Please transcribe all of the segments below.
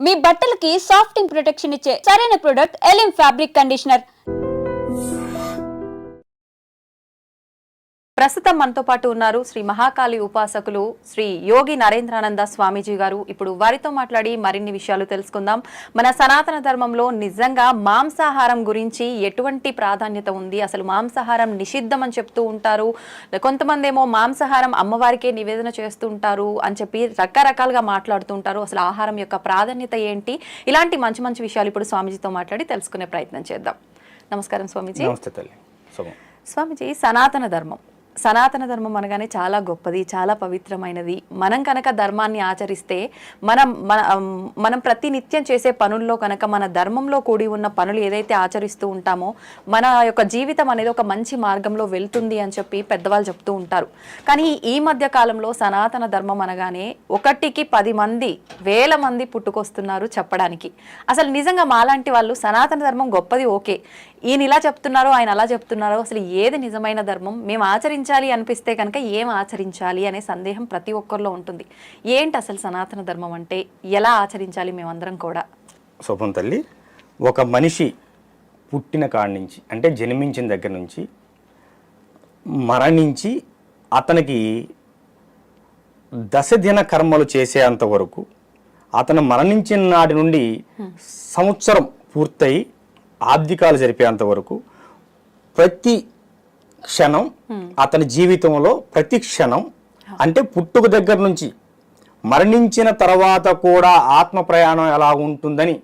మీ బట్టలకి సాఫ్టింగ్ ప్రొటెక్షన్ ఇచ్చే సరైన ప్రొడక్ట్ ఎలిమ్ ఫ్యాబ్రిక్ కండిషనర్. ప్రస్తుతం మనతో పాటు ఉన్నారు శ్రీ మహాకాళి ఉపాసకులు శ్రీ యోగి నరేంద్రానంద స్వామీజీ గారు. ఇప్పుడు వారితో మాట్లాడి మరిన్ని విషయాలు తెలుసుకుందాం. మన సనాతన ధర్మంలో నిజంగా మాంసాహారం గురించి ఎటువంటి ప్రాధాన్యత ఉంది, అసలు మాంసాహారం నిషిద్ధం అని చెప్తూ ఉంటారు, కొంతమంది ఏమో మాంసాహారం అమ్మవారికే నివేదన చేస్తూ ఉంటారు అని చెప్పి రకరకాలుగా మాట్లాడుతూ ఉంటారు. అసలు ఆహారం యొక్క ప్రాధాన్యత ఏంటి, ఇలాంటి మంచి మంచి విషయాలు ఇప్పుడు స్వామీజీతో మాట్లాడి తెలుసుకునే ప్రయత్నం చేద్దాం. నమస్కారం స్వామీజీ. స్వామీజీ, సనాతన ధర్మం అనగానే చాలా గొప్పది, చాలా పవిత్రమైనది. మనం కనుక ధర్మాన్ని ఆచరిస్తే మనం ప్రతి నిత్యం చేసే పనుల్లో కనుక మన ధర్మంలో కూడి ఉన్న పనులు ఏదైతే ఆచరిస్తూ ఉంటామో మన యొక్క జీవితం అనేది ఒక మంచి మార్గంలో వెళ్తుంది అని చెప్పి పెద్దవాళ్ళు చెప్తూ ఉంటారు. కానీ ఈ మధ్య కాలంలో సనాతన ధర్మం అనగానే 1కి 10 మంది 1000 మంది పుట్టుకొస్తున్నారు చెప్పడానికి. అసలు నిజంగా మాలాంటి వాళ్ళు సనాతన ధర్మం గొప్పది, ఓకే, ఈయన ఇలా చెప్తున్నారో ఆయన అలా చెప్తున్నారో, అసలు ఏది నిజమైన ధర్మం, మేము ఆచరించాలి అనిపిస్తే కనుక ఏం ఆచరించాలి అనే సందేహం ప్రతి ఒక్కరిలో ఉంటుంది. ఏంటి అసలు సనాతన ధర్మం అంటే, ఎలా ఆచరించాలి మేమందరం కూడా? శోభం తల్లి, ఒక మనిషి పుట్టిన కాడి నుంచి అంటే జన్మించిన దగ్గర నుంచి మరణించి అతనికి దశదిన కర్మలు చేసేంత వరకు, అతను మరణించిన నాటి నుండి సంవత్సరం పూర్తయి ఆబ్దికాలు జరిపేంత వరకు ప్రతి క్షణం అతని జీవితంలో ప్రతి క్షణం అంటే పుట్టుక దగ్గర నుంచి మరణించిన తర్వాత కూడా ఆత్మ ప్రయాణం ఎలా ఉంటుందని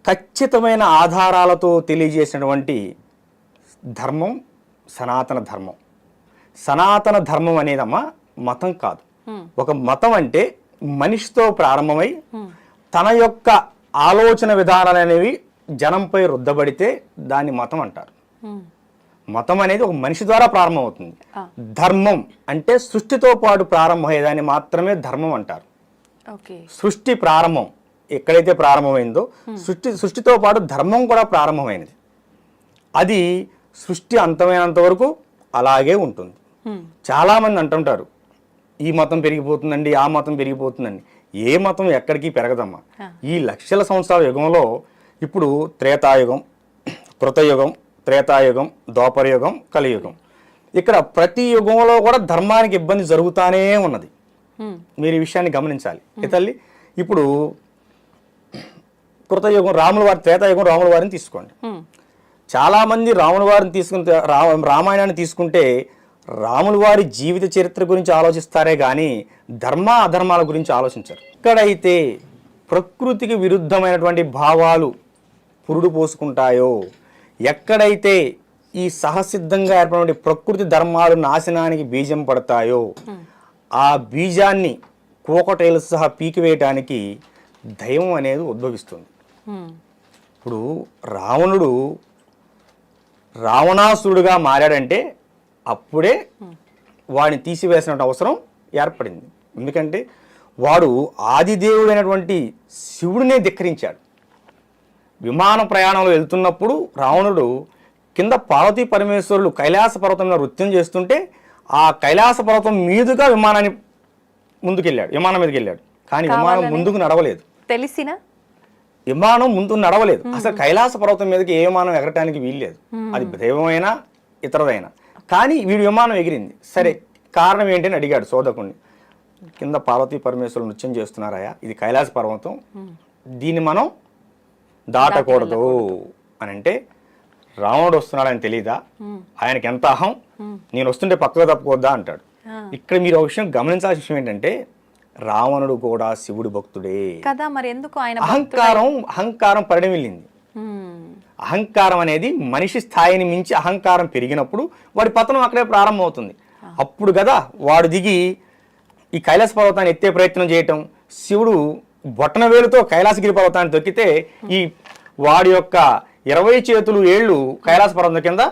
ఖచ్చితమైన ఆధారాలతో తెలియజేసినటువంటి ధర్మం సనాతన ధర్మం. సనాతన ధర్మం అనేదమ్మా మతం కాదు. ఒక మతం అంటే మనిషితో ప్రారంభమై తన యొక్క ఆలోచన విధానాలు అనేవి జనంపై రుద్దబడితే దాన్ని మతం అంటారు. మతం అనేది ఒక మనిషి ద్వారా ప్రారంభమవుతుంది. ధర్మం అంటే సృష్టితో పాటు ప్రారంభమయ్యేదాన్ని మాత్రమే ధర్మం అంటారు. సృష్టి ప్రారంభం ఎక్కడైతే ప్రారంభమైందో సృష్టితో పాటు ధర్మం కూడా ప్రారంభమైనది. అది సృష్టి అంతమైనంత వరకు అలాగే ఉంటుంది. చాలామంది అంటుంటారు ఈ మతం పెరిగిపోతుందండి, ఆ మతం పెరిగిపోతుందండి. ఏ మతం ఎక్కడికి పెరగదమ్మా. ఈ లక్షల సంవత్సరాల యుగంలో ఇప్పుడు త్రేతాయుగం, కృతయుగం, త్రేతాయుగం, ద్వాపరయుగం, కలియుగం, ఇక్కడ ప్రతి యుగంలో కూడా ధర్మానికి ఇబ్బంది జరుగుతానే ఉన్నది. మీరు ఈ విషయాన్ని గమనించాలి. తల్లి, ఇప్పుడు కృతయుగం రాముల వారి, త్రేతాయుగం రాముల వారిని తీసుకోండి. చాలామంది రాముల వారిని తీసుకుంటే రామాయణాన్ని తీసుకుంటే రాముల వారి జీవిత చరిత్ర గురించి ఆలోచిస్తారే కానీ ధర్మ అధర్మాల గురించి ఆలోచించరు. ఎక్కడైతే ప్రకృతికి విరుద్ధమైనటువంటి భావాలు పురుడు పోసుకుంటాయో, ఎక్కడైతే ఈ సహసిద్ధంగా ఏర్పడిన ప్రకృతి ధర్మాలు నాశనానికి బీజం పడతాయో ఆ బీజాన్ని కోకటేలు సహా పీకివేయటానికి దైవం అనేది ఉద్భవిస్తుంది. ఇప్పుడు రావణుడు రావణాసురుడుగా మారాడంటే అప్పుడే వాడిని తీసివేసిన అవసరం ఏర్పడింది. ఎందుకంటే వాడు ఆదిదేవుడైనటువంటి శివుడినే ధిక్కరించాడు. విమాన ప్రయాణంలో వెళ్తున్నప్పుడు రావణుడు కింద పార్వతీ పరమేశ్వరులు కైలాస పర్వతం మీద నృత్యం చేస్తుంటే ఆ కైలాస పర్వతం మీదుగా విమానాన్ని విమానం మీదకి వెళ్ళాడు. కానీ విమానం ముందుకు నడవలేదు. తెలిసిన విమానం ముందు నడవలేదు. అసలు కైలాస పర్వతం మీదకి ఏ విమానం ఎగరటానికి వీల్లేదు. అది దైవమైనా ఇతరదైనా. కానీ వీడి విమానం ఎగిరింది. సరే, కారణం ఏంటని అడిగాడు శోధకుడిని. కింద పార్వతీ పరమేశ్వరులు నృత్యం చేస్తున్నారయ్యా, ఇది కైలాస పర్వతం, దీన్ని మనం దాటకూడదు అని అంటే రావణుడు వస్తున్నాడని తెలీదా, ఆయనకి ఎంత అహం, నేను వస్తుంటే పక్కగా తప్పుకోద్దా అంటాడు. ఇక్కడ మీరు ఒక విషయం గమనించాల్సిన విషయం ఏంటంటే రావణుడు కూడా శివుడి భక్తుడే కదా. మరి ఎందుకు ఆయన అహంకారం పరిణమిల్లింది. అహంకారం అనేది మనిషి స్థాయిని మించి అహంకారం పెరిగినప్పుడు వాడి పతనం అక్కడే ప్రారంభమవుతుంది. అప్పుడు కదా వాడు దిగి ఈ కైలాస పర్వతాన్ని ఎత్తే ప్రయత్నం చేయటం. శివుడు బొట్టన వేలుతో కైలాసగిరి పర్వతాన్ని తొక్కితే ఈ వాడి యొక్క 20 చేతులు ఏళ్ళు కైలాస పర్వతం కింద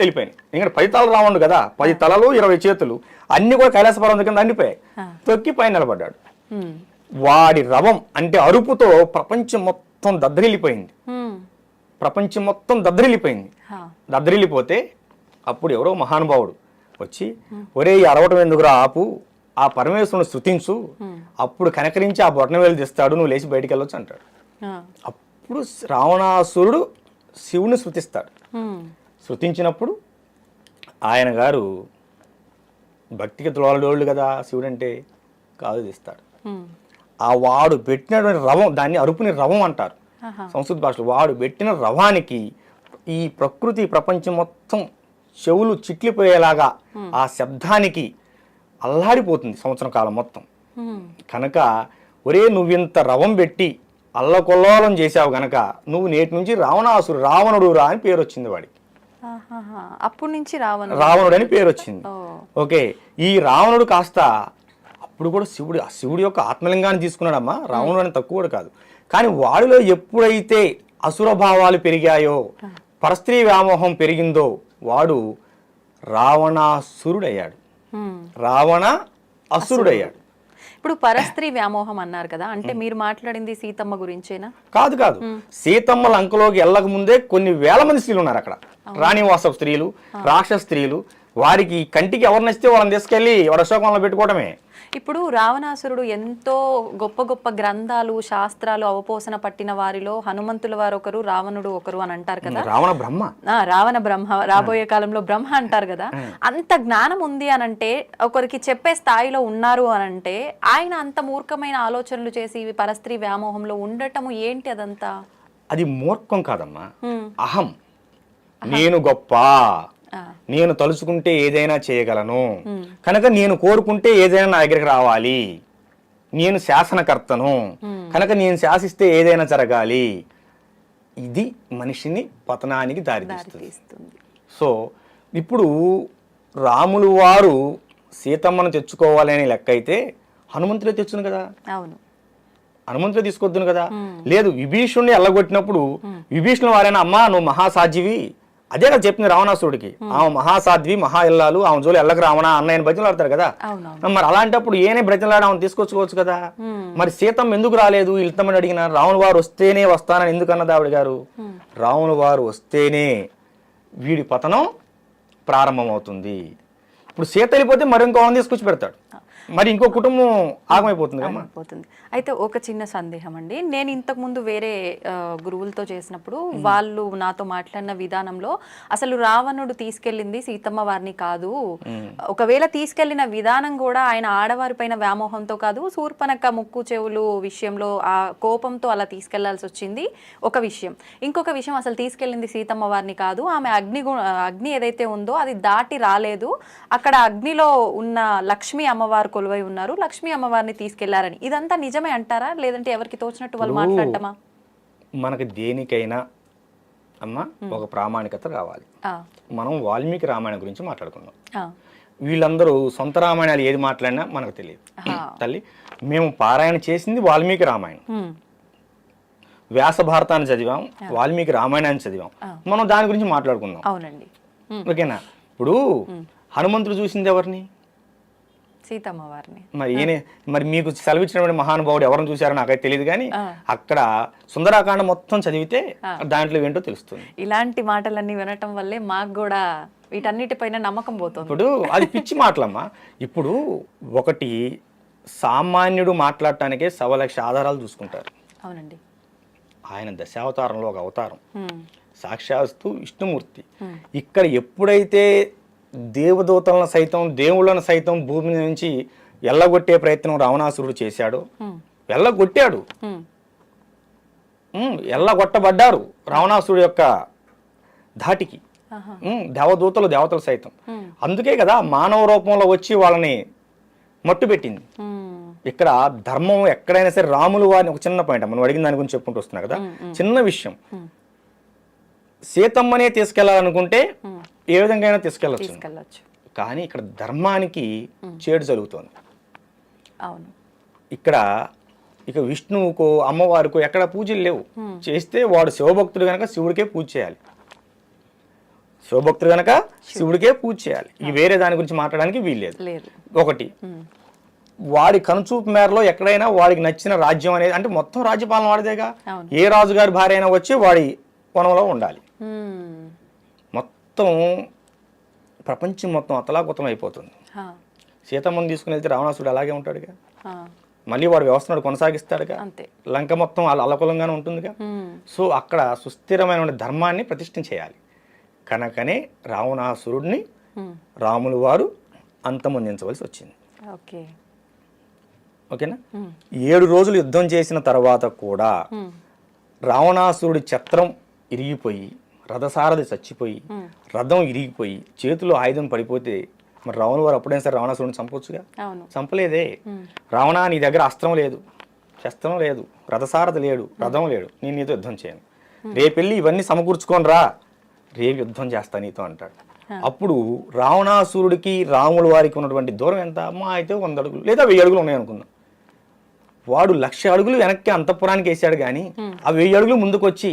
వెళ్ళిపోయినాయి. ఎందుకంటే 10 తలలు రావణుడు కదా, 10 తలలు 20 చేతులు అన్ని కూడా కైలాస పర్వతం కింద అండిపోయాయి. తొక్కి పైన నిలబడ్డాడు. వాడి రవం అంటే అరుపుతో ప్రపంచం మొత్తం దద్దరిల్లిపోయింది. ప్రపంచం మొత్తం దద్దరిల్లిపోయింది. దద్దరిల్లిపోతే అప్పుడు ఎవరో మహానుభావుడు వచ్చి, ఒరే ఈ అరవటం ఎందుకురా ఆపు, ఆ పరమేశ్వరుని స్తుతించు, అప్పుడు కనకరించి ఆ బొటనవేలు తీస్తాడు, నువ్వు లేచి బయటికి వెళ్ళొచ్చు అంటాడు. అప్పుడు రావణాసురుడు శివుని స్తుతిస్తాడు. స్తుతించినప్పుడు ఆయన గారు భక్తికి త్రోలడోళ్ళు కదా శివుడు అంటే, కాదు తీస్తాడు. ఆ వాడు పెట్టినటువంటి రవం, దాన్ని అరుపుని రవం అంటారు సంస్కృత భాషలో. వాడు పెట్టిన రవానికి ఈ ప్రకృతి ప్రపంచం మొత్తం చెవులు చిట్లిపోయేలాగా ఆ శబ్దానికి అల్లాడిపోతుంది సంవత్సరం కాలం మొత్తం. కనుక ఒరే నువ్వింత రవం పెట్టి అల్లకొల్లోలం చేశావు గనక నువ్వు నేటి నుంచి రావణుడు రా అని పేరు వచ్చింది వాడికి. అప్పటి నుంచి రావణుడు అని పేరు వచ్చింది. ఓకే, ఈ రావణుడు కాస్త అప్పుడు కూడా శివుడి యొక్క ఆత్మలింగాన్ని తీసుకున్నాడమ్మా. రావణుడు అని తక్కువ కూడా కాదు. కానీ వాడిలో ఎప్పుడైతే అసుర భావాలు పెరిగాయో, పరస్త్రీ వ్యామోహం పెరిగిందో, వాడు రావణాసురుడయ్యాడు. రావణ అసురుడయ్యాడు. ఇప్పుడు పరస్త్రీ వ్యామోహం అన్నారు కదా, అంటే మీరు మాట్లాడింది సీతమ్మ గురించేనా? కాదు కాదు, సీతమ్మ లంకలోకి వెళ్ళక ముందే కొన్ని వేల మంది స్త్రీలు ఉన్నారు అక్కడ. రాణివాస స్త్రీలు, రాక్షస స్త్రీలు. వారికి కంటికి ఎవరు నచ్చితే వాళ్ళని తీసుకెళ్లి వడశోకంలో పెట్టుకోవడమే. ఇప్పుడు రావణాసురుడు ఎంతో గొప్ప గొప్ప గ్రంథాలు, శాస్త్రాలు అవపోసన పట్టిన వారిలో హనుమంతుల వారు ఒకరు, రావణుడు ఒకరు అని అంటారు కదా. రావణ బ్రహ్మ, రాబోయే కాలంలో బ్రహ్మ అంటారు కదా. అంత జ్ఞానం ఉంది అనంటే, ఒకరికి చెప్పే స్థాయిలో ఉన్నారు అనంటే, ఆయన అంత మూర్ఖమైన ఆలోచనలు చేసి పరస్త్రీ వ్యామోహంలో ఉండటము ఏంటి? అదంతా అది మూర్ఖం కాదమ్మా, అహం. నేను గొప్ప, నేను తలుచుకుంటే ఏదైనా చేయగలను, కనుక నేను కోరుకుంటే ఏదైనా నా దగ్గరికి రావాలి, నేను శాసనకర్తను కనుక నేను శాసిస్తే ఏదైనా జరగాలి. ఇది మనిషిని పతనానికి దారితీస్తుంది. సో ఇప్పుడు రాములు వారు సీతమ్మను తెచ్చుకోవాలనే లెక్క అయితే హనుమంతుడే తెచ్చును కదా. అవును, హనుమంతుడే తీసుకొద్దును కదా. లేదు, విభీషణుడిని ఎల్లగొట్టినప్పుడు విభీషణుడు వారైనా అమ్మా నువ్వు మహాసాధ్యవి, అదే కదా చెప్పింది రావణాసురుడికి. ఆమె మహాసాధ్వి, మహా ఇల్లాలు, ఆమె జోలు ఎల్లక రావణ అన్నయ్యని బ్రతిలాడతారు కదా. మరి అలాంటప్పుడు ఏనే బ్రతిలాడి ఆమెను తీసుకొచ్చుకోవచ్చు కదా. మరి సీతమ్మ ఎందుకు రాలేదు వెళ్తామని అడిగిన. రావణ వారు వస్తేనే వస్తానని ఎందుకు అన్నది ఆవిడ గారు. రావణ వారు వస్తేనే వీడి పతనం ప్రారంభమవుతుంది. ఇప్పుడు సీత వెళ్ళిపోతే మరి ఇంకో తీసుకొచ్చి పెడతాడు, మరి ఇంకో కుటుంబం ఆగమైపోతుంది. అయితే ఒక చిన్న సందేహం అండి, నేను ఇంతకు ముందు వేరే గురువులతో చేసినప్పుడు వాళ్ళు నాతో మాట్లాడిన విధానంలో అసలు రావణుడు తీసుకెళ్ళింది సీతమ్మ వారిని కాదు, ఒకవేళ తీసుకెళ్లిన విధానం కూడా ఆయన ఆడవారి పైన వ్యామోహంతో కాదు, శూర్పణఖ ముక్కు చెవులు విషయంలో ఆ కోపంతో అలా తీసుకెళ్లాల్సి వచ్చింది ఒక విషయం. ఇంకొక విషయం, అసలు తీసుకెళ్ళింది సీతమ్మ వారిని కాదు, ఆమె అగ్ని ఏదైతే ఉందో అది దాటి రాలేదు, అక్కడ అగ్నిలో ఉన్న లక్ష్మీ అమ్మవారు కొలువై ఉన్నారు, లక్ష్మీ అమ్మవారిని తీసుకెళ్లారని. ఇదంతా నిజమే అంటారా, లేదంటే ఎవరికి తోచినట్టు వాళ్ళు మాట్లాడటమా? మనకి దేనికైనా అమ్మ ఒక ప్రామాణికత రావాలి. మనం వాల్మీకి రామాయణం గురించి మాట్లాడుకున్నాం. వీళ్ళందరూ సొంత రామాయణాలు ఏది మాట్లాడినా మనకు తెలియదు తల్లి. మేము పారాయణ చేసింది వాల్మీకి రామాయణం, వ్యాస భారతాన్ని చదివాం, వాల్మీకి రామాయణాన్ని చదివాం, మనం దాని గురించి మాట్లాడుకుందాం. అవునండి, ఓకేనా. ఇప్పుడు హనుమంతుడు చూసింది ఎవరిని? సీతమ్మ వారిని. మరి మీకు సెలవిచ్చినటువంటి మహానుభావుడు ఎవరిని చూసారో నాకైతే తెలియదు, కానీ అక్కడ సుందరాకాండ మొత్తం చదివితే దాంట్లో ఏంటో తెలుస్తుంది. ఇలాంటి మాటలన్నీ వినటం వల్లే మాకు కూడా వీటన్నిటిపైన నమ్మకం పోతుంది. ఇప్పుడు అది పిచ్చి మాటలమ్మా. ఇప్పుడు ఒకటి సామాన్యుడు మాట్లాడటానికే 1,00,000 ఆధారాలు చూసుకుంటారు. అవునండి, ఆయన దశావతారంలో ఒక అవతారం, సాక్షాత్తు విష్ణుమూర్తి. ఇక్కడ ఎప్పుడైతే దేవదూతలను సైతం, దేవుళ్ళను సైతం భూమి నుంచి ఎల్లగొట్టే ప్రయత్నం రావణాసురుడు చేశాడు, ఎల్లగొట్టాడు, ఎల్లగొట్టబడ్డారు రావణాసురుడు యొక్క ధాటికి దేవతలు సైతం. అందుకే కదా మానవ రూపంలో వచ్చి వాళ్ళని మట్టు పెట్టింది. ఇక్కడ ధర్మం ఎక్కడైనా సరే, రాములు వారిని ఒక చిన్న పాయింట్ మనం అడిగిన దాని గురించి చెప్పుకుంటూ వస్తున్నా కదా, చిన్న విషయం. సీతమ్మనే తీసుకెళ్లాలనుకుంటే ఏ విధంగా అయినా తీసుకెళ్ళచ్చు, కానీ ఇక్కడ ధర్మానికి చేడు జరుగుతోంది. అవును, ఇక్కడ ఇక విష్ణువుకో అమ్మవారికో ఎక్కడ పూజలు లేవు. చేస్తే వాడు శివభక్తుడు గనక శివుడికే పూజ చేయాలి, శివభక్తుడు గనక శివుడికే పూజ చేయాలి. ఈ వేరే దాని గురించి మాట్లాడడానికి వీల్లేదు. ఒకటి, వాడి కనుచూపు మేరలో ఎక్కడైనా వాడికి నచ్చిన రాజ్యం అనేది, అంటే మొత్తం రాజ్యపాలన వాడిదేగా. ఏ రాజుగారి భార్య అయినా వచ్చి వాడి వనంలో ఉండాలి. మొత్తం ప్రపంచం మొత్తం అతలాకుతం అయిపోతుంది. సీతమ్మని తీసుకుని వెళ్తే రావణాసురుడు అలాగే ఉంటాడుగా, ఆ, మళ్ళీ వాడు వ్యవస్థను కొనసాగిస్తాడుగా, అంతే. లంక మొత్తం అలకులంగానే ఉంటుందిగా. సో అక్కడ సుస్థిరమైన ధర్మాన్ని ప్రతిష్ఠించేయాలి. కనుకనే రావణాసురుడిని రాములు వారు అంతమొందించవలసి వచ్చింది. ఓకే. ఓకేనా. 7 రోజులు యుద్ధం చేసిన తర్వాత కూడా రావణాసురుడి ఛత్రం ఇరిగిపోయి, రథసారథి చచ్చిపోయి, రథం ఇరిగిపోయి, చేతిలో ఆయుధం పడిపోతే మరి రావణ వారు అప్పుడైనా సరే రావణాసురుడిని చంపొచ్చుగా. అవును. చంపలేదే. రావణ, నీ దగ్గర అస్త్రం లేదు, శస్త్రం లేదు, రథసారథి లేడు, రథం లేడు, నేను నీతో యుద్ధం చేయను, రేపెళ్ళి ఇవన్నీ సమకూర్చుకొని రా, రేపు యుద్ధం చేస్తా నీతో అంటాడు. అప్పుడు రావణాసురుడికి రాముల వారికి ఉన్నటువంటి దూరం ఎంత? మా అయితే 100 అడుగులు లేదా 1000 అడుగులు ఉన్నాయనుకుందాం. వాడు 1,00,000 అడుగులు వెనక్కి అంతఃపురానికి వేసాడు కానీ ఆ 1000 అడుగులు ముందుకు వచ్చి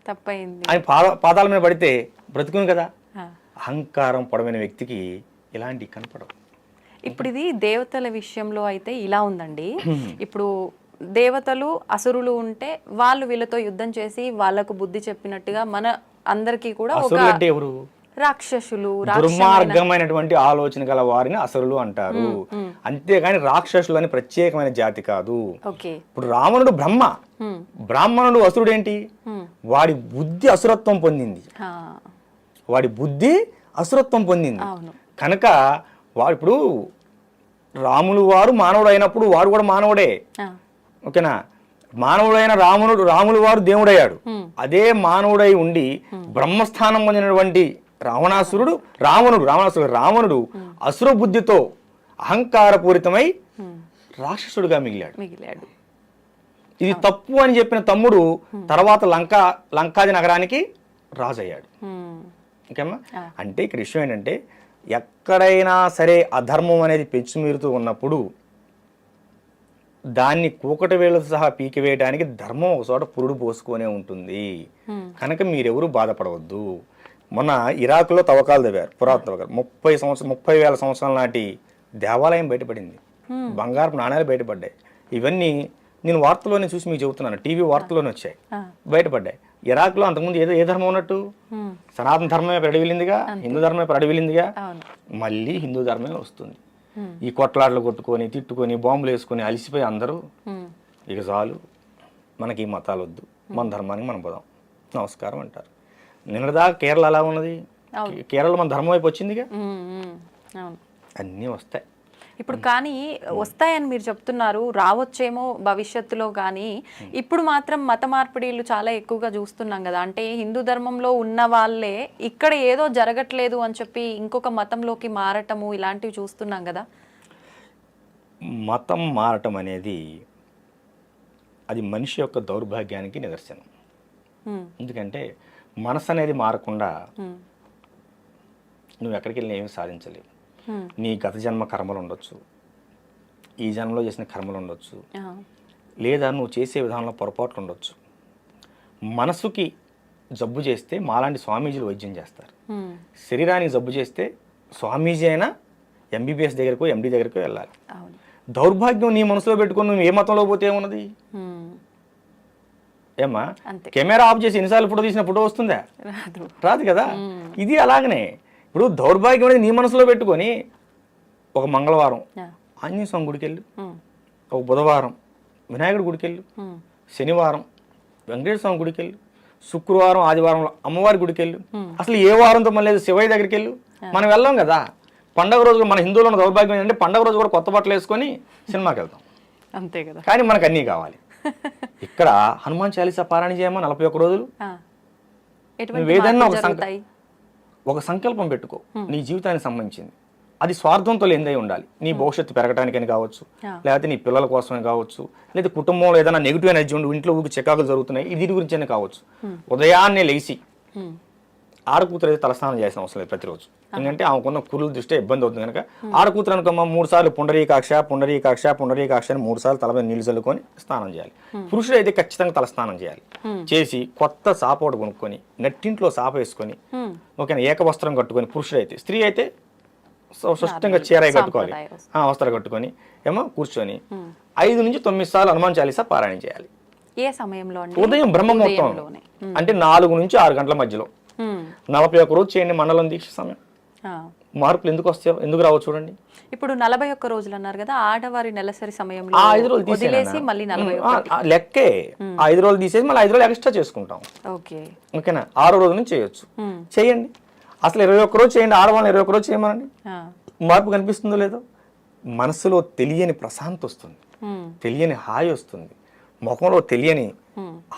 తప్పైంది ఆయన పాదాల మీద పడితే బ్రతుకును కదా. అహంకారం పొడవైన వ్యక్తికి ఇలాంటివి కనపడవు. ఇప్పుడు ఇది దేవతల విషయంలో అయితే ఇలా ఉందండి. ఇప్పుడు దేవతలు అసురులు ఉంటే వాళ్ళు వీళ్ళతో యుద్ధం చేసి వాళ్ళకు బుద్ధి చెప్పినట్టుగా మన అందరికీ కూడా ఒక అసురులు అంటే ఎవరు? రాక్షసులు, దుర్మార్గమైనటువంటి ఆలోచన గల వారిని అసురులు అంటారు. అంతేగాని రాక్షసులు అని ప్రత్యేకమైన జాతి కాదు. ఓకే. ఇప్పుడు రావణుడు బ్రహ్మ, బ్రాహ్మణుడు అసురుడు ఏంటి? వాడి బుద్ధి అసురత్వం పొందింది, వాడి బుద్ధి అసురత్వం పొందింది. కనుక వాడు ఇప్పుడు రాములు వారు మానవుడు అయినప్పుడు వాడు కూడా మానవుడే. ఓకేనా. మానవుడైన రాములు వారు దేవుడయ్యాడు. అదే మానవుడై ఉండి బ్రహ్మస్థానం పొందినటువంటి రావణుడు అసుర బుద్ధితో అహంకారపూరితమై రాక్షసుడుగా మిగిలాడు. ఇది తప్పు అని చెప్పిన తమ్ముడు తర్వాత లంకాది నగరానికి రాజు అయ్యాడు. ఓకేమ్మా. అంటే ఇక్కడ విషయం ఏంటంటే ఎక్కడైనా సరే అధర్మం అనేది పెంచుమీరుతూ ఉన్నప్పుడు దాన్ని కూకటి వేళ్ళతో సహా పీకివేయడానికి ధర్మం ఒక చోట పురుడు పోసుకొనే ఉంటుంది. కనుక మీరెవరు బాధపడవద్దు. మొన్న ఇరాక్లో తవ్వకాలు తవ్వారు, పురాతన తవ్వకాలు. 30,000 సంవత్సరాల నాటి దేవాలయం బయటపడింది, బంగారపు నాణ్యాలు బయటపడ్డాయి. ఇవన్నీ నేను వార్తలోనే చూసి మీకు చెబుతున్నాను, టీవీ వార్తలోనే వచ్చాయి, బయటపడ్డాయి. ఇరాక్లో అంతకుముందు ఏ ధర్మం ఉన్నట్టు? సనాతన ధర్మమే అడవిలిందిగా, హిందూ ధర్మమే అడవిలిందిగా. మళ్ళీ హిందూ ధర్మమే వస్తుంది. ఈ కొట్లాటలు కొట్టుకొని తిట్టుకొని బాంబులు వేసుకొని అలిసిపోయి అందరూ ఇక చాలు, మనకి ఈ మతాలు వద్దు, మన ధర్మానికి మనం పోదాం, నమస్కారం అంటారు. నిన్నటిదాకా కేరళ అలా ఉన్నది, కేరళ మన ధర్మం వైపు వచ్చిందిగా. అన్నీ వస్తాయి ఇప్పుడు. కానీ వస్తాయని మీరు చెప్తున్నారు, రావచ్చేమో భవిష్యత్తులో. కానీ ఇప్పుడు మాత్రం మత మార్పిడిలు చాలా ఎక్కువగా చూస్తున్నాం కదా. అంటే హిందూ ధర్మంలో ఉన్న వాళ్ళే ఇక్కడ ఏదో జరగట్లేదు అని చెప్పి ఇంకొక మతంలోకి మారటము ఇలాంటివి చూస్తున్నాం కదా. మతం మారటం అనేది అది మనిషి యొక్క దౌర్భాగ్యానికి నిదర్శనం. ఎందుకంటే మనసు అనేది మారకుండా నువ్వు ఎక్కడికి వెళ్ళినా ఏమీ సాధించలేవు. నీ గత జన్మ కర్మలు ఉండొచ్చు, ఈ జన్మలో చేసిన కర్మలు ఉండొచ్చు, లేదా నువ్వు చేసే విధానంలో పొరపాట్లు ఉండొచ్చు. మనసుకి జబ్బు చేస్తే మాలాంటి స్వామీజీలు వైద్యం చేస్తారు. శరీరానికి జబ్బు చేస్తే స్వామీజీ అయినా ఎంబీబీఎస్ దగ్గరకు ఎండి దగ్గరకు వెళ్ళాలి. దౌర్భాగ్యం నీ మనసులో పెట్టుకుని నువ్వు ఏ మతంలో పోతే ఏమున్నది? ఏమ్మా, కెమెరా ఆఫ్ చేసి ఎన్నిసార్లు ఫోటో తీసిన ఫోటో వస్తుందా? రాదు కదా. ఇది అలాగనే ఇప్పుడు దౌర్భాగ్యం అనేది నీ మనసులో పెట్టుకొని ఒక మంగళవారం ఆంజనేయ స్వామి గుడికి వెళ్ళు, ఒక బుధవారం వినాయకుడి గుడికి వెళ్ళు, శనివారం వెంకటేశ్వర స్వామి గుడికి వెళ్ళు, శుక్రవారం ఆదివారంలో అమ్మవారి గుడికి వెళ్ళు. అసలు ఏ వారంతో మళ్ళీ శివయ్య దగ్గరికి వెళ్ళు. మనం వెళ్ళాం కదా. పండగ రోజు మన హిందువులో ఉన్న దౌర్భాగ్యం ఏంటంటే పండగ రోజు కూడా కొత్త బట్టలు వేసుకొని సినిమాకి వెళ్తాం, అంతే కదా. కానీ మనకు అన్నీ కావాలి. ఇక్కడ హనుమాన్ చాలీసా పారాయణ చేయమా 41 రోజులు. నువ్వేదన్నా ఒక సంకల్పం పెట్టుకో, నీ జీవితానికి సంబంధించింది. అది స్వార్థంతో లేనిదై ఉండాలి. నీ భవిష్యత్తు పెరగటానికని కావచ్చు, లేకపోతే నీ పిల్లల కోసమే కావచ్చు, లేదా కుటుంబంలో ఏదైనా నెగిటివ్ ఎనర్జీ ఉండి ఇంట్లో ఊరికి చికాకులు జరుగుతున్నాయి, ఇది గురించి కావచ్చు. ఉదయాన్నే లేచి ఆడకూతురు అయితే తలస్నానం చేసిన అవసరం లేదు ప్రతిరోజు. ఎందుకంటే ఆమెకున్న కురుల దృష్టి ఇబ్బంది అవుతుంది కనుక ఆడకూతురు అనుకోమా 3 సార్లు పుండరీకాక్ష అని 3 సార్లు తల మీద నీళ్లు చల్లుకొని స్నానం చేయాలి. పురుషుడు అయితే ఖచ్చితంగా తలస్నానం చేయాలి. చేసి కొత్త సాప ఒకటి కొనుక్కొని నెట్టింట్లో సాప వేసుకొని ఓకేనా ఏకవస్త్రం కట్టుకొని పురుషుడు అయితే, స్త్రీ అయితే స్పష్టంగా చీర కట్టుకోవాలి, వస్త్రాలు కట్టుకొని ఏమో కూర్చొని 5 నుంచి 9 సార్లు హనుమాన్ చాలీసా పారాయణ చేయాలి. ఏ సమయంలో? ఉదయం బ్రహ్మ ముహూర్తం, అంటే 4 నుంచి 6 గంటల మధ్యలో. 41 రోజు చేయండి మండలం దీక్ష సమయం. మార్పులు ఎందుకు వస్తాయో, ఎందుకు రావో చూడండి. ఇప్పుడు 41 రోజులు అన్నారు కదా, ఆడవారి నెలసరి సమయంలో ఆ 5 రోజులు వదిలేసి మళ్ళీ 41. లెక్కే. ఆ 5 రోజులు తీసేసి మళ్ళీ 5 రోజులు ఎక్స్ట్రా చేసుకుంటాం. ఓకే, ఓకేనా? 6వ రోజు నుంచి చేయొచ్చు. చేయండి. అసలు 21 రోజు చేయండి, ఆడవాళ్ళని 21 రోజు చేయమనండి. మార్పు కనిపిస్తుందో లేదో. మనసులో తెలియని ప్రశాంతి వస్తుంది, తెలియని హాయి వస్తుంది, ముఖంలో తెలియని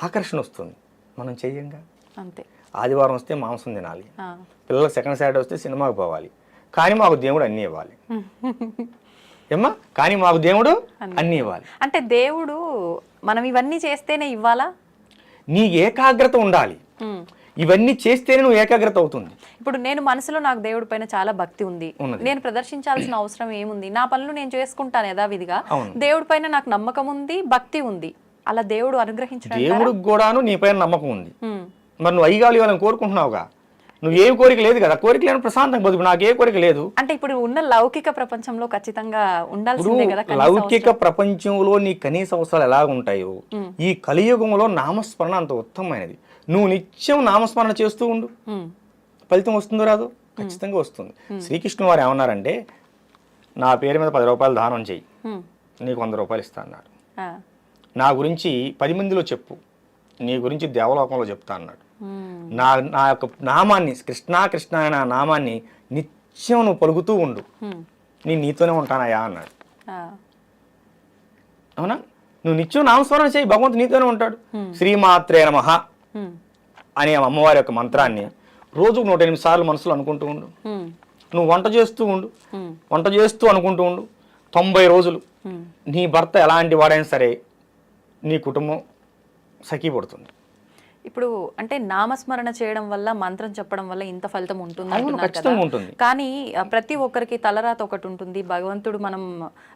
ఆకర్షణ వస్తుంది. మనం చెయ్యంగా. అంతే. ఆదివారం వస్తే మాంసం తినాలి, పిల్లలకు సెకండ్ సాటర్డే వస్తే సినిమాకి పోవాలి, కానీ మాకు దేవుడు అన్నీ ఇవ్వాలి. ఏమ్మా? కానీ మాకు దేవుడు అన్నీ ఇవ్వాలి. అంటే దేవుడు మనం ఇవన్నీ చేస్తేనే ఇవ్వాలా? నీ ఏకాగ్రత ఉండాలి. ఇవన్నీ చేస్తేనే నువ్వు ఏకాగ్రత అవుతుంది. ఇప్పుడు నేను మనసులో నాకు దేవుడి పైన చాలా భక్తి ఉంది, నేను ప్రదర్శించాల్సిన అవసరం ఏముంది? నా పనులు నేను చేసుకుంటాను యథావిధిగా. దేవుడి పైన నాకు నమ్మకం ఉంది, భక్తి ఉంది. అలా దేవుడు అనుగ్రహించడం. దేవుడికి కూడాను నీ పైన నమ్మకం ఉంది. మరి నువ్వు అయ్యి కావాలని కోరుకుంటున్నావుగా. నువ్వు ఏ కోరిక లేదు కదా, కోరిక లేని ప్రశాంతంగా బతుకు. నాకు ఏ కోరిక లేదు. అంటే ఇప్పుడు ఉన్న లౌకిక ప్రపంచంలో ఖచ్చితంగా ఉండాల్సిందే కదా. లౌకిక ప్రపంచంలో నీ కనీస అవసరాలు ఎలా ఉంటాయో ఈ కలియుగంలో నామస్మరణ అంత ఉత్తమమైనది. నువ్వు నిత్యం నామస్మరణ చేస్తూ ఉండు, ఫలితం వస్తుందో రాదో? ఖచ్చితంగా వస్తుంది. శ్రీకృష్ణుడు వారు ఏమన్నారంటే, నా పేరు మీద 10 రూపాయలు దానం చెయ్యి, నీకు 100 రూపాయలు ఇస్తా అన్నాడు. నా గురించి 10 మందిలో చెప్పు, నీ గురించి దేవలోకంలో చెప్తా అన్నాడు. నా యొక్క నామాన్ని, కృష్ణ కృష్ణ అనే నా నామాన్ని నిత్యం నువ్వు పలుకుతూ ఉండు, నీతోనే ఉంటానయా అన్నాడు. అవునా? నువ్వు నిత్యం నామస్మరణ చేయి, భగవంతుడు నీతోనే ఉంటాడు. శ్రీమాత్రే నమః అనే అమ్మవారి యొక్క మంత్రాన్ని రోజుకు 108 సార్లు మనసులో అనుకుంటూ ఉండు. నువ్వు వంట చేస్తూ ఉండు, వంట చేస్తూ అనుకుంటూ ఉండు. 90 రోజులు నీ భర్త ఎలాంటి వాడైనా సరే నీ కుటుంబం సఖీపడుతుంది. ఇప్పుడు అంటే నామస్మరణ చేయడం వల్ల, మంత్రం చెప్పడం వల్ల ఇంత ఫలితం ఉంటుంది. కానీ ప్రతి ఒక్కరికి తలరాత ఒకటి ఉంటుంది. భగవంతుడు మనం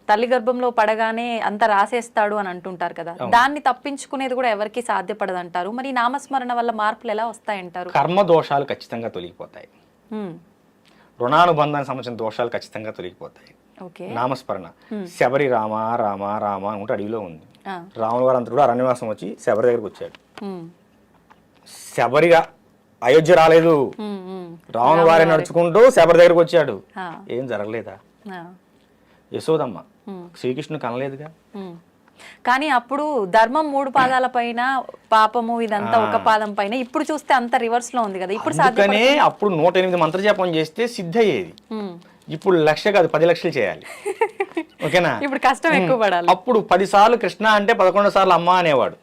తల్లి గర్భంలో పడగానే అంత రాసేస్తాడు అని అంటుంటారు కదా, దాన్ని తప్పించుకునేది కూడా ఎవరికి సాధ్యపడదు అంటారు. మరి నామస్మరణ వల్ల మార్పులు ఎలా వస్తాయంటారు? కర్మ దోషాలు ఖచ్చితంగా తొలగిపోతాయి. రుణానుబంధానికి సంబంధించిన దోషాలు ఖచ్చితంగా తొలగిపోతాయి. నామస్మరణ. శబరి రామ రామ రామ అనుకుంటే అడవిలో ఉంది. రాముల వారు అంతా కూడా అరణ్యవాసం వచ్చి శబరి దగ్గరకు వచ్చాడు. శబరిగా అయోధ్య రాలేదు, రావణ వారే నడుచుకుంటూ శబరి దగ్గరకు వచ్చాడు. ఏం జరగలేదా? యశోదమ్మ శ్రీకృష్ణుడు కనలేదుగా. కానీ అప్పుడు ధర్మం 3 పాదాల పైన, పాపము ఇదంతా ఒక పాదం పైన. ఇప్పుడు చూస్తే అంత రివర్స్ లో ఉంది కదా. ఇప్పుడు సాధ్యమే. అప్పుడు 108 మంత్రజపం చేస్తే సిద్ధ అయ్యేది. ఇప్పుడు 1,00,000 కాదు 10 లక్షలు చేయాలి. ఓకేనా? ఇప్పుడు కష్టం ఎక్కువ పడాలి. అప్పుడు 10 సార్లు కృష్ణ అంటే 11 సార్లు అమ్మ అనేవాడు.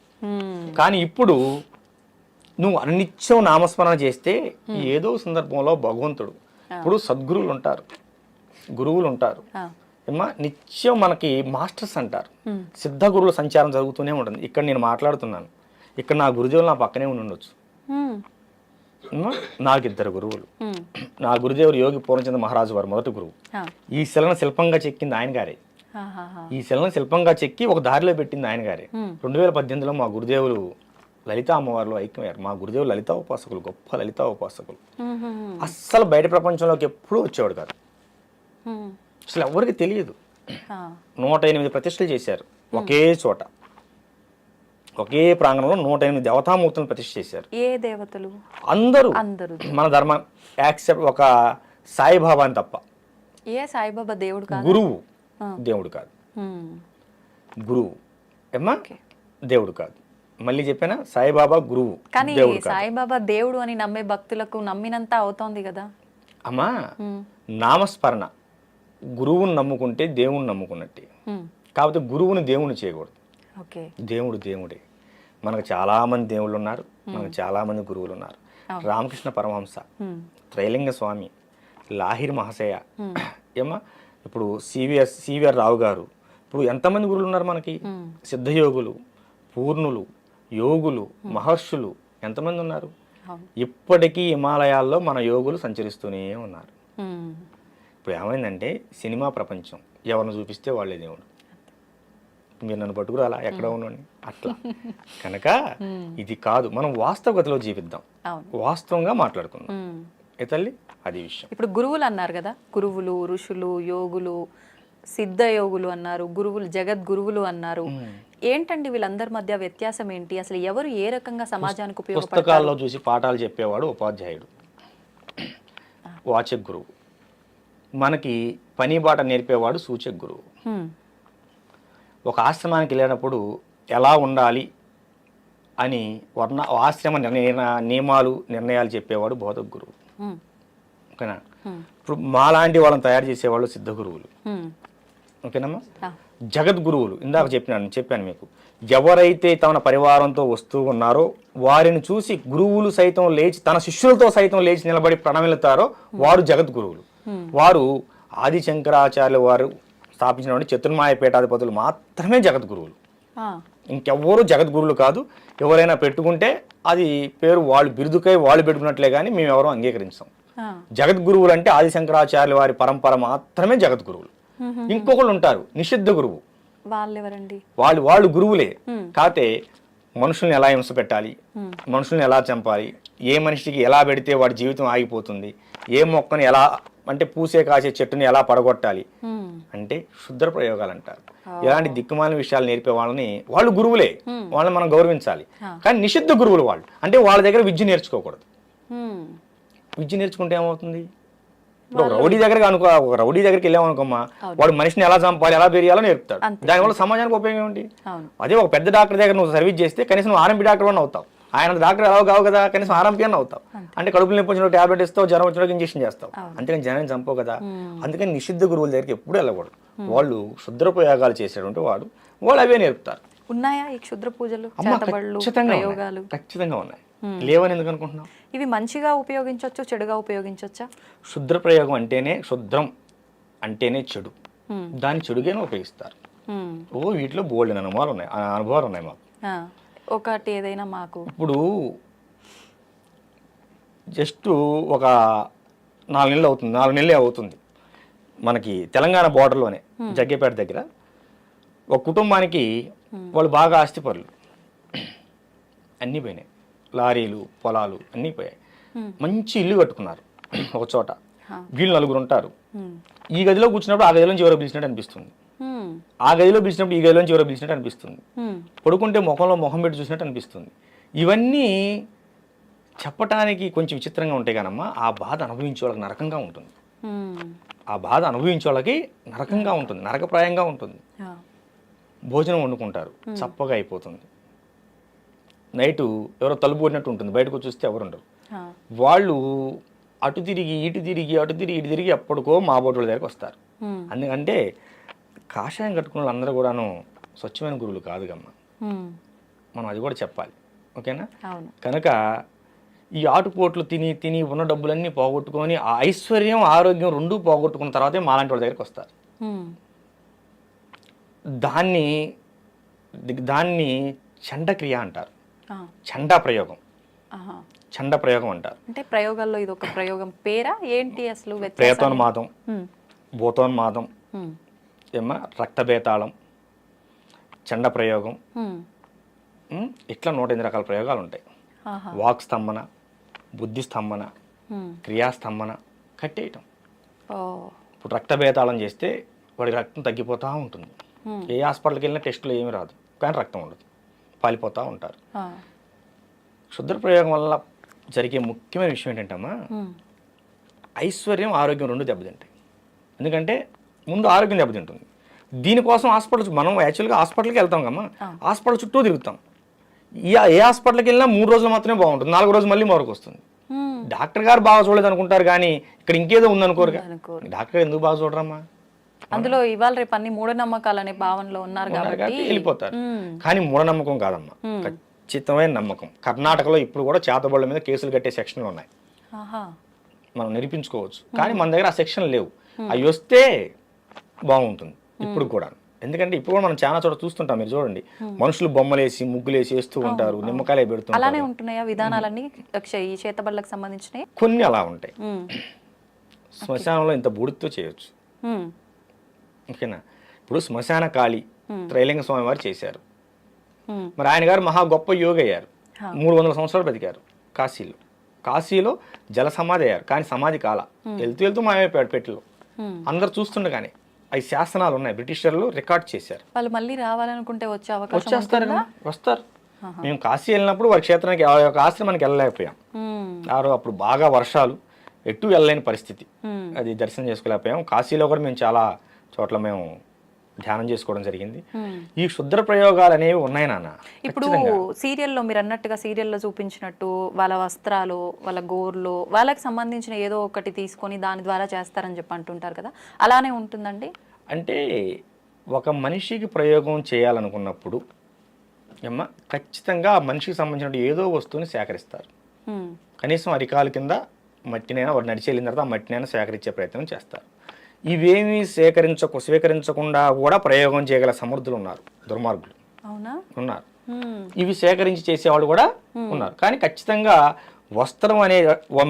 కానీ ఇప్పుడు నువ్వు అనిత్యం నామస్మరణ చేస్తే ఏదో సందర్భంలో భగవంతుడు, ఇప్పుడు సద్గురువులు ఉంటారు, గురువులు ఉంటారు, ఏమా నిత్యం మనకి మాస్టర్స్ అంటారు. సిద్ధ గురువుల సంచారం జరుగుతూనే ఉంటుంది. ఇక్కడ నేను మాట్లాడుతున్నాను, ఇక్కడ నా గురుదేవులు నా పక్కనే ఉండొచ్చు. నాకు 2 గురువులు. నా గురుదేవుడు యోగి పూర్ణచంద్ర మహారాజు వారు మొదటి గురువు. ఈ శిలను శిల్పంగా చెక్కింది ఆయన గారే. ఈ శిలను శిల్పంగా చెక్కి ఒక దారిలో పెట్టింది ఆయన గారే. 2018లో మా గురుదేవులు లలిత అమ్మవారిలో ఐక్యమయ్యారు. మా గురుదేవులు లలితా ఉపాసకులు, గొప్ప లలితా ఉపాసకులు. అస్సలు బయట ప్రపంచంలోకి ఎప్పుడూ వచ్చేవాడు కాదు, అసలు ఎవరికి తెలియదు. 108 ప్రతిష్టలు చేశారు ఒకే చోట, ఒకే ప్రాంగణంలో 108 దేవతామూర్తులను ప్రతిష్ఠ చేశారు. ఏ దేవతలు? అందరూ మన ధర్మం యాక్సెప్ట్ ఒక సాయిబాబాని తప్ప. ఏ సాయిబాబా దేవుడు కాదు, గురువు దేవుడు కాదు. గురువు ఏమ్మా దేవుడు కాదు. మళ్ళీ చెప్పానా, సాయిబాబా గురువు. కానీ సాయిబాబా దేవుడు అని నమ్మే భక్తులకు నమ్మినంత అవుతోంది కదా అమ్మా. నామస్మరణ గురువుని నమ్ముకుంటే దేవుని నమ్ముకున్నట్టే. కాకపోతే గురువుని దేవుని చేయకూడదు. దేవుడు దేవుడే. మనకు చాలా మంది దేవుళ్ళు ఉన్నారు, మనకు చాలా మంది గురువులు ఉన్నారు. రామకృష్ణ పరమహంస, త్రైలింగ స్వామి, లాహిరి మహాశయ, ఏమా ఇప్పుడు సివిఆర్ రావు గారు. ఇప్పుడు ఎంతమంది గురువులు ఉన్నారు మనకి? సిద్ధయోగులు, పూర్ణులు, యోగులు, మహర్షులు ఎంతమంది ఉన్నారు? ఇప్పటికీ హిమాలయాల్లో మన యోగులు సంచరిస్తూనే ఉన్నారు. ఇప్పుడు ఏమైందంటే సినిమా ప్రపంచం, ఎవరిని చూపిస్తే వాళ్ళే దేవుడు. మీరు నన్ను పట్టుకురాలా, ఎక్కడ ఉన్నాను అట్లా. కనుక ఇది కాదు, మనం వాస్తవగతిలో జీవిద్దాం, వాస్తవంగా మాట్లాడుకుందాం. ఏ తల్లి, అది విషయం. ఇప్పుడు గురువులు అన్నారు కదా, గురువులు, ఋషులు, యోగులు, సిద్ధ యోగులు అన్నారు, గురువులు, జగద్గురువులు అన్నారు. ఏంటండి వీళ్ళందరి మధ్య వ్యత్యాసం ఏంటి? అసలు ఎవరు ఏ రకంగా సమాజానికి ఉపయోగపడతారు? పుస్తకాల్లో చూసి పాఠాలు చెప్పేవాడు ఉపాధ్యాయుడు, వాచక గురువు. మనకి పని బాట నేర్పేవాడు సూచక గురువు. ఒక ఆశ్రమానికి వెళ్ళినప్పుడు ఎలా ఉండాలి అని ఆశ్రమ నియమాలు నిర్ణయాలు చెప్పేవాడు బోధక గురువు. ఓకేనా? ఇప్పుడు మాలాంటి వాళ్ళని తయారు చేసేవాళ్ళు సిద్ధ గురువులు. ఓకేనమ్మా? జగద్గురువులు ఇందాక చెప్పాను మీకు. ఎవరైతే తన పరివారంతో వస్తూ ఉన్నారో వారిని చూసి గురువులు సైతం లేచి తన శిష్యులతో సైతం లేచి నిలబడి ప్రణమిల్లుతారో వారు జగద్గురువులు. వారు ఆది శంకరాచార్యుల వారు స్థాపించినటువంటి చతుర్మాయ పీఠాధిపతులు మాత్రమే జగద్గురువులు. ఇంకెవ్వరూ జగద్గురువులు కాదు. ఎవరైనా పెట్టుకుంటే అది పేరు వాళ్ళు బిరుదుకై వాళ్ళు పెట్టుకున్నట్లే కానీ మేము ఎవరూ అంగీకరించాం. జగద్గురువులు అంటే ఆది శంకరాచార్యుల వారి పరంపర మాత్రమే జగద్గురువులు. ఇంకొకళ్ళు ఉంటారు నిషిద్ధ గురువు. వాళ్ళు గురువులే, కాకపోతే మనుషుల్ని ఎలా హింస పెట్టాలి, మనుషుల్ని ఎలా చంపాలి, ఏ మనిషికి ఎలా పెడితే వాడి జీవితం ఆగిపోతుంది, ఏ మొక్కని ఎలా అంటే పూసే కాసే చెట్టుని ఎలా పడగొట్టాలి అంటే క్షుద్ర ప్రయోగాలు అంటారు. ఇలాంటి దిక్కుమాలిన విషయాలు నేర్పే వాళ్ళని వాళ్ళు గురువులే, వాళ్ళని మనం గౌరవించాలి. కానీ నిషిద్ధ గురువులు వాళ్ళు అంటే వాళ్ళ దగ్గర విద్య నేర్చుకోకూడదు. విద్య నేర్చుకుంటే ఏమవుతుంది? ఇప్పుడు ఒక రౌడీ దగ్గరికి వెళ్ళామనుకోమ్మా, వాడు మనిషిని ఎలా చంపాలి ఎలా పెరియాలో నేర్పుతాడు. దానివల్ల సమాజానికి ఉపయోగం ఏంటి? అదే ఒక పెద్ద డాక్టర్ దగ్గర నువ్వు సర్వీస్ చేస్తే కనీసం నువ్వు ఆర్ఎంపీ డాక్టర్ అని అవుతావు. ఆయన డాక్టర్ ఎలా కావు కదా, కనీసం ఆర్ఎంపీ అని అవుతావు. అంటే కడుపులు నొప్పి వచ్చిన టాబ్లెట్ ఇస్తావు, జ్వరం వచ్చిన ఇంజక్షన్ చేస్తావు. అంతేకాని జనాన్ని చంపవు కదా. అందుకని నిషిద్ధ గురువుల దగ్గరికి ఎప్పుడు వెళ్ళకూడదు. వాళ్ళు క్షుద్ర ప్రయోగాలు చేసేటువంటి వాళ్ళు అవే నేర్పుతారు. ఉన్నాయా ఈ క్షుద్ర పూజలు? ఖచ్చితంగా ఉన్నాయి. లేవని ఎందుకు అనుకుంటున్నావు? ఇవి మంచిగా ఉపయోగించవచ్చు, చెడుగా ఉపయోగించవచ్చా? క్షుద్ర ప్రయోగం అంటేనే క్షుద్రం అంటేనే చెడు. దాన్ని చెడుగానే ఉపయోగిస్తారు. వీటిలో బోల్డ్ అనుభవాలు ఉన్నాయి మాకు. ఒకటి ఏదైనా మాకు ఇప్పుడు జస్ట్ ఒక 4 నెలలే అవుతుంది మనకి తెలంగాణ బోర్డర్లోనే జగ్గేపేట దగ్గర ఒక కుటుంబానికి వాళ్ళు బాగా ఆస్తిపరులు, అన్నీ పోయినాయి. లారీలు పొలాలు అన్నీ పోయాయి. మంచి ఇల్లు కట్టుకున్నారు ఒక చోట. వీళ్ళు 4 ఉంటారు. ఈ గదిలో కూర్చున్నప్పుడు ఆ గదిలోంచి ఎవరో పిలిచినట్టు అనిపిస్తుంది, ఆ గదిలో పిలిచినప్పుడు ఈ గదిలోంచి ఎవరో పిలిచినట్టు అనిపిస్తుంది, పడుకుంటే ముఖంలో ముఖం పెట్టి చూసినట్టు అనిపిస్తుంది. ఇవన్నీ చెప్పటానికి కొంచెం విచిత్రంగా ఉంటాయి కానమ్మా, ఆ బాధ అనుభవించే వాళ్ళకి నరకంగా ఉంటుంది. ఆ బాధ అనుభవించే వాళ్ళకి నరకంగా ఉంటుంది, నరకప్రాయంగా ఉంటుంది. భోజనం వండుకుంటారు, చప్పగా అయిపోతుంది. నైటు ఎవరో తలుపు కొట్టినట్టు ఉంటుంది, బయటకు చూస్తే ఎవరు ఉండరు. వాళ్ళు అటు తిరిగి ఇటు తిరిగి అప్పటికో మా బోటుల దగ్గరికి వస్తారు. అందుకంటే కాషాయం కట్టుకున్న వాళ్ళందరూ కూడాను స్వచ్ఛమైన గురువులు కాదు కమ్మ, మనం అది కూడా చెప్పాలి. ఓకేనా? కనుక ఈ ఆటుపోట్లు తిని ఉన్న డబ్బులన్నీ పోగొట్టుకొని ఆ ఐశ్వర్యం ఆరోగ్యం రెండూ పోగొట్టుకున్న తర్వాతే మాలాంటి వాళ్ళ దగ్గరికి వస్తారు. దాన్ని చండక్రియ అంటారు, చండా ప్రయోగం అంటారు. అంటే ప్రయోగాల్లో ఇది ఒక ప్రయోగం పేరా ఏంటి అసలు? ప్రేతోన్మాదం, భూతోన్మాదం, రక్తబేతాళం, చండ ప్రయోగం, ఇట్లా 108 రకాల ప్రయోగాలు ఉంటాయి. వాక్ స్తంభన, బుద్ధి స్తంభన, క్రియాస్తంభన, కట్టేయటం. ఇప్పుడు రక్తబేతాళం చేస్తే వాడి రక్తం తగ్గిపోతూ ఉంటుంది. ఏ హాస్పిటల్కి వెళ్ళినా టెస్టులు ఏమీ రాదు, కానీ రక్తం ఉండదు, పాలిపోతూ ఉంటారు. క్షుద్ర ప్రయోగం వల్ల జరిగే ముఖ్యమైన విషయం ఏంటంటమ్మా, ఐశ్వర్యం ఆరోగ్యం రెండు దెబ్బతింటాయి. ఎందుకంటే ముందు ఆరోగ్యం దెబ్బతింటుంది. దీనికోసం మనం యాక్చువల్గా హాస్పిటల్కి వెళ్తాం కమ్మా, హాస్పిటల్ చుట్టూ తిరుగుతాం. ఏ హాస్పిటల్కి వెళ్ళినా 3 రోజులు మాత్రమే బాగుంటుంది, 4 రోజులు మళ్ళీ మరొక వస్తుంది. డాక్టర్ గారు బాగా చూడలేదు అనుకుంటారు, కానీ ఇక్కడ ఇంకేదో ఉందనుకోరు. డాక్టర్ గారు ఎందుకు బాగా చూడరమ్మా? అందులో ఇవాళ రేపు అన్ని మూఢనమ్మకాలు అనే భావనలో ఉన్నారు కాబట్టి వెళ్ళిపోతారు. కానీ మూఢనమ్మకం కాదమ్మా, ఖచ్చితమైన నమ్మకం. కర్ణాటకలో ఇప్పుడు కూడా చేతబడుల మీద కేసులు కట్టే సెక్షన్లు ఉన్నాయి, మనం నిరూపించుకోవచ్చు. కానీ మన దగ్గర ఆ సెక్షన్ లేవు. అవి వస్తే బాగుంటుంది ఇప్పుడు కూడా. ఎందుకంటే ఇప్పుడు కూడా మనం చాలా చోట చూస్తుంటాం, మీరు చూడండి, మనుషులు బొమ్మలేసి ముగ్గులేసి వేస్తూ ఉంటారు, నిమ్మకాయలు పెడుతుంటారు. అలానే ఉంటున్నాయా విధానాలన్నీ ఈ చేతబడులకు సంబంధించినవి? కొన్ని అలా ఉంటాయి. శ్మశానంలో ఇంత బూడితో చేయొచ్చు. ఓకేనా? ఇప్పుడు శ్మశాన కాళి త్రైలింగ స్వామి వారు చేశారు. మరి ఆయన గారు మహా గొప్ప యోగి అయ్యారు, 300 సంవత్సరాలు బతికారు కాశీలో జల సమాధి అయ్యారు. కానీ సమాధి కాల, వెళ్తూ మాయమైపోయాడు పెట్టిలో. అందరు చూస్తుండగానే 5 శాసనాలు ఉన్నాయి, బ్రిటిషర్లు రికార్డ్ చేశారు. వాళ్ళు మళ్ళీ రావాలనుకుంటే వచ్చే అవకాశం వస్తారు. మేము కాశీ వెళ్ళినప్పుడు వారి క్షేత్రానికి ఆశ్రమానికి వెళ్ళలేకపోయాం. అప్పుడు బాగా వర్షాలు, ఎటు వెళ్ళలేని పరిస్థితి, అది దర్శనం చేసుకోలేకపోయాం. కాశీలో కూడా మేము చాలా చోట్ల మేము ధ్యానం చేసుకోవడం జరిగింది. ఈ క్షుద్ర ప్రయోగాలు అనేవి ఉన్నాయి నాన్న. ఇప్పుడు సీరియల్లో మీరు అన్నట్టుగా సీరియల్లో చూపించినట్టు వాళ్ళ వస్త్రాలు, వాళ్ళ గోర్లు, వాళ్ళకి సంబంధించిన ఏదో ఒకటి తీసుకొని దాని ద్వారా చేస్తారని చెప్పి అంటుంటారు కదా, అలానే ఉంటుందండి? అంటే ఒక మనిషికి ప్రయోగం చేయాలనుకున్నప్పుడు అమ్మ ఖచ్చితంగా ఆ మనిషికి సంబంధించిన ఏదో వస్తువుని సేకరిస్తారు. కనీసం అరికాల కింద మట్టినైనా వాడు నడిచి వెళ్ళిన తర్వాత ఆ మట్టినైనా సేకరించే ప్రయత్నం చేస్తారు. ఇవేమీ స్వీకరించకుండా కూడా ప్రయోగం చేయగల సమర్థులు ఉన్నారు, దుర్మార్గులు అవునా ఉన్నారు. ఇవి సేకరించి చేసేవాళ్ళు కూడా ఉన్నారు. కానీ ఖచ్చితంగా వస్త్రం అనే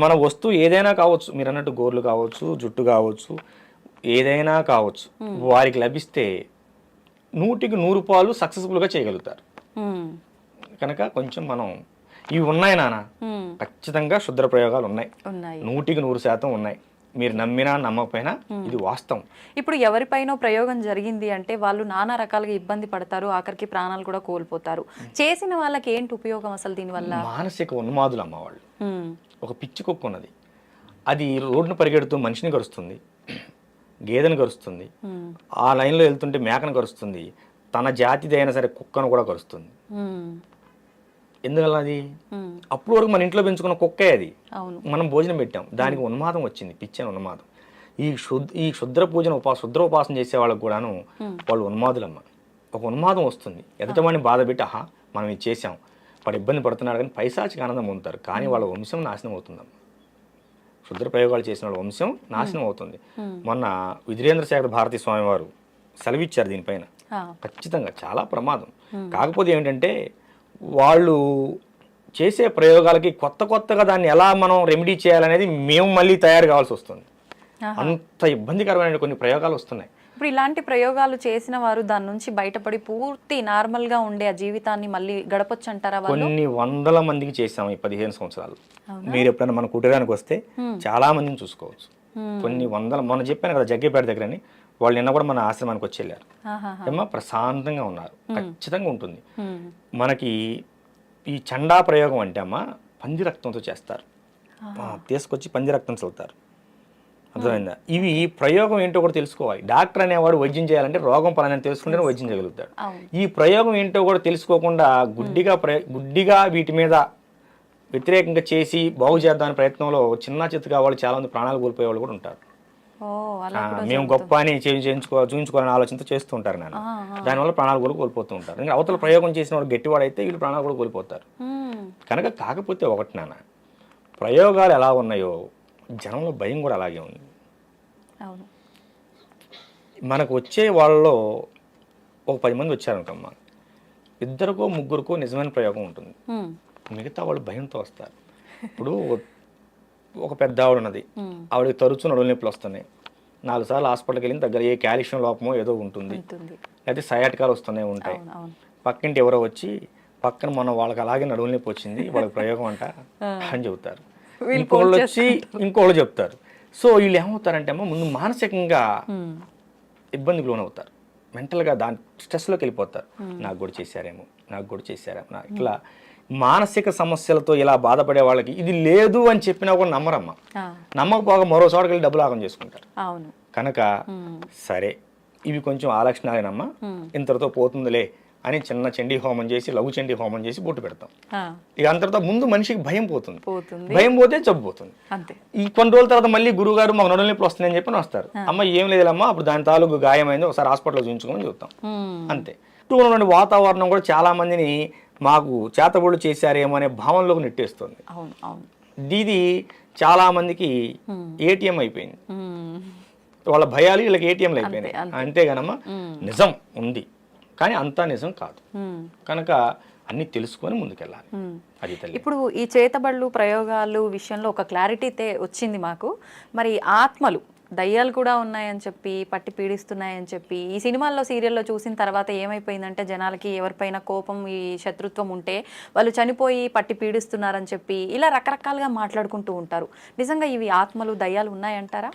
మన వస్తువు ఏదైనా కావచ్చు, మీరు అన్నట్టు గోర్లు కావచ్చు, జుట్టు కావచ్చు, ఏదైనా కావచ్చు, వారికి లభిస్తే 100కి 100 పాలు సక్సెస్ఫుల్గా చేయగలుగుతారు. కనుక కొంచెం మనం ఇవి ఉన్నాయి నాన్న, ఖచ్చితంగా క్షుద్ర ప్రయోగాలు ఉన్నాయి, 100కి 100% ఉన్నాయి. మీరు నమ్మినా నమ్మకపోయినా ఇది వాస్తవం. ఇప్పుడు ఎవరిపైనో ప్రయోగం జరిగింది అంటే వాళ్ళు నానా రకాలుగా ఇబ్బంది పడతారు, ఆఖరికి ప్రాణాలు కూడా కోల్పోతారు. చేసిన వాళ్ళకి ఏంటి ఉపయోగం అసలు దీనివల్ల? మానసిక ఉన్మాదులు అమ్మ వాళ్ళు. ఒక పిచ్చి కుక్క ఉన్నది, అది రోడ్డును పరిగెడుతూ మనిషిని కరుస్తుంది, గేదెను కరుస్తుంది, ఆ లైన్లో వెళ్తుంటే మేకను కరుస్తుంది, తన జాతిది అయినా సరే కుక్కను కూడా కరుస్తుంది. ఎందువల్ల అది? అప్పుడు వరకు మన ఇంట్లో పెంచుకున్న కుక్కే అది, మనం భోజనం పెట్టాం, దానికి ఉన్మాదం వచ్చింది, పిచ్చిన ఉన్మాదం. ఈ క్షుద్ర పూజను శుద్ర ఉపాసన చేసే వాళ్ళకు కూడాను వాళ్ళు ఉన్మాదులమ్మ. ఒక ఉన్మాదం వస్తుంది, ఎదుటవాడిని బాధ పెట్టి ఆహా మనం ఇది చేసాం, వాడు ఇబ్బంది పడుతున్నాడు కానీ పైశాచిక ఆనందం పొందుతారు. కానీ వాళ్ళ వంశం నాశనం అవుతుందమ్మ. క్షుద్ర ప్రయోగాలు చేసిన వాళ్ళ వంశం నాశనం అవుతుంది. మొన్న విధురేంద్ర శేఖర్ భారతీ స్వామి వారు సెలవిచ్చారు దీనిపైన. ఖచ్చితంగా చాలా ప్రమాదం. కాకపోతే ఏమిటంటే వాళ్ళు చేసే ప్రయోగాలకి కొత్తగా దాన్ని ఎలా మనం రెమెడీ చేయాలనేది మేము మళ్ళీ తయారు కావాల్సి వస్తుంది. అంత ఇబ్బందికరమైన కొన్ని ప్రయోగాలు వస్తున్నాయి. ఇప్పుడు ఇలాంటి ప్రయోగాలు చేసిన వారు దాని నుంచి బయటపడి పూర్తి నార్మల్ గా ఉండే ఆ జీవితాన్ని మళ్ళీ గడపొచ్చు అంటారా? కొన్ని వందల మందికి చేసాం ఈ 15 సంవత్సరాలు. మీరు ఎప్పుడైనా మన కుటీరానికి వస్తే చాలా మందిని చూసుకోవచ్చు. కొన్ని వందల, మొన్న చెప్పాను కదా జగ్గేపేట దగ్గరని, వాళ్ళు నిన్న కూడా మన ఆశ్రమానికి వచ్చి వెళ్ళారు. ఏమో ప్రశాంతంగా ఉన్నారు. ఖచ్చితంగా ఉంటుంది. మనకి ఈ చండా ప్రయోగం అంటే అమ్మ పంది రక్తంతో చేస్తారు, తీసుకొచ్చి పంది రక్తం చల్లుతారు. అర్థమైందా? ఇవి ప్రయోగం ఏంటో కూడా తెలుసుకోవాలి. డాక్టర్ అనేవాడు వైద్యం చేయాలంటే రోగం పలానని తెలుసుకుంటేనే వైద్యం చేయగలుగుతాడు. ఈ ప్రయోగం ఏంటో కూడా తెలుసుకోకుండా గుడ్డిగా వీటి మీద వ్యతిరేకంగా చేసి బాగు చేద్దామనే ప్రయత్నంలో చిన్న చిత్తగా వాళ్ళు చాలా మంది ప్రాణాలు కోల్పోయే వాళ్ళు కూడా ఉంటారు. మేము గొప్ప అని చూపించుకోవాలని ఆలోచనతో చేస్తూ ఉంటారు నాన్న. దానివల్ల ప్రాణాలు కూడా కోల్పోతూ ఉంటారు. ఇంకా అవతల ప్రయోగం చేసిన వాడు గట్టివాడైతే వీళ్ళు ప్రాణాలు కూడా కోల్పోతారు. కనుక కాకపోతే ఒకటి నాన్న, ప్రయోగాలు ఎలా ఉన్నాయో జనంలో భయం కూడా అలాగే ఉంది. మనకు వచ్చే వాళ్ళలో ఒక 10 మంది వచ్చారనుకమ్మా, 2కో 3కో నిజమైన ప్రయోగం ఉంటుంది, మిగతా వాళ్ళు భయంతో వస్తారు. ఇప్పుడు ఒక పెద్ద ఆవిడ ఉన్నది, ఆవిడకి తరచూ నడుము నొప్పులు వస్తున్నాయి, 4 సార్లు హాస్పిటల్కి వెళ్ళిన దగ్గర ఏ కాల్షియం లోపమో ఏదో ఉంటుంది, లేకపోతే సయాటికాలు వస్తూనే ఉంటాయి. పక్కింటి ఎవరో వచ్చి పక్కన మొన్న వాళ్ళకి అలాగే నడుము నొప్పి వచ్చింది, వాళ్ళకి ప్రయోగం అంట అని చెబుతారు. ఇంకోళ్ళు వచ్చి ఇంకోళ్ళు చెప్తారు. సో వీళ్ళు ఏమవుతారంటే అమ్మ ముందు మానసికంగా ఇబ్బందికి లోనవుతారు, మెంటల్గా దాని స్ట్రెస్లోకి వెళ్ళిపోతారు. నాకు కూడా చేశారేమో ఇట్లా మానసిక సమస్యలతో ఇలా బాధపడే వాళ్ళకి ఇది లేదు అని చెప్పినా కూడా నమ్మరమ్మా. నమ్మకపోగా మరో చోటకి వెళ్ళి డబ్బులు ఆగం చేసుకుంటారు. కనుక సరే ఇవి కొంచెం ఆ లక్షణాలేనమ్మా, ఇంతటితో పోతుందిలే అని చిన్న చండీ హోమం చేసి, లఘు చండీ హోమం చేసి బొట్టు పెడతాం. ఇక అంతటితో ముందు మనిషికి భయం పోతుంది, భయం పోతే జబ్బు పోతుంది. ఈ కొన్ని రోజుల తర్వాత మళ్ళీ గురువు గారు మాకు నడుము నొప్పులు వస్తున్నాయని చెప్పి వస్తారు. అమ్మ ఏం లేదమ్మా, అప్పుడు దాని తాలూకు గాయమైంది, ఒకసారి హాస్పిటల్లో చూపించుకోమని చెప్తాం. అంతే. చుట్టూ ఉన్నటువంటి వాతావరణం కూడా చాలా మందిని మాకు చేతబడులు చేశారేమో అనే భావనలోకి నెట్టేస్తుంది. ఇది చాలా మందికి ఏటీఎం అయిపోయింది, వాళ్ళ భయాలు వీళ్ళకి ఏటీఎంలు అయిపోయినాయి. అంతేగానమ్మా నిజం ఉంది కానీ అంతా నిజం కాదు. కనుక అన్ని తెలుసుకొని ముందుకెళ్ళాలి. అది తల్లి. ఇప్పుడు ఈ చేతబడులు ప్రయోగాలు విషయంలో ఒక క్లారిటీ వచ్చింది మాకు. మరి ఆత్మలు, దయ్యాలు కూడా ఉన్నాయని చెప్పి, పట్టి పీడిస్తున్నాయని చెప్పి ఈ సినిమాల్లో సీరియల్లో చూసిన తర్వాత ఏమైపోయిందంటే జనాలకి ఎవరిపైన కోపం, ఈ శత్రుత్వం ఉంటే వాళ్ళు చనిపోయి పట్టి పీడిస్తున్నారని చెప్పి ఇలా రకరకాలుగా మాట్లాడుకుంటూ ఉంటారు. నిజంగా ఇవి ఆత్మలు, దయ్యాలు ఉన్నాయంటారా?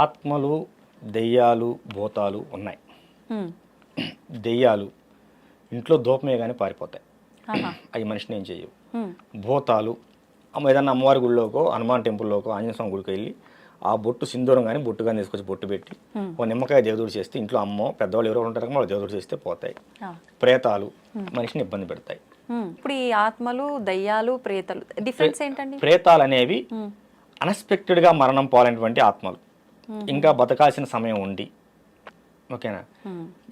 ఆత్మలు, దెయ్యాలు, భూతాలు ఉన్నాయి. దెయ్యాలు ఇంట్లో దూపమే కానీ పారిపోతాయి, అవి మనిషిని ఏం చేయవు. భూతాలు ఏదన్నా అమ్మవారి గుడిలోకో హనుమాన్ టెంపుల్లోకో ఆంజనేయ స్వామి గుడికి వెళ్ళి ఆ బొట్టు సింధూరం కానీ బొట్టు కానీ తీసుకొచ్చి బొట్టు పెట్టి ఓ నిమ్మకాయ దేవదూడు చేస్తే ఇంట్లో అమ్మో పెద్దవాళ్ళు ఎవరో ఉంటారు కదా, వాళ్ళు దేవదూడు చేస్తే పోతాయి. ప్రేతాలు మనిషిని ఇబ్బంది పెడతాయి. ఇప్పుడు ఈ ఆత్మలు, దయ్యాలు, ప్రేతాలు డిఫరెన్స్ ఏంటండి? ప్రేతాలు అనేవి అన్ఎక్స్పెక్టెడ్గా మరణం పోలేనటువంటి ఆత్మలు, ఇంకా బతకాల్సిన సమయం ఉండి, ఓకేనా,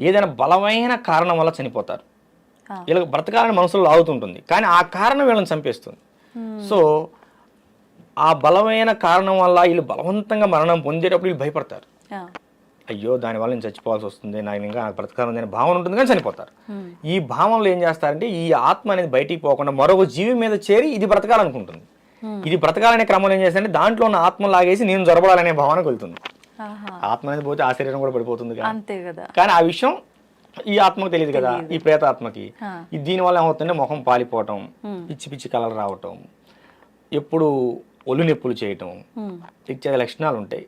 ఏదైనా బలమైన కారణం వల్ల చనిపోతారు. వీళ్ళకి బ్రతకాలని మనసులో లాగుతుంటుంది, కానీ ఆ కారణం వీళ్ళని చంపేస్తుంది. సో ఆ బలమైన కారణం వల్ల వీళ్ళు బలవంతంగా మరణం పొందేటప్పుడు వీళ్ళు భయపడతారు. అయ్యో దానివల్ల నేను చచ్చిపోవాల్సి వస్తుంది, నాకు ఇంకా బ్రతకాలని అనే భావన ఉంటుంది, కానీ చనిపోతారు. ఈ భావనలో ఏం చేస్తారంటే ఈ ఆత్మ అనేది బయటికి పోకుండా మరొక జీవి మీద చేరి ఇది బ్రతకాలనుకుంటుంది. ఇది బ్రతకాలనే క్రమంలో ఏం చేస్తారంటే దాంట్లో ఉన్న ఆత్మ లాగేసి నేను జొరబడాలనే భావనకు వెళ్తుంది. ఆత్మ అనేది పోతే ఆ శరీరం కూడా పడిపోతుంది కదా. కానీ ఆ విషయం ఈ ఆత్మకు తెలియదు కదా, ఈ ప్రేతాత్మకి. దీనివల్ల ఏమవుతుందంటే ముఖం పాలిపోవటం, పిచ్చి పిచ్చి కలర్ రావటం, ఎప్పుడు ఒళ్ళు నొప్పులు చేయటం, ఇత్యాది లక్షణాలు ఉంటాయి.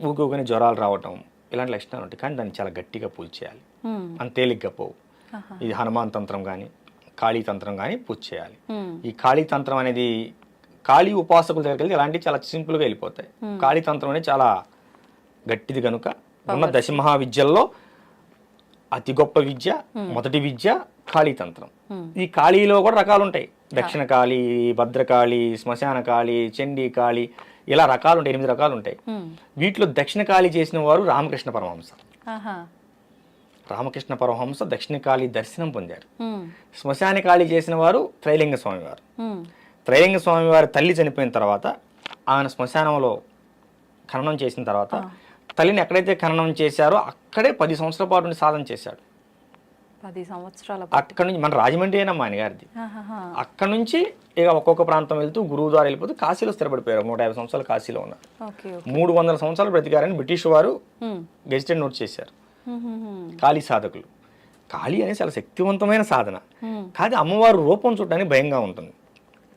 ఊరుకోని జ్వరాలు రావటం, ఇలాంటి లక్షణాలు ఉంటాయి. కానీ దాన్ని చాలా గట్టిగా పూజ చేయాలి, అంత తేలిగ్గా పోవు. ఇది హనుమాన్ తంత్రం కానీ కాళీ తంత్రం కానీ పూజ చేయాలి. ఈ కాళీ తంత్రం అనేది కాళీ ఉపాసకుల దగ్గరికి వెళ్తే ఇలాంటివి చాలా సింపుల్గా వెళ్ళిపోతాయి. కాళీ తంత్రం అనేది చాలా గట్టిది కనుక ఉన్న దశమహా విద్యల్లో అతి గొప్ప విద్య, మొదటి విద్య కాళీతంత్రం. ఈ కాళీలో కూడా రకాలు ఉంటాయి. దక్షిణ కాళీ, భద్రకాళి, శ్మశాన కాళీ, చండీ కాళీ, ఇలా రకాలు ఉంటాయి. 8 రకాలు ఉంటాయి. వీటిలో దక్షిణ కాళీ చేసిన వారు రామకృష్ణ పరమహంస. రామకృష్ణ పరమహంస దక్షిణ కాళీ దర్శనం పొందారు. శ్మశాన కాళీ చేసిన వారు త్రైలింగ స్వామి వారు. త్రైలింగ స్వామి వారి తల్లి చనిపోయిన తర్వాత ఆయన శ్మశానంలో ఖననం చేసిన తర్వాత తల్లిని ఎక్కడైతే ఖననం చేశారో అక్కడే 10 సంవత్సరాల పాటు ఉండి సాధన చేశాడు. 10 సంవత్సరాల అక్కడ నుంచి మన రాజమండ్రి అయినమ్మా ఆయన గారిది. అక్కడ నుంచి ఇక ఒక్కొక్క ప్రాంతం వెళ్తూ గురువు ద్వారా వెళ్ళిపోతూ కాశీలో స్థిరపడిపోయారు. 150 సంవత్సరాలు కాశీలో ఉన్నారు. 300 సంవత్సరాలు బ్రతికారని బ్రిటిష్ వారు గెజిటెడ్ నోట్ చేశారు. కాళీ సాధకులు. కాళీ అనేది చాలా శక్తివంతమైన సాధన, కానీ అమ్మవారు రూపం చూడడానికి భయంగా ఉంటుంది.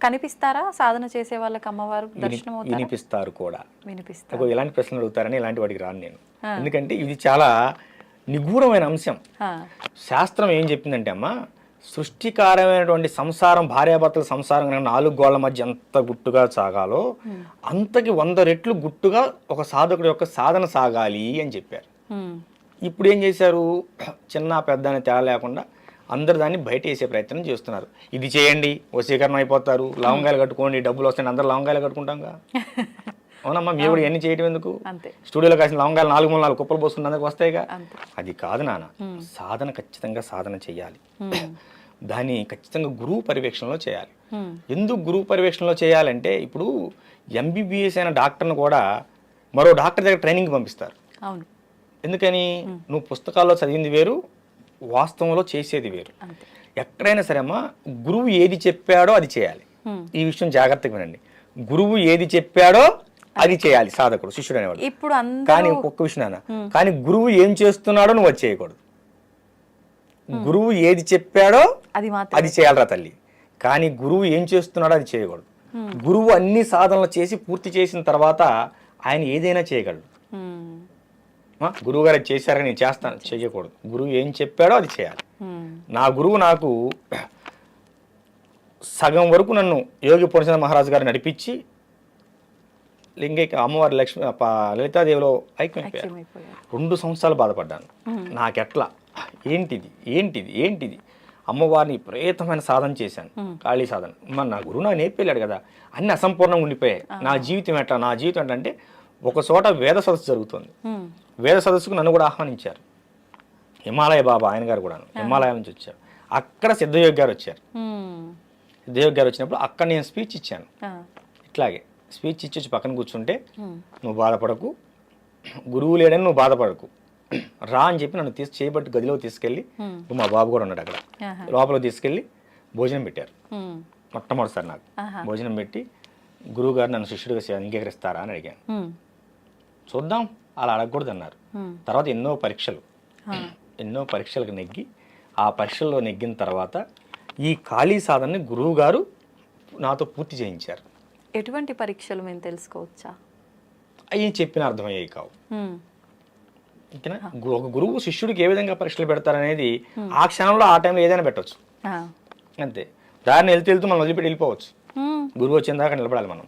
కనిపిస్తారా సాధన చేసే వాళ్ళకి అమ్మవారు? వినిపిస్తారు కూడా. వినిపిస్తారు. ఎలాంటి ప్రశ్నలు అడుగుతారని ఇలాంటి వాటికి రాను నేను, ఎందుకంటే ఇది చాలా నిగూఢమైన అంశం. శాస్త్రం ఏం చెప్పిందంటే అమ్మ, సృష్టికారమైనటువంటి సంసారం, భార్యాభర్తల సంసారం 4 గోళ్ల మధ్య ఎంత గుట్టుగా సాగాలో అంతకి 100 రెట్లు గుట్టుగా ఒక సాధకుడు యొక్క సాధన సాగాలి అని చెప్పారు. ఇప్పుడు ఏం చేశారు, చిన్న పెద్ద అని తేడా లేకుండా అందరు దాన్ని బయట వేసే ప్రయత్నం చేస్తున్నారు. ఇది చేయండి వశీకరణం అయిపోతారు, లవంగాలు కట్టుకోండి డబ్బులు వస్తాయి, అందరు లవంగాలు కట్టుకుంటాంగా. అవునమ్మా, మీరు కూడా ఎన్ని చేయటం ఎందుకు? స్టూడియోలో కాసిన లవంగాలు 4 కుప్పలు పోసుకుని అందరికి వస్తాయిగా. అది కాదు నాన్న, సాధన ఖచ్చితంగా సాధన చేయాలి. దాన్ని ఖచ్చితంగా గురువు పర్యవేక్షణలో చేయాలి. ఎందుకు గురువు పర్యవేక్షణలో చేయాలంటే ఇప్పుడు ఎంబీబీఎస్ అయిన డాక్టర్ను కూడా మరో డాక్టర్ దగ్గర ట్రైనింగ్ పంపిస్తారు. ఎందుకని? నువ్వు పుస్తకాల్లో చదివింది వేరు, వాస్తవంలో చేసేది వేరు. ఎక్కడైనా సరే అమ్మా, గురువు ఏది చెప్పాడో అది చేయాలి. ఈ విషయం జాగ్రత్తగా వినండి. గురువు ఏది చెప్పాడో అది చేయాలి సాధకుడు, శిష్యుడు అనేవాడు. ఇప్పుడు కానీ ఒక్క విషయం నాన్న, కానీ గురువు ఏం చేస్తున్నాడో నువ్వు అది చేయకూడదు. గురువు ఏది చెప్పాడో అది చేయాలరా తల్లి, కానీ గురువు ఏం చేస్తున్నాడో అది చేయకూడదు. గురువు అన్ని సాధనలు చేసి పూర్తి చేసిన తర్వాత ఆయన ఏదైనా చేయగలడు. గురువు గారు చేశారని నేను చేస్తాను చేయకూడదు. గురువు ఏం చెప్పాడో అది చేయాలి. నా గురువు నాకు సగం వరకు నన్ను యోగి పూర్ణచంద్ర మహారాజు గారు నడిపించి లింగైక అమ్మవారి లలితాదేవిలో ఐక్యమైపోయారు. 2 సంవత్సరాలు బాధపడ్డాను. నాకెట్లా ఏంటిది ఏంటిది ఏంటిది అమ్మవారిని విపరీతమైన సాధన చేశాను, కాళీ సాధన. మరి నా గురువు నాకు నేర్పేలాడు కదా, అన్ని అసంపూర్ణంగా ఉండిపోయాయి. నా జీవితం ఎట్లా, నా జీవితం ఏంటంటే ఒక చోట వేద సదస్సు జరుగుతుంది. వేద సదస్సుకు నన్ను కూడా ఆహ్వానించారు. హిమాలయ బాబా ఆయన గారు కూడా హిమాలయాల నుంచి వచ్చారు. అక్కడ సిద్ధయోగి గారు వచ్చారు. సిద్ధయోగి గారు వచ్చినప్పుడు అక్కడ నేను స్పీచ్ ఇచ్చాను. ఇట్లాగే స్పీచ్ ఇచ్చి పక్కన కూర్చుంటే, నువ్వు బాధపడకు, గురువు లేడని నువ్వు బాధపడకు, రా అని చెప్పి నన్ను చేయబట్టి గదిలో తీసుకెళ్ళి, మా బాబు కూడా ఉన్నాడు అక్కడ, లోపల తీసుకెళ్ళి భోజనం పెట్టారు. మొట్టమొదటిసారి నాకు భోజనం పెట్టి, గురువు గారు నన్ను శిష్యుడిగా అంగీకరిస్తారా అని అడిగాను. చూద్దాం, అలా అడగకూడదు అన్నారు. తర్వాత ఎన్నో పరీక్షలకు నెగ్గి, ఆ పరీక్షల్లో నెగ్గిన తర్వాత ఈ కాళీ సాధనని గురువు గారు నాతో పూర్తి చేయించారు. ఎటువంటి పరీక్షలు మేము తెలుసుకోవచ్చా? అవి చెప్పిన అర్థమయ్యాయి కావు. ఓకేనా? ఒక గురువు శిష్యుడికి ఏ విధంగా పరీక్షలు పెడతారనేది ఆ క్షణంలో ఆ టైంలో ఏదైనా పెట్టవచ్చు, అంతే. దారిని వెళ్తూ మనం వదిలిపెట్టి వెళ్ళిపోవచ్చు. గురువు వచ్చిన దాకా నిలబడాలి మనం,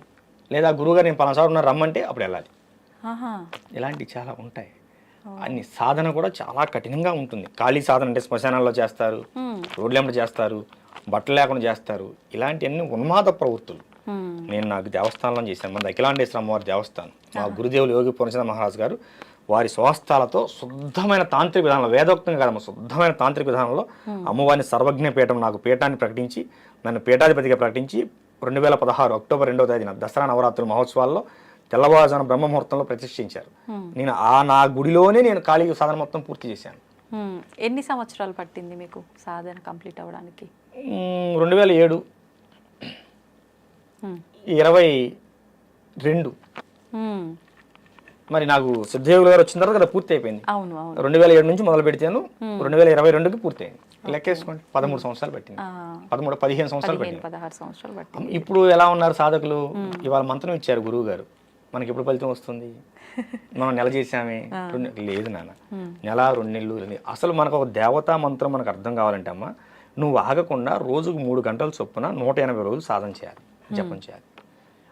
లేదా గురువుగారు నేను పలానా సార్ ఉన్నారు రమ్మంటే అప్పుడు వెళ్ళాలి. ఆహా. ఇలాంటివి చాలా ఉంటాయి. అన్ని సాధన కూడా చాలా కఠినంగా ఉంటుంది. ఖాళీ సాధన అంటే శ్మశానాల్లో చేస్తారు, రోడ్లెంబడి చేస్తారు, బట్టలు లేకుండా చేస్తారు. ఇలాంటివన్నీ ఉన్మాద ప్రవృత్తులు. నేను నాకు దేవస్థానంలో చేశాను, మన అఖిలాండేశ్వర అమ్మవారి దేవస్థానం. మా గురుదేవులు యోగి పూర్ణచంద్ర మహారాజ్ గారు వారి స్వహస్తాలతో శుద్ధమైన తాంత్రిక విధానంలో, వేదోక్తంగా కాదమ్మ, శుద్ధమైన తాంత్రిక విధానంలో అమ్మవారిని సర్వజ్ఞ పీఠం, నాకు పీఠాన్ని ప్రకటించి నన్ను పీఠాధిపతిగా ప్రకటించి 2016 అక్టోబర్ 2వ తేదీన దసరా నవరాత్రుల మహోత్సవాల్లో తెల్లవారుజామున బ్రహ్మముహూర్తంలో ప్రతిష్ఠించారు. నేను నా గుడిలోనే నేను ఖాళీ సాధన మొత్తం పూర్తి చేశాను. ఎన్ని సంవత్సరాలు పట్టింది మీకు సాధన కంప్లీట్ అవ్వడానికి? 2007 22. మరి నాకు సిద్ధయోగులు గారు వచ్చిన తర్వాత కదా పూర్తి అయిపోయింది. 2007 నుంచి మొదలు పెడితేను 2022కి పూర్తయింది. లెక్కేసుకోండి, 13 సంవత్సరాలు పట్టింది. 15 సంవత్సరాలు పట్టింది. 16 సంవత్సరాలు పట్టింది. ఇప్పుడు ఎలా ఉన్నారు సాధకులు? ఇవాళ మంత్రం ఇచ్చారు గురువు గారు, మనకి ఎప్పుడు ఫలితం వస్తుంది? మనం నెల చేసామే, లేదు నాన్న, నెల 2 నెలలు. అసలు మనకు ఒక దేవతా మంత్రం మనకు అర్థం కావాలంటే అమ్మ, నువ్వు ఆగకుండా రోజుకు 3 గంటల చొప్పున 180 రోజులు సాధన చేయాలి, జపం చేయాలి.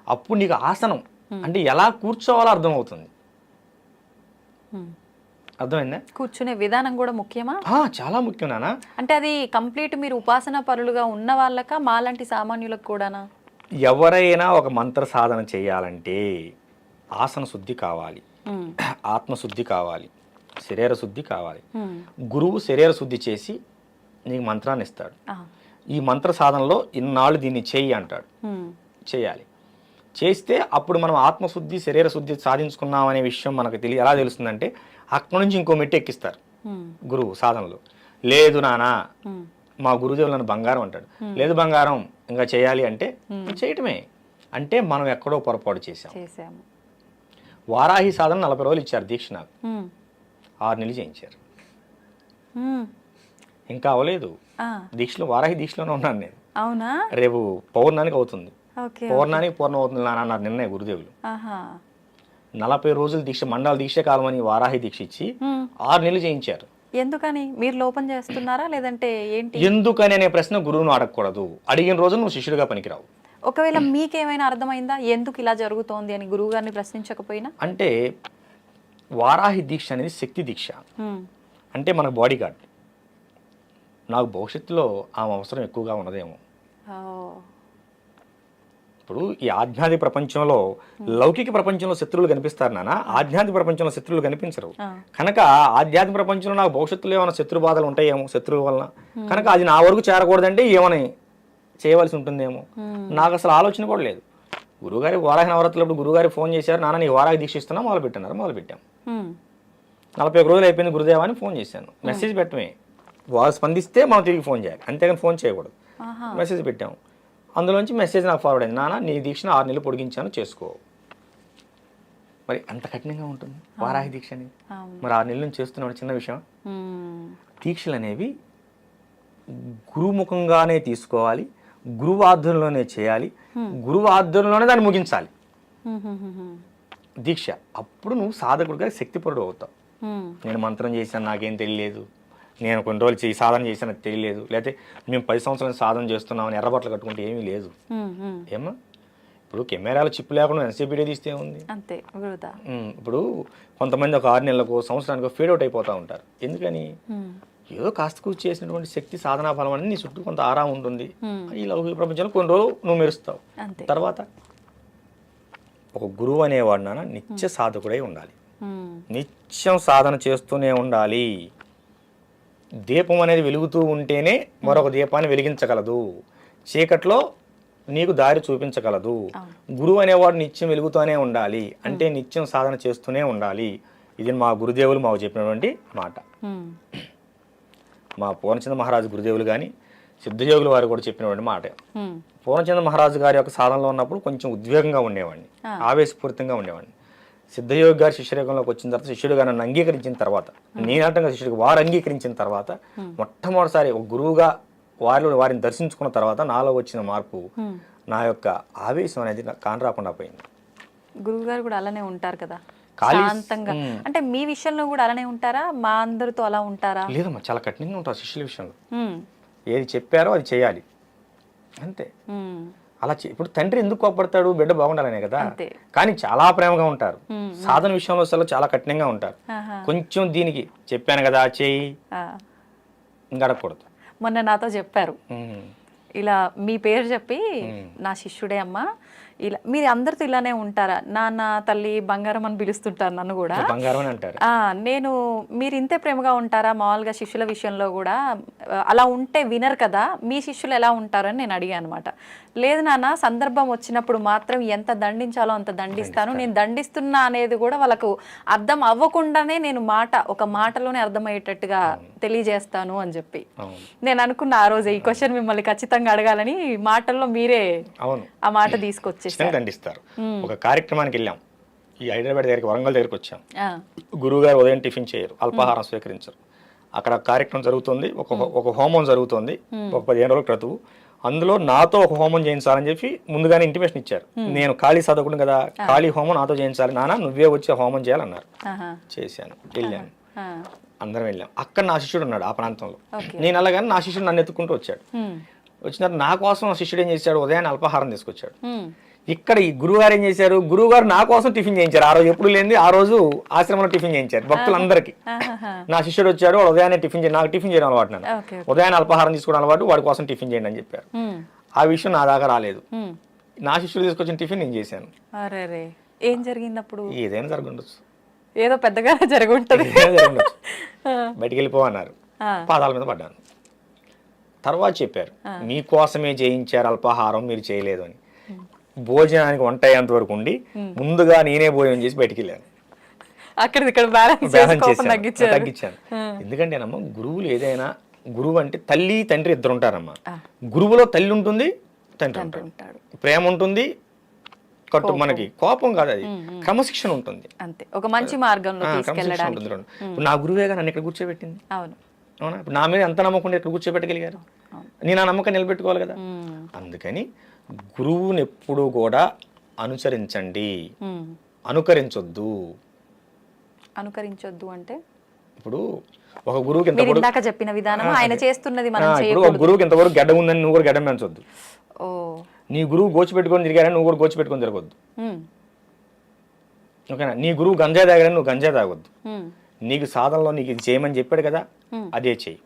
అప్పుడు నీకు ఆసనం అంటే ఎలా కూర్చోవాలో అర్థమవుతుంది. అర్థమైందా? కూర్చునే విధానం కూడా ముఖ్యమా? చాలా ముఖ్యం నాన్న. అంటే అది కంప్లీట్ మీరు ఉపాసన పరులుగా ఉన్న వాళ్ళక, మాలాంటి సామాన్యులకు కూడానా? ఎవరైనా ఒక మంత్ర సాధన చేయాలంటే ఆసన శుద్ధి కావాలి, ఆత్మశుద్ధి కావాలి, శరీర శుద్ధి కావాలి. గురువు శరీర శుద్ధి చేసి నీకు మంత్రాన్ని ఇస్తాడు. ఈ మంత్ర సాధనలో ఇన్నాళ్ళు దీన్ని చెయ్యి అంటాడు, చేయాలి. చేస్తే అప్పుడు మనం ఆత్మశుద్ధి శరీర శుద్ధి సాధించుకున్నాం అనే విషయం మనకు ఎలా తెలుస్తుందంటే, అక్కడి నుంచి ఇంకో మెట్టు ఎక్కిస్తారు గురువు సాధనలో. లేదు నానా, మా గురుదేవులు నన్ను బంగారం అంటాడు. లేదు బంగారం, ఇంకా చేయాలి అంటే చేయటమే. అంటే మనం ఎక్కడో పొరపాటు చేసాము. వారాహి సాధన 40 రోజులు ఇచ్చారు దీక్ష, నాకు 6 నెలలు చేయించారు. ఇంకా అవ్వలేదు దీక్షలో, వారాహి దీక్షలోనే ఉన్నాను నేను. అవునా? రేపు పౌర్ణానికి అవుతుంది, పౌర్ణానికి పూర్ణం అవుతుంది అన్నారు నిన్నే గురుదేవులు. 40 రోజులు దీక్ష, మండల దీక్ష కాలమని వారాహి దీక్ష ఇచ్చి 6 నెలలు చేయించారు. ఎందుకని? మీరు లోపం చేస్తున్నారా లేదంటే ఏంటి? ఎందుకని అనే ప్రశ్న గురువును అడగకూడదు. అడిగిన రోజు నువ్వు శిష్యుడిగా పనికిరావు. ఒకవేళ మీకేమైనా అర్థమైందా ఎందుకు ఇలా జరుగుతోంది అని గురువు గారిని ప్రశ్నించకపోయినా? అంటే వారాహి దీక్ష అనేది శక్తి దీక్ష. అంటే మనకు బాడీ గార్డ్. నాకు భవిష్యత్తులో ఆమె అవసరం ఎక్కువగా ఉన్నదేమో. ఇప్పుడు ఈ ఆధ్యాత్మిక ప్రపంచంలో, లౌకిక ప్రపంచంలో శత్రువులు కనిపిస్తారు నాన్న, ఆధ్యాత్మిక ప్రపంచంలో శత్రువులు కనిపించరు. కనుక ఆధ్యాత్మిక ప్రపంచంలో నాకు భవిష్యత్తులో ఏమైనా శత్రు బాధలు ఉంటాయేమో శత్రువు వలన, కనుక అది నా వరకు చేరకూడదంటే ఏమని చేయవలసి ఉంటుందేమో. నాకు అసలు ఆలోచన కూడా లేదు. గురువుగారి వారాహి నవరాత్రులప్పుడు గురువుగారి ఫోన్ చేశారు, నాన్న నీ వారాహి దీక్షిస్తున్నా, మొదలుపెట్టాం. 41 రోజులు అయిపోయింది గురుదేవా అని ఫోన్ చేశాను. మెసేజ్ పెట్టమే, వాళ్ళు స్పందిస్తే మనం తిరిగి ఫోన్ చేయాలి, అంతేగాని ఫోన్ చేయకూడదు. మెసేజ్ పెట్టాము, అందులోంచి మెసేజ్ నాకు ఫార్వర్డ్ అయింది, నాన్న నీ దీక్షను 6 నెలలు పొడిగించాను, చేసుకో. మరి అంత కఠినంగా ఉంటుంది వారాహి దీక్ష అనేది. మరి 6 నెలల నుంచి చేస్తున్నాడు, చిన్న విషయం. దీక్షలు అనేవి గురుముఖంగానే తీసుకోవాలి, గురువు ఆధ్వర్యంలోనే చేయాలి, గురువు ఆధ్వర్యంలోనే దాన్ని ముగించాలి దీక్ష. అప్పుడు నువ్వు సాధకుడిగా శక్తిపరుడు అవుతావు. నేను మంత్రం చేశాను నాకేం తెలియలేదు, నేను కొన్ని రోజులు సాధన చేశాను నాకు తెలియలేదు, లేకపోతే మేము 10 సంవత్సరాలు సాధన చేస్తున్నామని ఎర్రబట్టలు కట్టుకుంటే ఏమీ లేదు. ఏమా ఇప్పుడు కెమెరాల చిప్పు లేకుండా ఎంతసేపు వీడియో తీస్తే ఉంది అంతే. ఇప్పుడు కొంతమంది ఒక 6 నెలలకు సంవత్సరానికి ఫేడ్ అవుట్ అయిపోతూ ఉంటారు. ఎందుకని? ఏదో కాస్త కూర్చి చేసినటువంటి శక్తి సాధనా ఫలం అనేది నీ చుట్టూ కొంత ఆరా ఉంటుంది. ఈ లౌకిక ప్రపంచంలో కొన్ని రోజులు నువ్వు మెరుస్తావు. తర్వాత ఒక గురువు అనేవాడు నాన్న నిత్య సాధకుడై ఉండాలి, నిత్యం సాధన చేస్తూనే ఉండాలి. దీపం అనేది వెలుగుతూ ఉంటేనే మరొక దీపాన్ని వెలిగించగలదు, చీకట్లో నీకు దారి చూపించగలదు. గురువు అనేవాడు నిత్యం వెలుగుతూనే ఉండాలి, అంటే నిత్యం సాధన చేస్తూనే ఉండాలి. ఇది మా గురుదేవులు మాకు చెప్పినటువంటి మాట. మా పూర్ణచంద్ర మహారాజు గురుదేవులు కానీ సిద్ధయోగులు వారు కూడా చెప్పినటువంటి మాట. పూర్ణచంద్ర మహారాజు గారి యొక్క సాధనలో ఉన్నప్పుడు కొంచెం ఉద్వేగంగా ఉండేవాడిని, ఆవేశపూరితంగా ఉండేవాడిని. సిద్ధయోగి గారి శిష్యరేఖంలోకి వచ్చిన తర్వాత, శిష్యుడుగా నన్ను అంగీకరించిన తర్వాత, నేనంటంగా శిష్యుడికి వారు అంగీకరించిన తర్వాత, మొట్టమొదటిసారి ఒక గురువుగా వారిని దర్శించుకున్న తర్వాత నాలో వచ్చిన మార్పు, నా యొక్క ఆవేశం అనేది కానరాకుండా పోయింది. గురువు గారు కూడా అలానే ఉంటారు కదా శాంతంగా. అంటే మీ విషయంలో కూడా అలానే ఉంటారా? మా అందరితో అలా ఉంటారా? లేదమ్మా, చాలా కఠినంగా ఉంటారు శిష్యుల విషయంలో. ఏది చెప్పారో అది చేయాలి అంతే. అలా ఇప్పుడు తండ్రి ఎందుకు కోపడతాడు, బిడ్డ బాగుండాలనే కదా. అంతే. కానీ చాలా ప్రేమగా ఉంటారు. సాధన విషయంలో అసలు చాలా కఠినంగా ఉంటారు. కొంచెం దీనికి చెప్పాను కదా చేయి ఇంకా అడగకూడదు. మొన్న నాతో చెప్పారు, ఇలా మీ పేరు చెప్పి నా శిష్యుడే అమ్మా, ఇలా మీరు అందరితో ఇలానే ఉంటారా, నాన్న తల్లి బంగారం అని పిలుస్తుంటారు నన్ను కూడా, బంగారం అని అంటారు. నేను మీరు ఇంతే ప్రేమగా ఉంటారా మామూలుగా శిష్యుల విషయంలో కూడా, అలా ఉంటే వినరు కదా, మీ శిష్యులు ఎలా ఉంటారు అని నేను అడిగాను అనమాట. లేదు నాన్న, సందర్భం వచ్చినప్పుడు మాత్రం ఎంత దండించాలో అంత దండిస్తాను, నేను దండిస్తున్నా అనేది కూడా వాళ్ళకు అర్థం అవ్వకుండానే నేను ఒక మాటలోనే అర్థమయ్యేటట్టుగా తెలియజేస్తాను అని చెప్పి నేను అనుకున్న ఆ రోజు ఈ క్వశ్చన్ మిమ్మల్ని ఖచ్చితంగా అడగాలని మాటల్లో మీరే ఆ మాట తీసుకొచ్చేసారు. దండిస్తారు. ఒక కార్యక్రమానికి వెళ్ళాం, ఈ హైదరాబాద్ దగ్గరికి, వరంగల్ దగ్గరికి వచ్చాం. గురువు గారు ఉదయం టిఫిన్ చేయరు, అల్పాహారం స్వీకరించరు. అక్కడ కార్యక్రమం జరుగుతుంది, ఒక హోమం జరుగుతుంది, ఒక 15 రోజుల క్రతువు. అందులో నాతో ఒక హోమం చేయించాలని చెప్పి ముందుగానే ఇంటిమేషన్ ఇచ్చారు. నేను ఖాళీ చదవకుండా కదా, ఖాళీ హోమం నాతో చేయించాలి నాన్న, నువ్వే వచ్చి హోమం చేయాలన్నారు. చేశాను, వెళ్ళాను, అందరం వెళ్ళాం. అక్కడ నా శిష్యుడు ఉన్నాడు ఆ ప్రాంతంలో. నేను అలాగని నా శిష్యుడు నన్ను ఎత్తుకుంటూ వచ్చాడు. వచ్చినారు నా కోసం నా శిష్యుడు ఏం చేశాడు, ఉదయాన్నే అల్పాహారం తీసుకొచ్చాడు. ఇక్కడ ఈ గురువు గారు ఏం చేశారు, గురువు గారు నా కోసం టిఫిన్ చేయించారు. ఆ రోజు ఎప్పుడు లేని ఆ రోజు ఆశ్రమంలో టిఫిన్ చేయించారు భక్తులందరికీ. నా శిష్యుడు వచ్చాడు, వాడు ఉదయాన్నే టిఫిన్ చేయండి, నాకు టిఫిన్ చేయడం అలవాటు, నన్ను ఉదయాన్నే అల్పాహారం తీసుకోవడం అలవాటు, వాడి కోసం టిఫిన్ చేయండి అని చెప్పారు. ఆ విషయం నా దాకా రాలేదు. నా శిష్యుడు తీసుకొచ్చిన టిఫిన్ నేను చేశాను. ఏం జరిగింది అప్పుడు? ఏదైనా జరగండొచ్చు, ఏదో పెద్దగా జరుగుంటది. బయటికి వెళ్ళిపోవన్నారు, పాదాల మీద పడ్డాను. తర్వాత చెప్పారు, మీకోసమే చేయించారు అల్పాహారం, మీరు చేయలేదు అని. భోజనానికి వంట అయ్యేంత వరకు ఉండి ముందుగా నేనే భోజనం చేసి బయటికి వెళ్ళాను. తగ్గించాను. ఎందుకంటేనమ్మా గురువులు ఏదైనా, గురువు అంటే తల్లి తండ్రి ఇద్దరు ఉంటారమ్మా. గురువులో తల్లి ఉంటుంది, తండ్రి ఉంటాడు, ప్రేమ ఉంటుంది, మనకి కోపం కాదు, అది క్రమశిక్షణ ఉంటుంది. అంతే, ఒక మంచి మార్గంలో తీసుకెళ్ళడానికి. నా గురువేగా నన్ను ఇక్కడ కూర్చోబెట్టింది. అవునా, ఇప్పుడు నా మీద ఎంత నమ్మకం ఇక్కడ కూర్చోబెట్టగలిగారు, నేను ఆ నమ్మకం నిలబెట్టుకోవాలి కదా. అందుకని గురువుని ఎప్పుడు కూడా అనుసరించండి, అనుకరించొద్దు. అనుకరించొద్దు అంటే ఇప్పుడు ఒక గురువుకి ఇందాక చెప్పిన విధానం ఆయన చేస్తున్నది మనం చేయకూడదు. ఒక గురువుకి ఎంతవరకు గడ్డ ఉందని నువ్వు కూడా గడ్డ పెంచొద్దు. నీ గురువు గోచి పెట్టుకొని తిరిగారని నువ్వు కూడా గోచి పెట్టుకొని తిరగొద్దు. ఓకేనా, నీ గురువు గంజాయి తాగారని నువ్వు గంజాయి తాగొద్దు. నీకు సాధనలో నీకు ఇది చేయమని చెప్పాడు కదా, అదే చెయ్యి.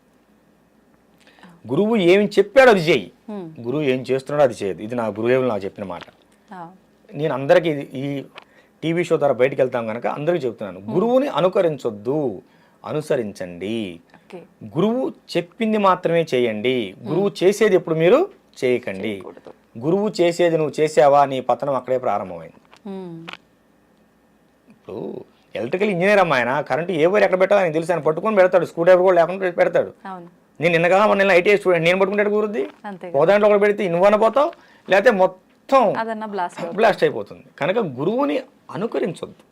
గురువు ఏమి చెప్పాడో అది చెయ్యి, గురువు ఏం చేస్తున్నాడో అది చేయదు. ఇది నా గురువులు నాకు చెప్పిన మాట. నేను అందరికీ ఈ టీవీ షో ద్వారా బయటకు వెళ్తాం కనుక అందరికీ చెప్తున్నాను, గురువుని అనుకరించొద్దు, అనుసరించండి. గురువు చెప్పింది మాత్రమే చేయండి, గురువు చేసేది ఎప్పుడు మీరు చేయకండి. గురువు చేసేది నువ్వు చేసావా, నీ పతనం అక్కడే ప్రారంభమైంది. ఇప్పుడు ఎలక్ట్రికల్ ఇంజనీర్ అమ్మా, ఆయన కరెంటు ఏ వైర్ ఎక్కడ పెట్టాలో ఆయన తెలుసు, ఆయన పట్టుకొని పెడతాడు, స్క్రూ డ్రైవర్ కూడా లేకుండా పెడతాడు. నేను నిన్నగా మొన్న ఐటీఐ స్టూడెంట్, నేను పట్టుకుంటే కుదురుద్ది, పోదాంట్లో ఒకటి పెడితే నువ్వన్న పోతావు, లేకపోతే మొత్తం బ్లాస్ట్ అయిపోతుంది. కనుక గురువుని అనుకరించొద్దు,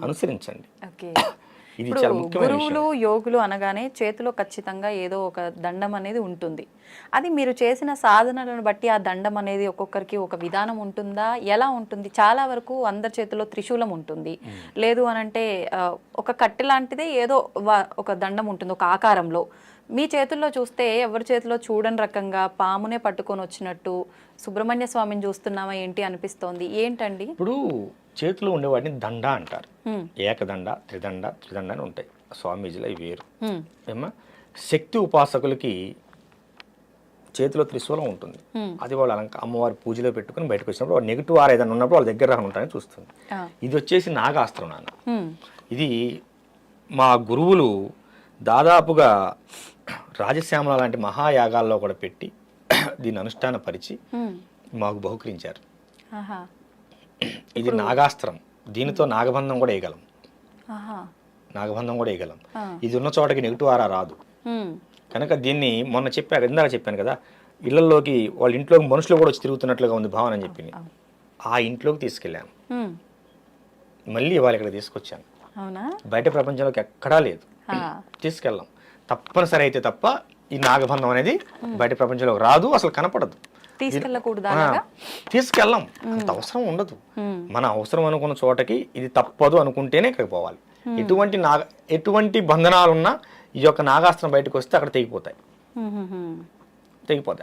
అనుసరించండి. ఇది చాలా ముఖ్యమైన విషయం. గురువులు యోగులు అనగానే చేతిలో ఖచ్చితంగా ఏదో ఒక దండం అనేది ఉంటుంది. అది మీరు చేసిన సాధనలను బట్టి ఆ దండం అనేది ఒక్కొక్కరికి ఒక విధానం ఉంటుందా, ఎలా ఉంటుంది? చాలా వరకు అందరి చేతిలో త్రిశూలం ఉంటుంది, లేదు అనంటే ఒక కట్టె లాంటిదే ఏదో ఒక దండం ఉంటుంది ఒక ఆకారంలో. మీ చేతుల్లో చూస్తే ఎవరి చేతిలో చూడని రకంగా పామునే పట్టుకొని వచ్చినట్టు సుబ్రహ్మణ్య స్వామిని చూస్తున్నామా ఏంటి అనిపిస్తోంది. ఏంటండి? ఇప్పుడు చేతిలో ఉండేవాడిని దండ అంటారు, ఏకదండ, త్రిదండ అని ఉంటాయి. స్వామీజీలో ఇవి వేరు. ఏమా శక్తి ఉపాసకులకి చేతిలో త్రిశూలం ఉంటుంది, అది వాళ్ళు అమ్మవారి పూజలో పెట్టుకుని బయటకు వచ్చినప్పుడు వాళ్ళు నెగిటివ్ ఆర్ ఏదైనా ఉన్నప్పుడు వాళ్ళ దగ్గర ఉంటారని చూస్తుంది. ఇది వచ్చేసి నాగాస్త్రం నాన్న. ఇది మా గురువులు దాదాపుగా రాజశ్యామల లాంటి మహాయాగాల్లో కూడా పెట్టి దీన్ని అనుష్ఠాన పరిచి మాకు బహుకరించారు. ఇది నాగాస్త్రం, దీనితో నాగబంధం కూడా వేయగలం, నాగబంధం కూడా వేయగలం. ఇది ఉన్న చోటకి నెగిటివ్ ఆరా రాదు. కనుక దీన్ని మొన్న ఇందాక చెప్పాను కదా, ఇళ్లలోకి వాళ్ళ ఇంట్లోకి మనుషులు కూడా వచ్చి తిరుగుతున్నట్లుగా ఉంది భావన అని చెప్పింది. ఆ ఇంట్లోకి తీసుకెళ్ళాను, మళ్ళీ వాళ్ళు ఇక్కడ తీసుకొచ్చాను. బయట ప్రపంచంలోకి ఎక్కడా లేదు, తీసుకెళ్ళాం. తప్పనిసరి అయితే తప్ప ఈ నాగబంధం అనేది బయట ప్రపంచంలోకి రాదు, అసలు కనపడదు. తీసుకెళ్ళాం, అంత అవసరం ఉండదు. మన అవసరం అనుకున్న చోటకి ఇది తప్పదు అనుకుంటేనే ఇక్కడికి పోవాలి. ఎటువంటి బంధనాలున్నా ఈ యొక్క నాగాస్త్రం బయటకు వస్తే అక్కడ తెగిపోతాయి.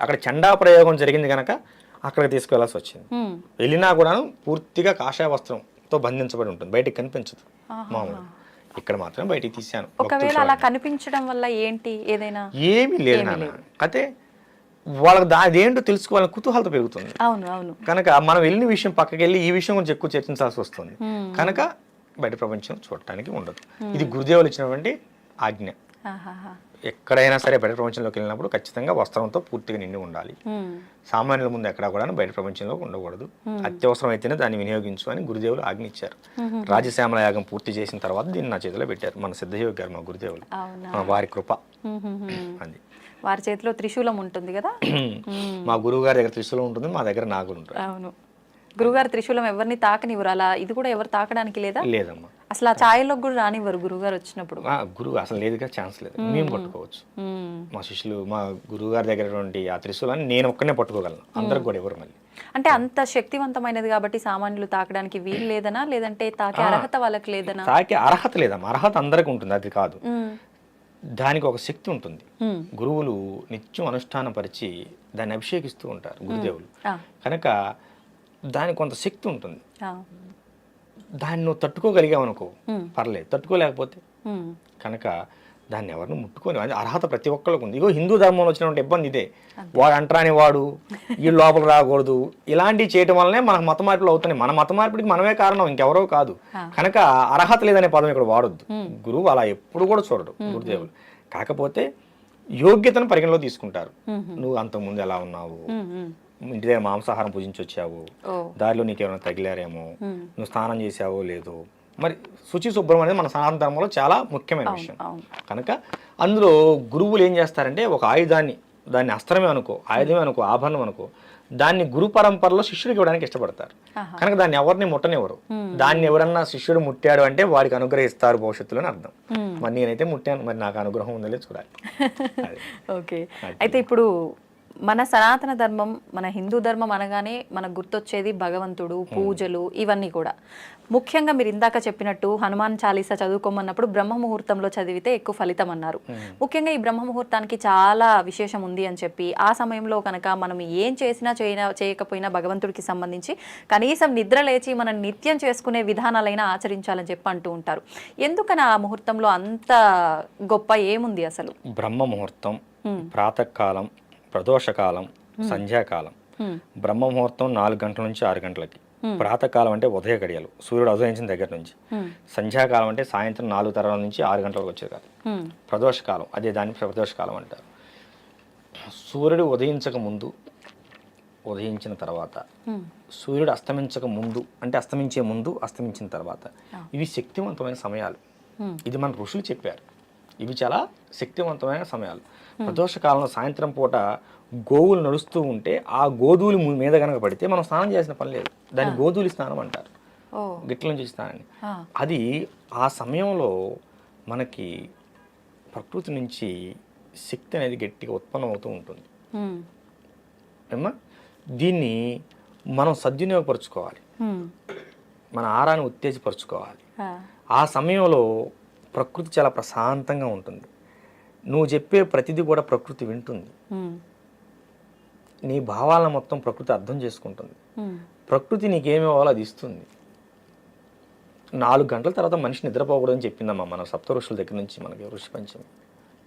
అక్కడ చండా ప్రయోగం జరిగింది కనుక అక్కడికి తీసుకెళ్లాల్సి వచ్చింది. వెళ్ళినా కూడా పూర్తిగా కాషాయ వస్త్రంతో బంధించబడి ఉంటుంది, బయటికి కనిపించదు. మామూలు ఇక్కడ మాత్రం బయటికి తీశాను. ఒకవేళ అలా కనిపించడం వల్ల ఏంటి ఏదైనా ఏమీ లేదు నాన్న. అయితే వాళ్ళకి అదేంటో తెలుసుకోవాలని కుతూహలత పెరుగుతుంది. అవును అవును. కనుక మనం వెళ్ళిన విషయం పక్కకి వెళ్ళి ఈ విషయం గురించి ఎక్కువ చర్చించాల్సి వస్తుంది. కనుక బయట ప్రపంచం చూడటానికి ఉండదు. ఇది గురుదేవులు ఇచ్చినటువంటి ఆజ్ఞ. ఎక్కడైనా సరే బయట ప్రపంచంలోకి వెళ్ళినప్పుడు ఖచ్చితంగా వస్త్రంతో పూర్తిగా నిండి ఉండాలి. సామాన్యుల ముందు ఎక్కడా కూడా బయట ప్రపంచంలో ఉండకూడదు. అత్యవసరం అయితేనే దాన్ని వినియోగించు అని గురుదేవులు ఆజ్ఞ ఇచ్చారు. రాజశ్యామల యాగం పూర్తి చేసిన తర్వాత దీన్ని నా చేతిలో పెట్టారు మన సిద్ధయోగి గారు, మా గురుదేవులు, వారి కృప. అది వారి చేతిలో త్రిశూలం ఉంటుంది కదా. మా గురువు గారి దగ్గర త్రిశూలం ఉంటుంది, మా దగ్గర నాగులు ఉంటుంది. అవును. గురుగారు త్రిశూలం ఎవరిని తాకనివ్వరు, అలా ఇది కూడా ఎవరు తాకడానికి లేదా? లేదమ్మా, అసలు ఆ ఛాయలోకి కూడా రానివ్వరు గురుగారు వచ్చినప్పుడు. గురువు అసలు లేదుగా, ఛాన్స్ లేదు. మేము పట్టుకోవచ్చు. మా శిష్యులు మా గురువు గారి దగ్గర ఆ త్రిశూలాన్ని నేను ఒక్కనే పట్టుకోగలను, అందరికి కూడా ఎవరు. మళ్ళీ అంటే అంత శక్తివంతమైనది కాబట్టి సామాన్యులు తాకడానికి వీలు లేదనా, లేదంటే తాకే అర్హత వాళ్ళకి లేదనా? తాకే అర్హత లేదమ్మా, అర్హత అందరికి ఉంటుంది, అది కాదు. దానికి ఒక శక్తి ఉంటుంది. గురువులు నిత్యం అనుష్ఠానం పరిచి దాన్ని అభిషేకిస్తూ ఉంటారు గురుదేవులు. కనుక దానికి కొంత శక్తి ఉంటుంది. దాన్ని నువ్వు తట్టుకోగలిగావు అనుకో పర్లేదు, తట్టుకోలేకపోతే కనుక దాన్ని ఎవరిని ముట్టుకొని, అది అర్హత ప్రతి ఒక్కరికి ఉంది. ఇగో హిందూ ధర్మంలో వచ్చినటువంటి ఇబ్బంది ఇదే, వాడు అంటరాని వాడు, ఈ లోపల రాకూడదు, ఇలాంటివి చేయటం వల్లనే మనకు మత మార్పులు అవుతున్నాయి. మన మత మార్పిడికి మనమే కారణం, ఇంకెవరో కాదు. కనుక అర్హత లేదనే పదం ఇక్కడ వాడొద్దు. గురువు అలా ఎప్పుడు కూడా చూడడు గురుదేవులు. కాకపోతే యోగ్యతను పరిగణలో తీసుకుంటారు. నువ్వు అంతకుముందు ఎలా ఉన్నావు, ఇంటి దగ్గర మాంసాహారం పూజించి వచ్చావు, దారిలో నీకు ఏమైనా తగిలారేమో, నువ్వు స్నానం చేసావో లేదో, మరి శుచి శుభ్రం అనేది మన సనాతన ధర్మంలో చాలా ముఖ్యమైన విషయం. కనుక అందులో గురువులు ఏం చేస్తారంటే ఒక ఆయుధాన్ని, దాన్ని అస్త్రమే అనుకో, ఆయుధమే అనుకో, ఆభరణం అనుకో, దాన్ని గురు పరంపరలో శిష్యుడికి ఇవ్వడానికి ఇష్టపడతారు. కనుక దాన్ని ఎవరిని ముట్టనివ్వరు. దాన్ని ఎవరన్నా శిష్యుడు ముట్టాడు అంటే వాడికి అనుగ్రహిస్తారు భవిష్యత్తులో అని అర్థం. మరి నేనైతే ముట్టాను, మరి నాకు అనుగ్రహం ఉందో చూడాలి. ఓకే. అయితే ఇప్పుడు మన సనాతన ధర్మం, మన హిందూ ధర్మం అనగానే మనకు గుర్తొచ్చేది భగవంతుడు, పూజలు, ఇవన్నీ కూడా. ముఖ్యంగా మీరు ఇందాక చెప్పినట్టు హనుమాన్ చాలీసా చదువుకోమన్నప్పుడు బ్రహ్మ ముహూర్తంలో చదివితే ఎక్కువ ఫలితం అన్నారు. ముఖ్యంగా ఈ బ్రహ్మ ముహూర్తానికి చాలా విశేషం ఉంది అని చెప్పి, ఆ సమయంలో కనుక మనం ఏం చేసినా చేయకపోయినా భగవంతుడికి సంబంధించి కనీసం నిద్ర లేచి మనం నిత్యం చేసుకునే విధానాలైనా ఆచరించాలని చెప్పి అంటూ ఉంటారు. ఎందుకని ఆ ముహూర్తంలో అంత గొప్ప ఏముంది అసలు? బ్రహ్మ ముహూర్తం, ప్రాతకాలం, ప్రదోషకాలం, సంధ్యాకాలం. బ్రహ్మ ముహూర్తం 4 గంటల నుంచి 6 గంటలకి. ప్రాతకాలం అంటే ఉదయ గడియలు, సూర్యుడు ఉదయించిన దగ్గర నుంచి. సంధ్యాకాలం అంటే సాయంత్రం 4 తరాల నుంచి 6 గంటల వరకు వచ్చేది. ప్రదోషకాలం, అదే దాన్ని ప్రదోషకాలం అంటారు. సూర్యుడు ఉదయించక ముందు, ఉదయించిన తర్వాత, సూర్యుడు అస్తమించక ముందు అంటే అస్తమించే ముందు, అస్తమించిన తర్వాత, ఇవి శక్తివంతమైన సమయాలు. ఇది మన ఋషులు చెప్పారు. ఇవి చాలా శక్తివంతమైన సమయాలు. ప్రదోషకాలంలో సాయంత్రం పూట గోవులు నడుస్తూ ఉంటే ఆ గోధూలి మీద కనుక పడితే మనం స్నానం చేసిన పని లేదు, దాన్ని గోధూలి స్నానం అంటారు, గిట్ల నుంచి స్నానాన్ని. అది ఆ సమయంలో మనకి ప్రకృతి నుంచి శక్తి అనేది గట్టిగా ఉత్పన్నం అవుతూ ఉంటుంది. ఏమా, దీన్ని మనం సద్వినియోగపరుచుకోవాలి, మన ఆహారాన్ని ఉత్తేజపరుచుకోవాలి. ఆ సమయంలో ప్రకృతి చాలా ప్రశాంతంగా ఉంటుంది. నువ్వు చెప్పే ప్రతిదీ కూడా ప్రకృతి వింటుంది. నీ భావాలను మొత్తం ప్రకృతి అర్థం చేసుకుంటుంది. ప్రకృతి నీకేమి ఇవ్వాలో అది ఇస్తుంది. 4 గంటల తర్వాత మనిషి నిద్రపోకూడదని చెప్పిందమ్మా మన సప్త ఋషుల దగ్గర నుంచి మనకి ఋషి పంచమి.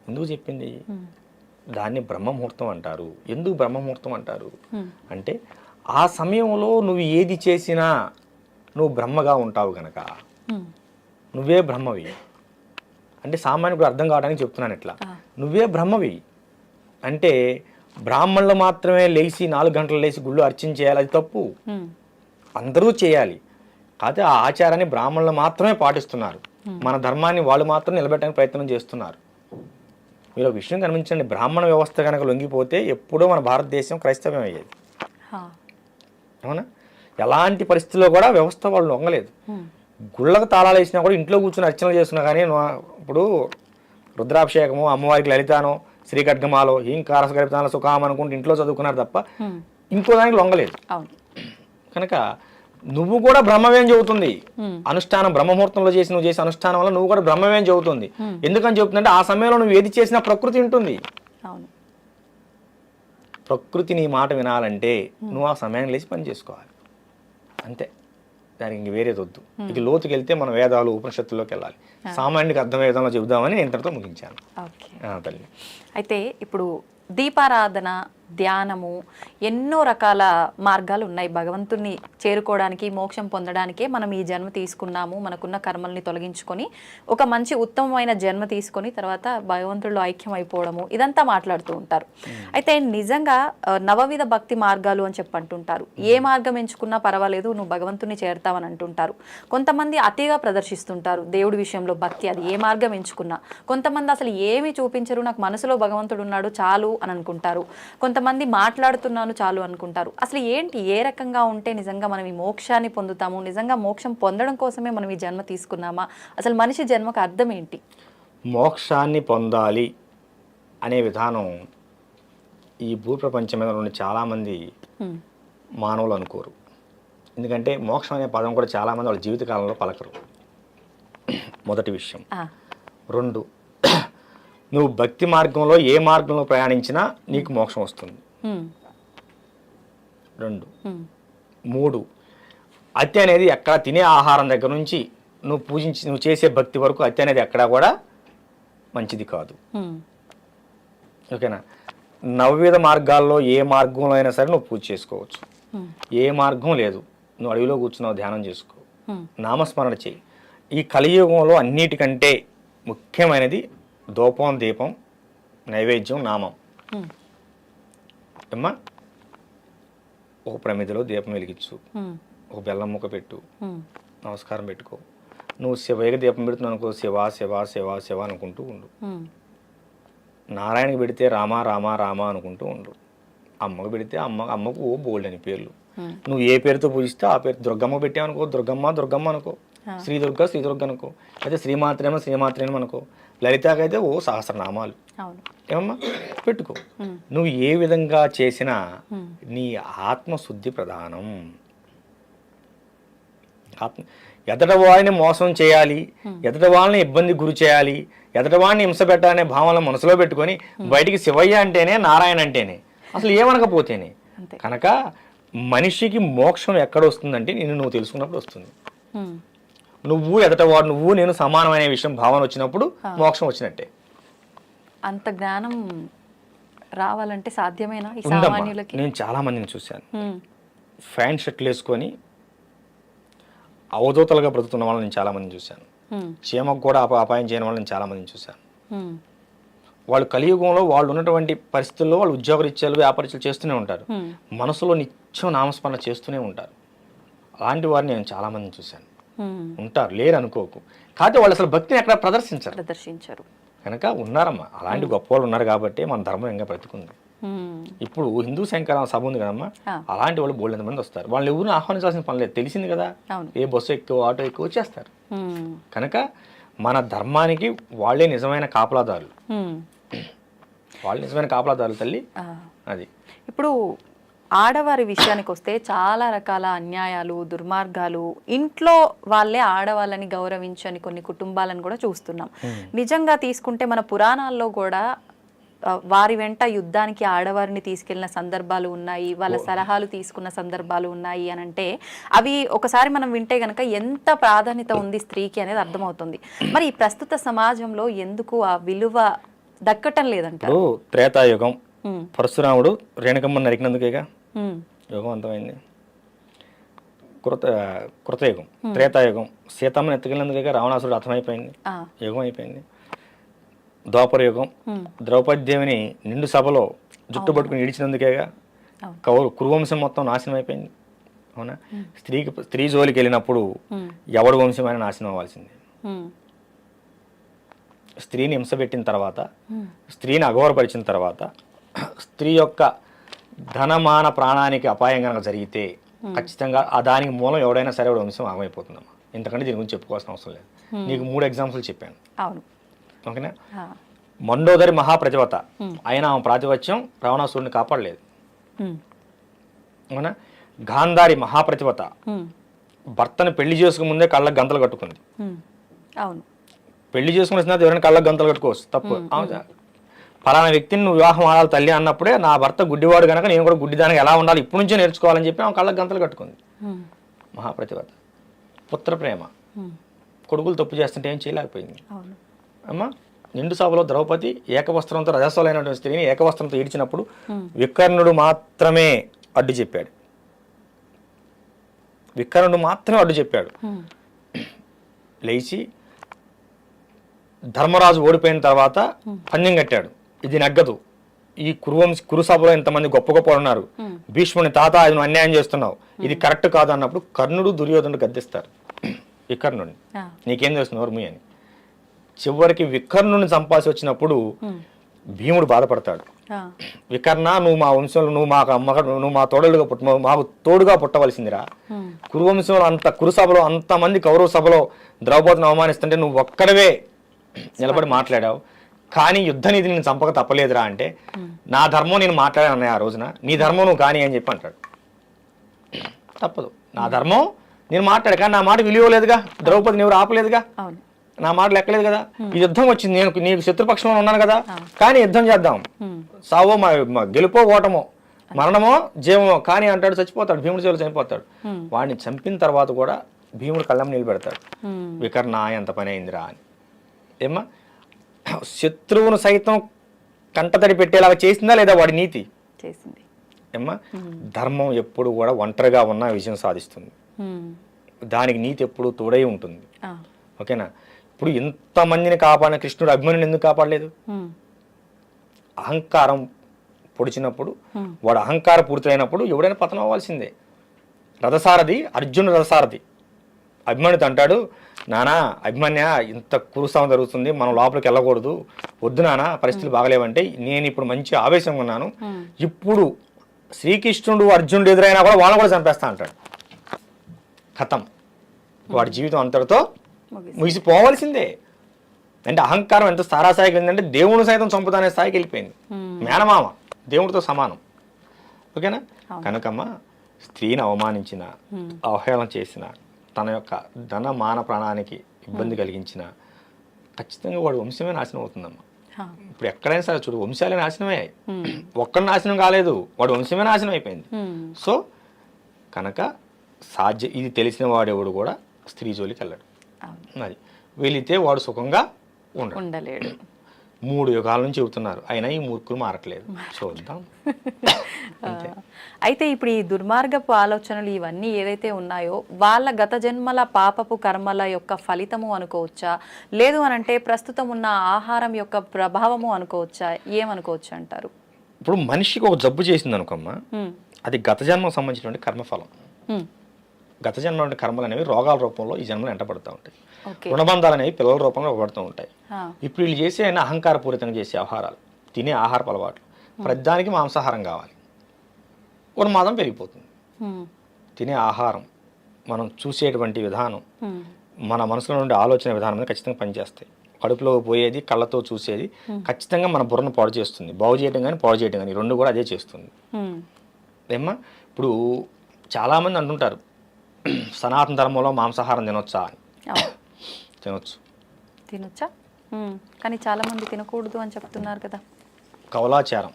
ఎందుకు చెప్పింది? దాన్ని బ్రహ్మముహూర్తం అంటారు. ఎందుకు బ్రహ్మముహూర్తం అంటారు అంటే ఆ సమయంలో నువ్వు ఏది చేసినా నువ్వు బ్రహ్మగా ఉంటావు గనక, నువ్వే బ్రహ్మవి అంటే సామాన్యుడు అర్థం కావడానికి చెప్తున్నాను. ఇట్లా నువ్వే బ్రహ్మవి అంటే బ్రాహ్మణులు మాత్రమే లేచి 4 గంటలు లేచి గుళ్ళు అర్చన చేయాలి, అది తప్పు. అందరూ చేయాలి. కాకపోతే ఆ ఆచారాన్ని బ్రాహ్మణులు మాత్రమే పాటిస్తున్నారు. మన ధర్మాన్ని వాళ్ళు మాత్రం నిలబెట్టడానికి ప్రయత్నం చేస్తున్నారు. మీరు ఒక విషయం గమనించండి, బ్రాహ్మణ వ్యవస్థ కనుక లొంగిపోతే ఎప్పుడో మన భారతదేశం క్రైస్తవ్యం అయ్యేది. అవునా? ఎలాంటి పరిస్థితుల్లో కూడా వ్యవస్థ వాళ్ళు లొంగలేదు. గుళ్ళకు తాళాలు వేసినా కూడా ఇంట్లో కూర్చొని అర్చనలు చేస్తున్నా కానీ ఇప్పుడు రుద్రాభిషేకము, అమ్మవారికి లలితానో, శ్రీఖడ్గమాలో, హీంకారస గరితానో, సుఖాం అనుకుంటే ఇంట్లో చదువుకున్నారు తప్ప ఇంకో దానికి లొంగలేదు. కనుక నువ్వు కూడా బ్రహ్మవేం చెబుతుంది. అనుష్ఠానం బ్రహ్మముహూర్తంలో నువ్వు చేసే అనుష్ఠానం వల్ల నువ్వు కూడా బ్రహ్మవేం చెబుతుంది. ఎందుకని చెబుతుందంటే ఆ సమయంలో నువ్వు ఏది చేసినా ప్రకృతి ఉంటుంది. ప్రకృతి నీ మాట వినాలంటే నువ్వు ఆ సమయాన్ని లేచి పని చేసుకోవాలి అంతే. దానికి ఇంక వేరేది వద్దు. ఇక లోతుకి వెళ్తే మనం వేదాలు ఉపనిషత్తుల్లోకి వెళ్ళాలి. సామాన్యుడికి అర్థమయ్యే విధంలో చెబుదామని నేను ఇంతటితో ముగించాను. తల్లి, అయితే ఇప్పుడు దీపారాధన, ధ్యానము, ఎన్నో రకాల మార్గాలు ఉన్నాయి భగవంతుణ్ణి చేరుకోవడానికి, మోక్షం పొందడానికే మనం ఈ జన్మ తీసుకున్నాము. మనకున్న కర్మల్ని తొలగించుకొని ఒక మంచి ఉత్తమమైన జన్మ తీసుకొని తర్వాత భగవంతుడిలో ఐక్యం అయిపోవడము, ఇదంతా మాట్లాడుతూ ఉంటారు. అయితే నిజంగా నవవిధ భక్తి మార్గాలు అని చెప్పి అంటుంటారు. ఏ మార్గం ఎంచుకున్నా పర్వాలేదు, నువ్వు భగవంతుని చేరుతావని అంటుంటారు. కొంతమంది అతిగా ప్రదర్శిస్తుంటారు దేవుడి విషయంలో భక్తి, అది ఏ మార్గం ఎంచుకున్నా. కొంతమంది అసలు ఏమీ చూపించరు, నాకు మనసులో భగవంతుడు ఉన్నాడు చాలు అని అనుకుంటారు. కొంతమంది మాట్లాడుతున్నాను చాలు అనుకుంటారు. అసలు ఏంటి, ఏ రకంగా ఉంటే నిజంగా మనం ఈ మోక్షాన్ని పొందుతాము? నిజంగా మోక్షం పొందడం కోసమే మనం ఈ జన్మ తీసుకున్నామా? అసలు మనిషి జన్మకు అర్థం ఏంటి? మోక్షాన్ని పొందాలి అనే విధానం ఈ భూప్రపంచం మీద ఉన్న చాలామంది మానవులు అనుకోరు. ఎందుకంటే మోక్షం అనే పదం కూడా చాలామంది వాళ్ళ జీవితకాలంలో పలకరు. మొదటి విషయం. రెండు, నువ్వు భక్తి మార్గంలో ఏ మార్గంలో ప్రయాణించినా నీకు మోక్షం వస్తుంది. రెండు. మూడు, అతి అనేది ఎక్కడ తినే ఆహారం దగ్గర నుంచి నువ్వు చేసే భక్తి వరకు అతి అనేది ఎక్కడా కూడా మంచిది కాదు. ఓకేనా? నవవిధ మార్గాల్లో ఏ మార్గంలో అయినా సరే నువ్వు పూజ చేసుకోవచ్చు. ఏ మార్గం లేదు, నువ్వు అడవిలో కూర్చున్నావు, ధ్యానం చేసుకో, నామస్మరణ చేయి. ఈ కలియుగంలో అన్నిటికంటే ముఖ్యమైనది ధూపం, దీపం, నైవేద్యం, నామం. అమ్మా, ఒక ప్రమిదిలో దీపం వెలిగించు, ఒక బెల్లం ముక్క పెట్టు, నమస్కారం పెట్టుకో. నువ్వు శివయ్యకి దీపం పెడుతున్నావు అనుకో, శివ శివ శివ శివ అనుకుంటూ ఉండు. నారాయణకి పెడితే రామ రామ రామ అనుకుంటూ ఉండు. అమ్మకు పెడితే అమ్మకు ఓ బోల్డ్ అని పేర్లు. నువ్వు ఏ పేరుతో పూజిస్తే ఆ పేరు. దుర్గమ్మ పెట్టావనుకో, దుర్గమ్మ దుర్గమ్మ అనుకో. శ్రీదుర్గ శ్రీదుర్గ అనుకో. అయితే శ్రీమాత్రేమో శ్రీమాత్రేమో అనుకో. లలితాకైతే ఓ సహస్రనామాలు. ఏమమ్మా పెట్టుకో. నువ్వు ఏ విధంగా చేసినా నీ ఆత్మశుద్ధి ప్రధానం. ఎదటి వాడిని మోసం చేయాలి, ఎదటి వాళ్ళని ఇబ్బంది గురి చేయాలి, ఎదటి వాడిని హింస పెట్టాలనే భావన మనసులో పెట్టుకొని బయటికి శివయ్య అంటేనే, నారాయణ అంటేనే, అసలు ఏమనకపోతేనే. కనుక మనిషికి మోక్షం ఎక్కడ వస్తుందంటే నువ్వు తెలుసుకున్నప్పుడు వస్తుంది. నువ్వు ఎదటవాడు, నువ్వు నేను సమానమైన విషయం భావన వచ్చినప్పుడు మోక్షం వచ్చినట్టే. అంత జ్ఞానం రావాలంటే సాధ్యమేనా ఈ సామాన్యులకి? నేను చాలా మందిని చూశాను. ఫ్యాన్ షర్ట్లు వేసుకొని అవధూతలుగా బ్రతుకుతున్న వాళ్ళని నేను చాలా మందిని చూశాను. చీమకు కూడా అపాయం చేయని వాళ్ళని చాలా మందిని చూశాను. వాళ్ళు కలియుగంలో వాళ్ళు ఉన్నటువంటి పరిస్థితుల్లో వాళ్ళు ఉద్యోగరీత్యాలు, వ్యాపారీత్యాలు చేస్తూనే ఉంటారు. మనసులో నిత్యం నామస్మరణ చేస్తూనే ఉంటారు. అలాంటి వారిని నేను చాలా మందిని చూశాను. ఉంటారు, లేరు అనుకోకు. కాకపోతే వాళ్ళు అసలు భక్తిని ఎక్కడ ప్రదర్శించరు. కనుక ఉన్నారమ్మా, అలాంటి గొప్ప వాళ్ళు ఉన్నారు కాబట్టి మన ధర్మం ఇంకా బ్రతుకుంది. ఇప్పుడు హిందూ శంకర సభ ఉంది కదమ్మా, అలాంటి వాళ్ళు బోల్డ్ మంది వస్తారు. వాళ్ళు ఎవరిని ఆహ్వానించాల్సిన పని లేదు, తెలిసింది కదా. ఏ బస్సు ఎక్కువ, ఆటో ఎక్కువ వచ్చేస్తారు. కనుక మన ధర్మానికి వాళ్ళే నిజమైన కాపలాదారులు. వాళ్ళు నిజమైన కాపలాదారులు తల్లి. అది ఇప్పుడు ఆడవారి విషయానికి వస్తే చాలా రకాల అన్యాయాలు, దుర్మార్గాలు, ఇంట్లో వాళ్ళే ఆడవాళ్ళని గౌరవించని కొన్ని కుటుంబాలను కూడా చూస్తున్నాం. నిజంగా తీసుకుంటే మన పురాణాల్లో కూడా వారి వెంట యుద్ధానికి ఆడవారిని తీసుకెళ్లిన సందర్భాలు ఉన్నాయి, వాళ్ళ సలహాలు తీసుకున్న సందర్భాలు ఉన్నాయి అని అంటే అవి ఒకసారి మనం వింటే గనక ఎంత ప్రాధాన్యత ఉంది స్త్రీకి అనేది అర్థమవుతుంది. మరి ఈ ప్రస్తుత సమాజంలో ఎందుకు ఆ విలువ దక్కటం లేదంటారు? త్రేతాయుగం పరశురాముడు రేణుకమ్మను నరికినందుకేగా యుగం అంతమైంది. కృతయుగం, త్రేతాయుగం సీతమ్మను ఎత్తుకెళ్ళినందుకేగా రావణాసురుడు అర్థమైపోయింది, యుగం అయిపోయింది. ద్వాపర యుగం ద్రౌపది దేవిని నిండు సభలో జుట్టు పట్టుకుని ఈడ్చినందుకేగా కురువంశం మొత్తం నాశనం అయిపోయింది. అవునా? స్త్రీ జోలికి వెళ్ళినప్పుడు ఎవడు వంశమైనా నాశనం అవ్వాల్సింది. స్త్రీని హింస పెట్టిన తర్వాత, స్త్రీని అఘోరపరిచిన తర్వాత, స్త్రీ యొక్క ధనమాన ప్రాణానికి అపాయం కనుక జరిగితే ఖచ్చితంగా దానికి మూలం ఎవడైనా సరే వంశం ఆగమైపోతుందమ్మా. ఇంతకంటే దీని గురించి చెప్పుకోవాల్సిన అవసరం లేదు. నీకు 3 ఎగ్జాంపుల్ చెప్పాను. ఓకేనా? మండోదరి మహాప్రతివత అయినా ఆమె ప్రాతిపత్యం రావణాసురుడిని కాపాడలేదు. అవునా? గాంధారి మహాప్రతివత భర్తను పెళ్లి చేసుకునే ముందే కళ్ళకు గంతలు కట్టుకుంది. పెళ్లి చేసుకునే ఎవరైనా కళ్ళకు గంతలు కట్టుకోవచ్చు, తప్పు. పలానా వ్యక్తిని నువ్వు వివాహం ఆడాలి తల్లి అన్నప్పుడే నా భర్త గుడ్డివాడు కనుక నేను కూడా గుడ్డిదానికి ఎలా ఉండాలి ఇప్పటి నుంచే నేర్చుకోవాలని చెప్పి ఆమె కళ్ళకు గంతలు కట్టుకుంది. మహాప్రతివత. పుత్ర ప్రేమ. కొడుకులు తప్పు చేస్తుంటే ఏం చేయలేకపోయింది. అమ్మా నిండు సభలో ద్రౌపది ఏకవస్త్రంతో రజస్వలైనటువంటి స్త్రీని ఏకవస్త్రంతో ఈడ్చినప్పుడు వికర్ణుడు మాత్రమే అడ్డు చెప్పాడు. వికర్ణుడు మాత్రమే అడ్డు చెప్పాడు. లేచి ధర్మరాజు ఓడిపోయిన తర్వాత పందెం కట్టాడు, ఇది నగ్గదు, ఈ కురు సభలో ఇంతమంది గొప్ప గొప్ప ఉన్నారు, భీష్ముని తాత అది నువ్వు అన్యాయం చేస్తున్నావు, ఇది కరెక్ట్ కాదు అన్నప్పుడు కర్ణుడు దుర్యోధనుడు గద్దిస్తారు వికర్ణుడిని, నీకేం తెలుస్తుంది వర్మి అని. చివరికి వికర్ణుని చంపాల్సి వచ్చినప్పుడు భీముడు బాధపడతాడు. వికర్ణ నువ్వు మా వంశంలో నువ్వు మా తోడలుగా మాకు తోడుగా పుట్టవలసిందిరా. కురువంశంలో అంత కురుసభలో అంతమంది కౌరవ సభలో ద్రౌపదిని అవమానిస్తుంటే నువ్వు ఒక్కడవే నిలబడి మాట్లాడావు, కానీ యుద్ధ నీతి నేను చంపక తప్పలేదురా అంటే నా ధర్మం నేను మాట్లాడాను అన్నయ్య ఆ రోజున, నీ ధర్మం నువ్వు కానీ అని చెప్పి అంటాడు. తప్పదు, నా ధర్మం నేను మాట్లాడు, కానీ నా మాట విలువలేదుగా, ద్రౌపదిని ఎవరు ఆపలేదుగా, నా మాట లెక్కలేదు కదా. ఈ యుద్ధం వచ్చింది, నేను నీకు శత్రుపక్షంలో ఉన్నాను కదా, కానీ యుద్ధం చేద్దాం, సావో గెలుపో ఓటమో మరణమో జీవమో కానీ అంటాడు, చచ్చిపోతాడు. భీముడి చేతులు చనిపోతాడు. వాడిని చంపిన తర్వాత కూడా భీముడు కళ్ళం నిలబెడతాడు, వికర్ణ ఎంత పని అయిందిరా అని. ఏమ్మా శత్రువును సైతం కంటతడి పెట్టేలాగా చేసిందా లేదా వాడి నీతి చేసింది. ఏమ్మా ధర్మం ఎప్పుడు కూడా ఒంటరిగా ఉన్న విజయం సాధిస్తుంది, దానికి నీతి ఎప్పుడు తోడై ఉంటుంది. ఓకేనా. ఇప్పుడు ఇంతమందిని కాపాడిన కృష్ణుడు అభిమన్యుని ఎందుకు కాపాడలేదు? అహంకారం పొడిచినప్పుడు వాడు అహంకార పూర్తయినప్పుడు ఎవడైనా పతనం అవ్వాల్సిందే. రథసారథి అర్జునుడు రథసారథి. అభిమన్యుడు అంటాడు, నానా అభిమన్య ఇంత కురుస్తాం జరుగుతుంది, మనం లోపలికి వెళ్ళకూడదు, వద్దు నానా పరిస్థితులు బాగలేవంటే, నేను ఇప్పుడు మంచి ఆవేశంగా ఉన్నాను, ఇప్పుడు శ్రీకృష్ణుడు అర్జునుడు ఎదురైనా కూడా వాళ్ళని కూడా చంపేస్తా అంటాడు. ఖతం, వాడి జీవితం అంతటితో ముగిసిపోవలసిందే. అంటే అహంకారం ఎంత స్థాయికి వెళ్ళిందంటే దేవుని సైతం చంపుతానే స్థాయికి వెళ్ళిపోయింది. మేనమామ దేవుడితో సమానం. ఓకేనా. కనుకమ్మ స్త్రీని అవమానించిన, అవహేళన చేసిన, తన యొక్క ధన మాన ప్రాణానికి ఇబ్బంది కలిగించిన ఖచ్చితంగా వాడు వంశమే నాశనం అవుతుందమ్మా. ఇప్పుడు ఎక్కడైనా సరే చూడు, వంశాలే నాశనమే, ఒక్కడు నాశనం కాలేదు, వాడు వంశమే నాశనం అయిపోయింది. సో కనుక ఇది తెలిసిన వాడెవడు కూడా స్త్రీ జోలికి వెళ్ళాడు. అది వెళితే వాడు సుఖంగా ఉండలేడు. 3 యుగాల నుంచి చెబుతున్నారు, అయినా ఈ మూర్ఖులు మారట్లేదు. చూద్దాం. అయితే ఇప్పుడు ఈ దుర్మార్గపు ఆలోచనలు ఇవన్నీ ఏదైతే ఉన్నాయో వాళ్ళ గత జన్మల పాపపు కర్మల యొక్క ఫలితము అనుకోవచ్చా, లేదు అనంటే ప్రస్తుతం ఉన్న ఆహారం యొక్క ప్రభావము అనుకోవచ్చా, ఏమనుకోవచ్చు అంటారు? ఇప్పుడు మనిషికి ఒక జబ్బు చేసింది అనుకోమ్మా, అది గత జన్మకు సంబంధించినటువంటి కర్మఫలం. గత జన్మ కర్మలు అనేవి రోగాల రూపంలో ఈ జన్మలు ఎంటబడుతూ ఉంటాయి, రుణబంధాలు అనేవి పిల్లల రూపంలో ఇవ్వబడుతూ ఉంటాయి. ఇప్పుడు వీళ్ళు చేసే అహంకారపూరితంగా చేసే ఆహారాలు, తినే ఆహారపు అలవాట్లు, ప్రతిదానికి మాంసాహారం కావాలి, ఉన్మాదం పెరిగిపోతుంది. తినే ఆహారం, మనం చూసేటువంటి విధానం, మన మనసులో నుండి ఆలోచన విధానం అనేది ఖచ్చితంగా పనిచేస్తాయి. కడుపులో పోయేది, కళ్ళతో చూసేది ఖచ్చితంగా మన బుర్రను పాడు చేస్తుంది. బాగు చేయడం కానీ పాడు చేయడం కానీ రెండు కూడా అదే చేస్తుంది. ఏమ్మా ఇప్పుడు చాలామంది అంటుంటారు సనాతన ధర్మంలో మాంసాహారం తినొచ్చా అని. తినొచ్చా, కానీ చాలా మంది తినకూడదు అని చెప్తున్నారు కదా. కౌలాచారం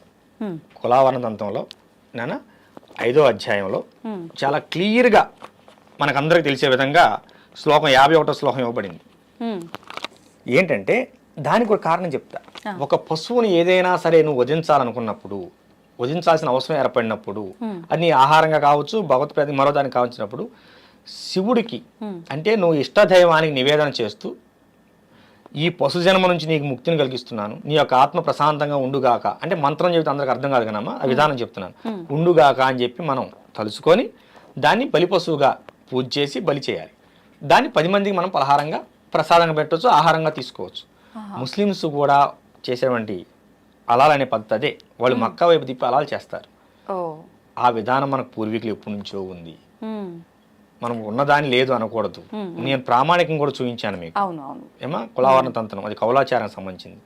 కులావరణ తంత్రంలో 5వ అధ్యాయంలో చాలా క్లియర్గా మనకందరికి తెలిసే విధంగా శ్లోకం 51వ శ్లోకం ఇవ్వబడింది. ఏంటంటే దానికి ఒక కారణం చెప్తా. ఒక పశువుని ఏదైనా సరే నువ్వు వధించాలనుకున్నప్పుడు, వధించాల్సిన అవసరం ఏర్పడినప్పుడు, అది నీ ఆహారంగా కావచ్చు, భగవత్ ప్రతి మరో దానికి కావచ్చినప్పుడు శివుడికి అంటే నువ్వు ఇష్టదైవానికి నివేదన చేస్తూ, ఈ పశుజన్మ నుంచి నీకు ముక్తిని కలిగిస్తున్నాను, నీ యొక్క ఆత్మ ప్రశాంతంగా ఉండుగాక అంటే మంత్రం చెబితే అందరికి అర్థం కాదు కదమ్మా, ఆ విధానం చెప్తున్నాను, ఉండుగాక అని చెప్పి మనం తలుచుకొని దాన్ని బలి పశువుగా పూజ చేసి బలి చేయాలి. దాన్ని 10 మందికి మనం పలహారంగా ప్రసాదంగా పెట్టవచ్చు, ఆహారంగా తీసుకోవచ్చు. ముస్లిమ్స్ కూడా చేసేటువంటి అలాల్ అనే పద్ధతి అదే. వాళ్ళు మక్కా వైపు తిప్పి అలాల్ చేస్తారు. ఆ విధానం మనకు పూర్వీకులు ఎప్పటి నుంచో ఉంది. మనం ఉన్నదాని లేదు అనకూడదు. నేను ప్రామాణికం కూడా చూపించాను మీకు. ఏమా కులావరణ తంత్రం అది కౌలాచారానికి సంబంధించింది,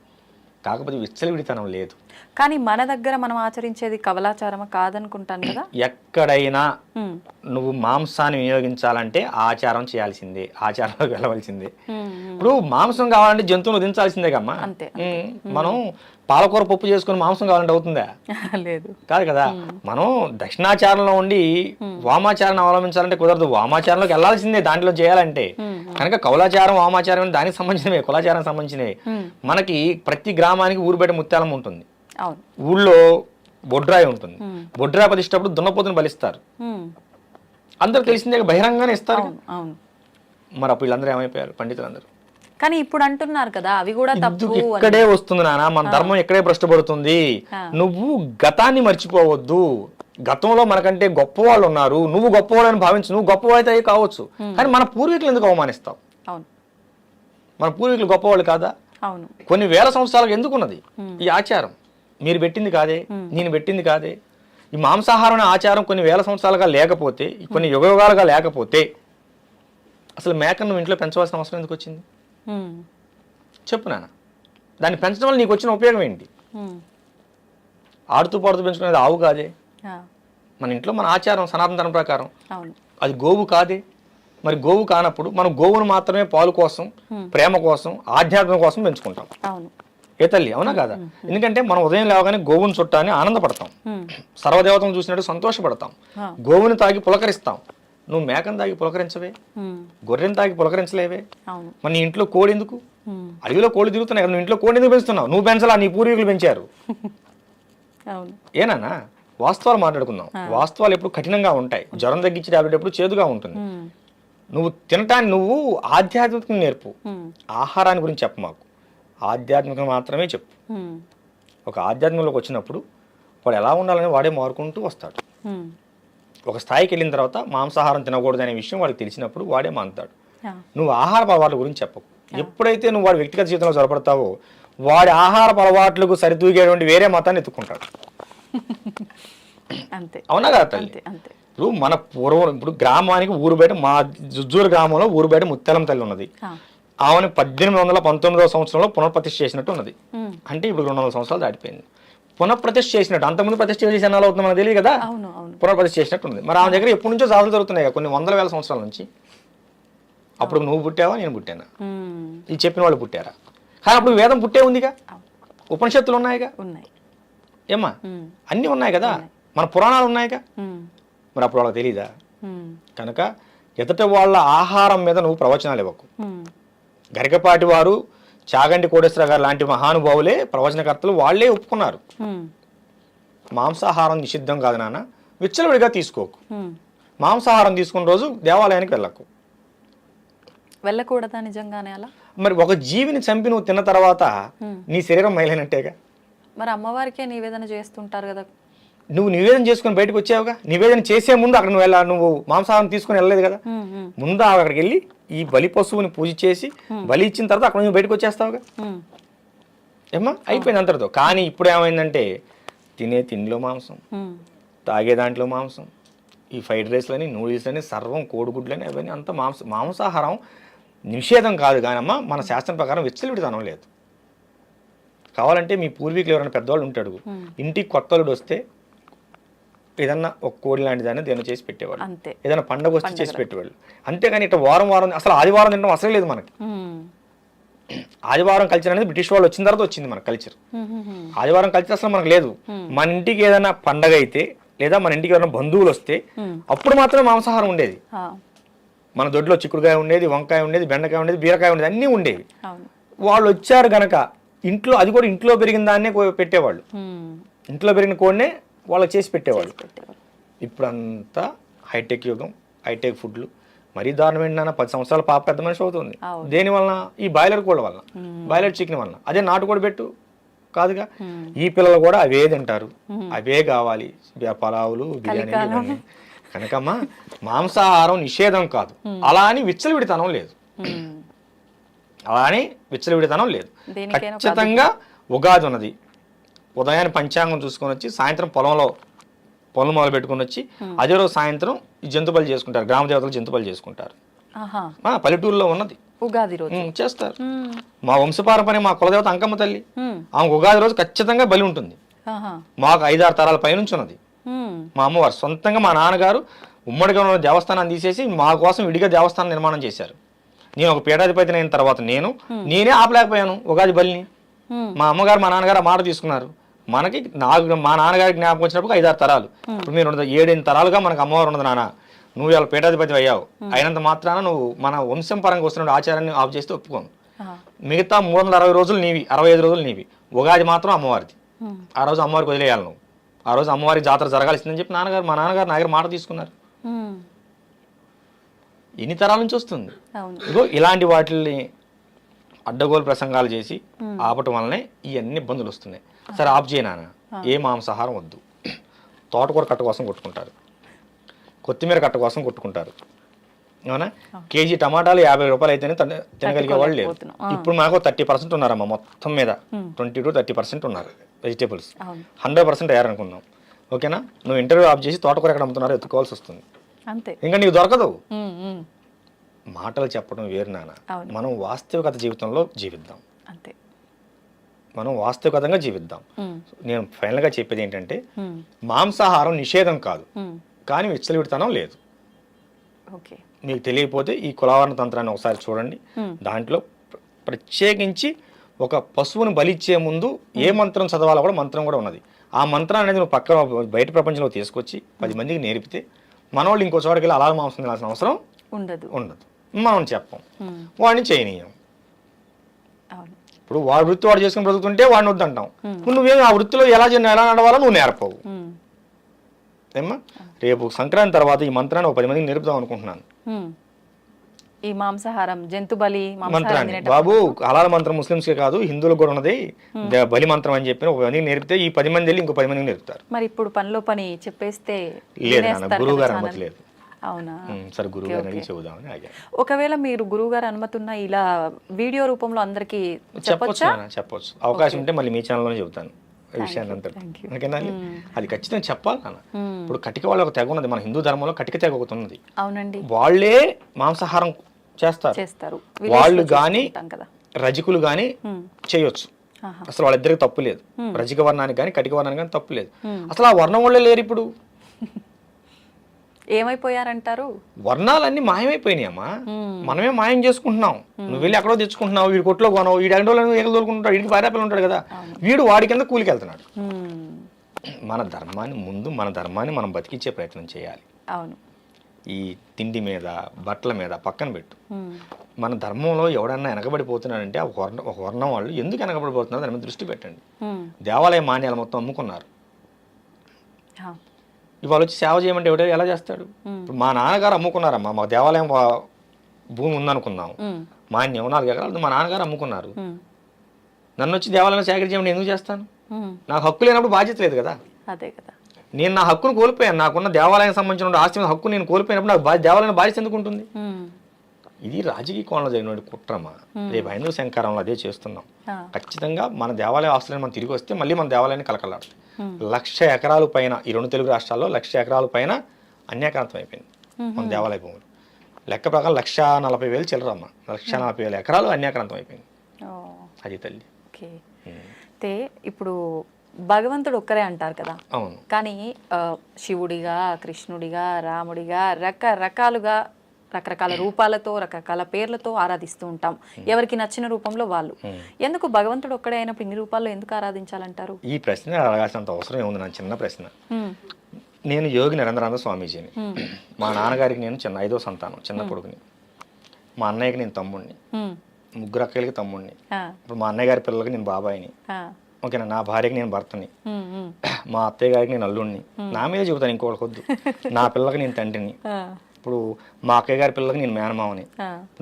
కాకపోతే విచ్చలవిడితనం లేదు. కానీ మన దగ్గర మనం ఆచరించేది కవలాచారమా కాదనుకుంటాను కదా. ఎక్కడైనా నువ్వు మాంసాన్ని వినియోగించాలంటే ఆచారం చేయాల్సిందే, ఆచారంలోకి వెళ్ళవలసిందే. ఇప్పుడు మాంసం కావాలంటే జంతువును వధించాల్సిందే కమ్మా. అంతే. మనం పాలకూర పప్పు చేసుకుని మాంసం కావాలంటే అవుతుందా? లేదు. కాదు కదా. మనం దక్షిణాచారంలో ఉండి వామాచారాన్ని అవలంబించాలంటే కుదరదు. వామాచారంలోకి వెళ్లాల్సిందే దాంట్లో చేయాలంటే. కనుక కౌలాచారం వామాచారం దానికి సంబంధించినవే, కులాచారానికి సంబంధించినవి. మనకి ప్రతి గ్రామానికి ఊరు బయట ముత్యాలం ఉంటుంది. ఊళ్ళో బొడ్రాయి ఉంటుంది. బొడ్రాయి ప్రతిష్టప్పుడు దున్నపోతుని బలిస్తారు. అందరూ తెలిసిందే, బహిరంగానే ఇస్తారు. మరి అప్పుడు వీళ్ళందరూ ఏమైపోయారు? పండితులందరూ. కానీ ఇప్పుడు అంటున్నారు కదా అవి కూడా తప్పు. ఇక్కడే వస్తుంది నాన్న, మన ధర్మం ఇక్కడే భ్రష్టపడుతుంది. నువ్వు గతాన్ని మర్చిపోవద్దు. గతంలో మనకంటే గొప్ప వాళ్ళు ఉన్నారు, నువ్వు గొప్పవాళ్ళని భావించు. నువ్వు గొప్పవాళ్ళైతే అవి కావచ్చు, కానీ మన పూర్వీకులు ఎందుకు అవమానిస్తావు? మన పూర్వీకులు గొప్పవాళ్ళు కాదా? కొన్ని వేల సంవత్సరాలకు ఎందుకున్నది ఈ ఆచారం? మీరు పెట్టింది కాదే, నేను పెట్టింది కాదే. ఈ మాంసాహారం అనే ఆచారం కొన్ని వేల సంవత్సరాలుగా లేకపోతే, కొన్ని యుగయుగాలుగా లేకపోతే అసలు మేకను నువ్వు ఇంట్లో పెంచవలసిన అవసరం ఎందుకు వచ్చింది? చెప్పు నాన్న. దాన్ని పెంచడం వల్ల నీకు వచ్చిన ఉపయోగం ఏంటి? ఆడుతూ పాడుతూ పెంచుకునేది ఆవు కాదే. మన ఇంట్లో మన ఆచారం సనాతన ధర్మం ప్రకారం అది గోవు కాదే. మరి గోవు కానప్పుడు మనం గోవును మాత్రమే పాలు కోసం, ప్రేమ కోసం, ఆధ్యాత్మం కోసం పెంచుకుంటాం. ఏ తల్లి, అవునా కాదా? ఎందుకంటే మనం ఉదయం లేవగానే గోవుని చుట్టాన్ని ఆనందపడతాం, సర్వదేవతను చూసినట్టు సంతోషపడతాం, గోవుని తాగి పులకరిస్తాం. నువ్వు మేకను తాగి పులకరించవే, గొర్రెని తాగి పులకరించలేవే. మరి నీ ఇంట్లో కోడి ఎందుకు? అడవిలో కోడి తిరుగుతున్నాయి కదా, నువ్వు ఇంట్లో కోడి ఎందుకు పెంచుతున్నావు? నువ్వు పెంచలా, నీ పూర్వీకులు పెంచారు. ఏనా? వాస్తవాలు మాట్లాడుకుందాం. వాస్తవాలు ఎప్పుడు కఠినంగా ఉంటాయి. జ్వరం తగ్గించే టాబ్లెట్ ఎప్పుడు చేదుగా ఉంటుంది. నువ్వు తినటాన్ని నువ్వు ఆధ్యాత్మికంగా నేర్పు. ఆహారాన్ని గురించి చెప్పు మాకు, ఆధ్యాత్మికంగా మాత్రమే చెప్పు. ఒక ఆధ్యాత్మికంలోకి వచ్చినప్పుడు వాడు ఎలా ఉండాలని వాడే మారుకుంటూ వస్తాడు. ఒక స్థాయికి వెళ్ళిన తర్వాత మాంసాహారం తినకూడదు అనే విషయం వాడికి తెలిసినప్పుడు వాడే మానుతాడు. నువ్వు ఆహార అలవాట్ల గురించి చెప్పకు. ఎప్పుడైతే నువ్వు వాడి వ్యక్తిగత జీవితంలో జొరపడతావో వాడి ఆహార అలవాట్లకు సరితూగేటువంటి వేరే మతాన్ని ఎత్తుకుంటాడు. అవునా కదా తల్లి? ఇప్పుడు మన పూర్వం, ఇప్పుడు గ్రామానికి ఊరు బయట, మా జుజ్జూరు గ్రామంలో ఊరు బయట ముత్యాలం తల్లి ఉన్నది. ఆమెను 1819వ సంవత్సరంలో పునఃప్రతిష్ఠ చేసినట్టు ఉన్నది. అంటే ఇప్పుడు 200 సంవత్సరాలు దాటిపోయింది. పునఃప్రతిష్ఠ చేసినట్టు, అంతకుముందు ప్రతిష్ఠ చేసి ఎన్నాళ్ళు అవుతుంది మనకు తెలియదు కదా. పునఃప్రతిష్ఠ చేసినట్టు ఉన్నది. మరి ఆమె దగ్గర ఎప్పటి నుంచో సాధులు జరుగుతున్నాయి, కొన్ని వందల వేల సంవత్సరాల నుంచి. అప్పుడు నువ్వు పుట్టావా, నేను పుట్టానా, ఇది చెప్పిన వాళ్ళు పుట్టారా? కానీ అప్పుడు వేదం పుట్టే ఉందిగా, ఉపనిషత్తులు ఉన్నాయిగా, ఏమ్మా అన్నీ ఉన్నాయి కదా, మన పురాణాలు ఉన్నాయిగా. మరి అప్పుడు వాళ్ళకి తెలీదా? కనుక ఎదుట వాళ్ళ ఆహారం మీద నువ్వు ప్రవచనాలు ఇవ్వకు. గరికపాటి వారు, చాగంటి కోటేశ్వర గారు లాంటి మహానుభావులే ప్రవచనకర్తలు, వాళ్లే ఒప్పుకున్నారు. మాంసాహారం నిషిద్ధం కాదు నాన్న, విచ్చలవిడిగా తీసుకోకు. మాంసాహారం తీసుకున్న రోజు దేవాలయానికి వెళ్ళకూడదా నిజంగానే అలా? మరి ఒక జీవిని చంపి నువ్వు తిన్న తర్వాత నీ శరీరం మైలైనట్టేగా. మరి అమ్మవారికే నివేదన చేస్తుంటారు కదా. నువ్వు నివేదన చేసుకుని బయటకు వచ్చావుగా. నివేదన చేసే ముందు అక్కడ నువ్వు మాంసాహారం తీసుకుని వెళ్ళలేదు కదా. ముందు అక్కడికి వెళ్ళి ఈ బలి పశువుని పూజ చేసి బలి ఇచ్చిన తర్వాత అక్కడ నువ్వు బయటకు వచ్చేస్తావుగా. ఏమ్మా అయిపోయింది అంతటితో. కానీ ఇప్పుడు ఏమైందంటే తినే తిండిలో మాంసం, తాగే దాంట్లో మాంసం, ఈ ఫ్రైడ్ రైస్లని, నూడిల్స్లని, సర్వం కోడిగుడ్లని, అవన్నీ అంతా మాంసాహారం నిషేధం కాదు. కానమ్మా మన శాస్త్రం ప్రకారం విచ్చలవిడితనం లేదు. కావాలంటే మీ పూర్వీకులు ఎవరైనా పెద్దవాళ్ళు ఉంటాడు, ఇంటికి కొత్తలుడు వస్తే ఏదన్నా ఒక కోడి లాంటి దాన్ని దేని చేసి పెట్టేవాళ్ళు, ఏదైనా పండగ వస్తే చేసి పెట్టేవాళ్ళు. అంతేగాని ఇట్లా వారం అసలు ఆదివారం తినడం అసలు లేదు మనకి. ఆదివారం కల్చర్ అనేది బ్రిటిష్ వాళ్ళు వచ్చిన తర్వాత వచ్చింది మన కల్చర్. ఆదివారం కల్చర్ అసలు మనకు లేదు. మన ఇంటికి ఏదైనా పండగ అయితే లేదా మన ఇంటికి ఎవరైనా బంధువులు వస్తే అప్పుడు మాత్రమే మాంసాహారం ఉండేది. మన దొడ్లో చిక్కుడుకాయ ఉండేది, వంకాయ ఉండేది, బెండకాయ ఉండేది, బీరకాయ ఉండేది, అన్నీ ఉండేవి. వాళ్ళు వచ్చారు గనక ఇంట్లో, అది కూడా ఇంట్లో పెరిగిన దాన్నే పెట్టేవాళ్ళు. ఇంట్లో పెరిగిన కోడినే వాళ్ళకి చేసి పెట్టేవాళ్ళు. ఇప్పుడు అంతా హైటెక్ యుగం, హైటెక్ ఫుడ్లు. మరీ దారుణమైన నాన్న, 10 సంవత్సరాల పాప పెద్ద మనిషి అవుతుంది. దేని వలన? ఈ బాయిలర్ కోళ్ళ వలన, బాయిలర్ చికెన్ వలన. అదే నాటుకోడి పెట్టు కాదుగా. ఈ పిల్లలు కూడా అవే తింటారు, అవే కావాలి, పలావులు, బిర్యానీలు. కనుకమ్మా మాంసాహారం నిషేధం కాదు, అలా అని విచ్చలవిడితనం లేదు. ఖచ్చితంగా ఉగాది ఉన్నది. ఉదయాన్ని పంచాంగం చూసుకొని వచ్చి సాయంత్రం పొలం మొదలు పెట్టుకుని వచ్చి అదే రోజు సాయంత్రం జంతు బలి చేసుకుంటారు. గ్రామ దేవతలు జంతు బలి చేసుకుంటారు. పల్లెటూరులో ఉన్నది ఉగాది రోజు చేస్తారు. మా వంశపారంపర్యం మా కులదేవత అంకమ్మ తల్లి, ఆమెకు ఉగాది రోజు ఖచ్చితంగా బలి ఉంటుంది. మాకు 5-6 తరాల పైనుంచి ఉన్నది. మా అమ్మవారు సొంతంగా, మా నాన్నగారు ఉమ్మడిగా ఉన్న దేవస్థానాన్ని తీసేసి మా కోసం విడిగా దేవస్థానం నిర్మాణం చేశారు. నేను ఒక పీఠాధిపతిని అయిన తర్వాత నేనే ఆపలేకపోయాను ఉగాది బలిని. మా అమ్మగారు మా నాన్నగారు ఆ మాట తీసుకున్నారు. మనకి మా నాన్నగారికి జ్ఞాపకం వచ్చినప్పుడు 5-6 తరాలు, ఇప్పుడు మీరు 7-8 తరాలుగా మనకు అమ్మవారు ఉండదు నాన్న. నువ్వు ఇలా పీఠాధిపతి అయ్యావు అయినంత మాత్రాన నువ్వు మన వంశం పరంగా వస్తున్న ఆచారాన్ని ఆఫ్ చేస్తే ఒప్పుకోను. మిగతా 360 రోజులు నీవి, 65 రోజులు నీవి. ఉగాది మాత్రం అమ్మవారిది. ఆ రోజు అమ్మవారికి వదిలేయాలి నువ్వు. ఆ రోజు అమ్మవారి జాతర జరగాల్సిందని చెప్పి మా నాన్నగారు నా దగ్గర మాట తీసుకున్నారు. ఎన్ని తరాల నుంచి వస్తుంది. ఇగో ఇలాంటి వాటిని అడ్డగోలు ప్రసంగాలు చేసి ఆపటం వల్లనే ఇవన్నీ ఇబ్బందులు వస్తున్నాయి. సరే ఆఫ్ చేయనా, ఏ మాంసాహారం వద్దు. తోటకూర కట్ట కోసం కొట్టుకుంటారు, కొత్తిమీర కట్ట కోసం కొట్టుకుంటారు, అవునా? కేజీ టమాటాలు 50 రూపాయలు అయితేనే తినగలిగే వాళ్ళు లేరు. ఇప్పుడు మాకు 30% ఉన్నారమ్మా మొత్తం మీద. 20 to 30% ఉన్నారు వెజిటేబుల్స్. 100% అయ్యారనుకుందాం. ఓకేనా? నువ్వు ఇంటర్వ్యూ ఆఫ్ చేసి తోటకూర ఎక్కడ అమ్ముతున్నారో ఎత్తుకోవాల్సి వస్తుంది. అంతే, ఇంకా నీకు దొరకదు. మాటలు చెప్పడం వేరు నాన్న. మనం వాస్తవికత జీవితంలో జీవిద్దాం. అంతే, మనం వాస్తవికతంగా జీవిద్దాం. నేను ఫైనల్గా చెప్పేది ఏంటంటే మాంసాహారం నిషేధం కాదు, కానీ విచ్చలవిడితనం లేదు. మీకు తెలియకపోతే ఈ కులవర్ణ తంత్రాన్ని ఒకసారి చూడండి. దాంట్లో ప్రత్యేకించి ఒక పశువుని బలిచ్చే ముందు ఏ మంత్రం చదవాలో కూడా మంత్రం కూడా ఉన్నది. ఆ మంత్రాన్ని అనేది నువ్వు పక్కన బయట ప్రపంచంలో తీసుకొచ్చి 10 మందికి నేర్పితే మన వాళ్ళు ఇంకో చోటకి వెళ్ళి అలాగ మాంసం తినాల్సిన అవసరం ఉండదు. మనం చెప్పం, వాడిని చేయనీయం. ఇప్పుడు వాడి వృత్తి వాడు చేసుకుని బ్రతుకుతుంటే వాడిని వద్దంటాం. నువ్వేం ఆ వృత్తిలో ఎలా నడవాలో నువ్వు నేర్పవు. ఏమ్మా, రేపు సంక్రాంతి తర్వాత ఈ మంత్రాన్ని ఒక 10 మందికి నేర్పుదాం అనుకుంటున్నాను. ఈ మాంసాహారం జంతు బలి మంత్రాన్ని బాబు హలాల్ మంత్రం ముస్లింస్ కే కాదు హిందువులకు కూడా ఉన్నది. బలి మంత్రం అని చెప్పి ఒక 10 మందికి నేర్పితే ఈ 10 మంది వెళ్ళి ఇంకో 10 మందికి నేర్పుతారు. మరి ఇప్పుడు పనిలో పని చెప్పేస్తే లేదు నాన్న, గురువు గారు అనుమతి లేదు. అవునా? సరే గురువు గారిని అడిగి చెబుదామని ఆగా. ఒకవేళ మీరు గురువు గారు అనుమతి ఉన్న ఇలా వీడియో రూపంలో అందరికి చెప్పొచ్చు. అవకాశం ఉంటే మళ్ళీ మీ ఛానల్లోనే చెబుతాను ఈ విషయాన్ని అంతా. ఓకేనా? అది ఖచ్చితంగా చెప్పాలి నాన్న. ఇప్పుడు కటిక వాళ్ళ ఒక తెగ ఉన్నది, మన హిందూ ధర్మంలో కటిక తెగ ఒకటి ఉన్నది. అవునండి, వాళ్ళే మాంసాహారం చేస్తారు. వాళ్ళు గాని రజకులు గాని చేయొచ్చు. అసలు వాళ్ళిద్దరికి తప్పు లేదు. రజక వర్ణానికి కానీ కటిక వర్ణానికి కానీ తప్పు లేదు. అసలు ఆ వర్ణం వాళ్ళే లేరు ఇప్పుడు. ఏమైపోయారంటారు? వర్ణాలన్నీ మాయమైపోయినాయి అమ్మా. మనమే మాయం చేసుకుంటున్నాం. నువ్వు వెళ్ళి ఎక్కడో తెచ్చుకుంటున్నావు, వీడి కొట్లో కొనవు, వీడి ఎండలో ఎగలు తోలుకుంటాడు, వీడికి భార్యాపిల్లలు ఉంటాడు కదా, వీడు వాడి కింద కూలికి వెళ్తున్నాడు. మన ధర్మాన్ని మనం బతికించే ప్రయత్నం చేయాలి. అవును, ఈ తిండి మీద బట్టల మీద పక్కన పెట్టు. మన ధర్మంలో ఎవడన్నా వెనకబడిపోతున్నాడంటే ఒక వర్ణం వాళ్ళు ఎందుకు వెనకబడిపోతున్నారు దాని మీద దృష్టి పెట్టండి. దేవాలయ మాన్యాలు మొత్తం అమ్ముకున్నారు. ఇవాళ వచ్చి సేవ చేయమంటే ఎవడో ఎలా చేస్తాడు? ఇప్పుడు మా నాన్నగారు అమ్ముకున్నారమ్మా, మా దేవాలయం భూమి ఉందనుకుందాం, మాన్యం 4 ఎకరాలు మా నాన్నగారు అమ్ముకున్నారు. నన్ను వచ్చి దేవాలయం సేకరి చేయమని ఎందుకు చేస్తాను? నాకు హక్కు లేనప్పుడు బాధ్యత లేదు కదా. అదే కదా, నేను నా హక్కును కోల్పోయాను. నాకున్న దేవాలయం సంబంధించిన ఆస్తి మీద హక్కు నేను కోల్పోయినప్పుడు నాకు దేవాలయం బాధ్యత ఎందుకు ఉంటుంది? ఇది రాజకీయ కోణంలో జరిగిన కుట్రమా. రేపు హైందవ శంకరంలో అదే చేస్తున్నాం. ఖచ్చితంగా మన దేవాలయ ఆస్తులను మనం తిరిగి వస్తే మళ్ళీ మన దేవాలయాన్ని కలకలాడుతుంది. 1,00,000 ఎకరాలు పైన ఈ 2 తెలుగు రాష్ట్రాల్లో 1,00,000 ఎకరాలు పైన అన్యాక్రాంతం అయిపోయింది మన దేవాలయ భూములు. లెక్క ప్రకారం 1,40,000 చిల్లరమ్మా, 1,40,000 ఎకరాలు అన్యాక్రాంతం అయిపోయింది. అది తల్లి. అయితే ఇప్పుడు భగవంతుడు ఒక్కరే అంటారు కదా. అవును, కానీ శివుడిగా, కృష్ణుడిగా, రాముడిగా రకరకాల రూపాలతో రకరకాల పేర్లతో ఆరాధిస్తూ ఉంటాం, ఎవరికి నచ్చిన రూపంలో వాళ్ళు. ఎందుకు భగవంతుడు ఒక్కడే అయినప్పుడు ఇన్ని రూపాల్లో ఎందుకు ఆరాధించాలంటారు? ఈ ప్రశ్న అడగాల్సినంత అవసరం ఏముంది? నా చిన్న ప్రశ్న. నేను యోగి నరేంద్రానంద స్వామీజీని. మా నాన్నగారికి నేను 5వ సంతానం, చిన్న కొడుకుని. మా అన్నయ్యకి నేను తమ్ముడిని, 3 అక్కలకి తమ్ముడిని. ఇప్పుడు మా అన్నయ్య గారి పిల్లలకి నేను బాబాయిని. ఓకేనా? నా భార్యకి నేను భర్తని, మా అత్తయ్య గారికి నేను అల్లుడిని. నా మీద చెబుతాను, ఇంకోటి వద్దు. నా పిల్లకి నేను తండ్రిని. ఇప్పుడు మా అక్కయ్య గారి పిల్లలకి నేను మేనమావని.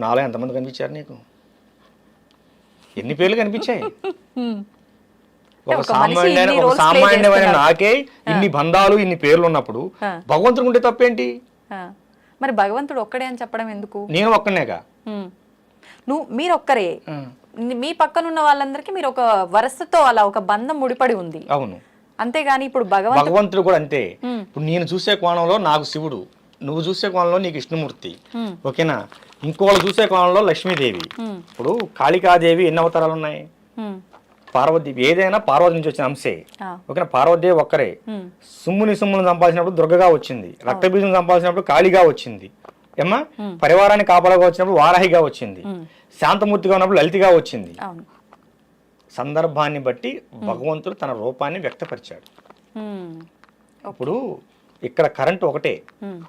నాలో ఎంతమంది కనిపించారు నీకు? ఎన్ని పేర్లు కనిపించాయి? ఒక సామాన్యమైన నాకే ఇన్ని బంధాలు ఇన్ని పేర్లు ఉన్నప్పుడు భగవంతుడికి ఉంటే తప్పేంటి? మరి భగవంతుడు ఒక్కడే అని చెప్పడం ఎందుకు? నేను ఒక్కనేగా. మీరు ఒక్కరే, మీ పక్కన ఉన్న వాళ్ళందరికీ మీరు ఒక వరసతో అలా ఒక బంధం ముడిపడి ఉంది. అవును, అంతేగాని ఇప్పుడు భగవంతుడు కూడా అంతే. ఇప్పుడు నేను చూసే కోణంలో నాకు శివుడు, నువ్వు చూసే కోణంలో నీకు విష్ణుమూర్తి. ఓకేనా? ఇంకోళ్ళు చూసే కోణంలో లక్ష్మీదేవి. ఇప్పుడు కాళికాదేవి ఎన్ని అవతారాలు ఉన్నాయి? పార్వతీదేవి. ఏదైనా పార్వతి నుంచి వచ్చిన అంశే. ఓకేనా? పార్వతీదేవి ఒక్కరే. సుమ్ముని సంపాదించినప్పుడు దుర్గగా వచ్చింది, రక్తబీజం సంపాదించినప్పుడు కాళిగా వచ్చింది. ఏమ్మా పరివారాన్ని కాపాడగా వచ్చినప్పుడు వారాహిగా వచ్చింది, శాంతమూర్తిగా ఉన్నప్పుడు లలితగా వచ్చింది. అవును. సందర్భాన్ని బట్టి భగవంతుడు తన రూపాన్ని వ్యక్తపరిచాడు. ఇప్పుడు ఇక్కడ కరెంట్ ఒకటే,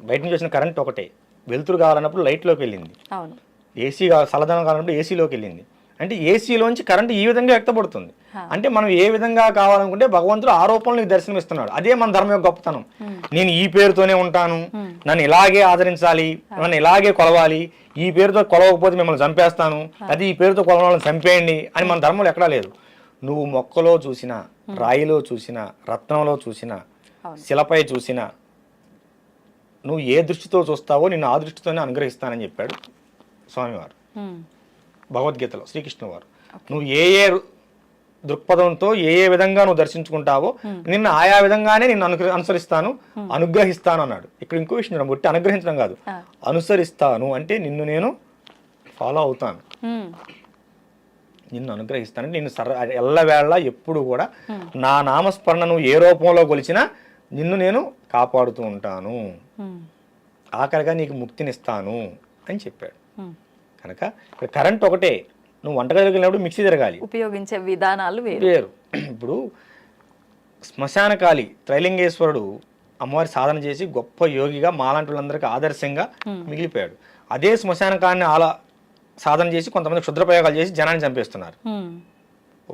బయట నుంచి వచ్చిన కరెంట్ ఒకటే, వెలుతురు కావాలన్నప్పుడు లైట్లోకి వెళ్ళింది, అవును. ఏసీ చల్లదనం కావాలన్నప్పుడు ఏసీలోకి వెళ్ళింది. అంటే ఏసీలోంచి కరెంట్ ఈ విధంగా వ్యక్తపడుతుంది. అంటే మనం ఏ విధంగా కావాలనుకుంటే భగవంతుడు ఆ రూపంలో నీకు దర్శనం ఇస్తున్నాడు. అదే మన ధర్మం యొక్క గొప్పతనం. నేను ఈ పేరుతోనే ఉంటాను, నన్ను ఇలాగే ఆదరించాలి, నన్ను ఇలాగే కొలవాలి, ఈ పేరుతో కొలవకపోతే మిమ్మల్ని చంపేస్తాను, అది ఈ పేరుతో కొలవాలని చంపేయండి అని మన ధర్మంలో ఎక్కడా లేదు. నువ్వు మొక్కలో చూసినా, రాయిలో చూసినా, రత్నంలో చూసినా, శిలపై చూసినా, నువ్వు ఏ దృష్టితో చూస్తావో నిన్ను ఆ దృష్టితోనే అనుగ్రహిస్తానని చెప్పాడు స్వామివారు భగవద్గీతలో, శ్రీకృష్ణ వారు. నువ్వు ఏ ఏ దృక్పథంతో ఏ ఏ విధంగా నువ్వు దర్శించుకుంటావో నిన్ను ఆయా విధంగానే నిన్ను అనుసరిస్తాను, అనుగ్రహిస్తాను అన్నాడు. ఇక్కడ ఇంకో విషయం చూడండి, ఒట్టి అనుగ్రహించడం కాదు, అనుసరిస్తాను అంటే నిన్ను నేను ఫాలో అవుతాను, నిన్ను అనుగ్రహిస్తాను, నిన్ను ఎల్లవేళ ఎప్పుడు కూడా నా నామస్మరణ నువ్వు ఏ రూపంలో కొలిచినా నిన్ను నేను కాపాడుతూ ఉంటాను, ఆఖరిగా నీకు ముక్తినిస్తాను అని చెప్పాడు. కనుక ఇక్కడ కరెంట్ ఒకటే, నువ్వు వంటగదిలోకి వెళ్ళినప్పుడు మిక్సీ తిరగాలి, ఉపయోగించే విధానాలు వేరు. ఇప్పుడు శ్మశానకాళి త్రైలింగేశ్వరుడు అమ్మవారి సాధన చేసి గొప్ప యోగిగా మాలాంటి వాళ్ళందరికీ ఆదర్శంగా మిగిలిపోయాడు. అదే శ్మశానకాన్ని సాధన చేసి కొంతమంది క్షుద్ర ప్రయోగాలు చేసి జనాన్ని చంపేస్తున్నారు.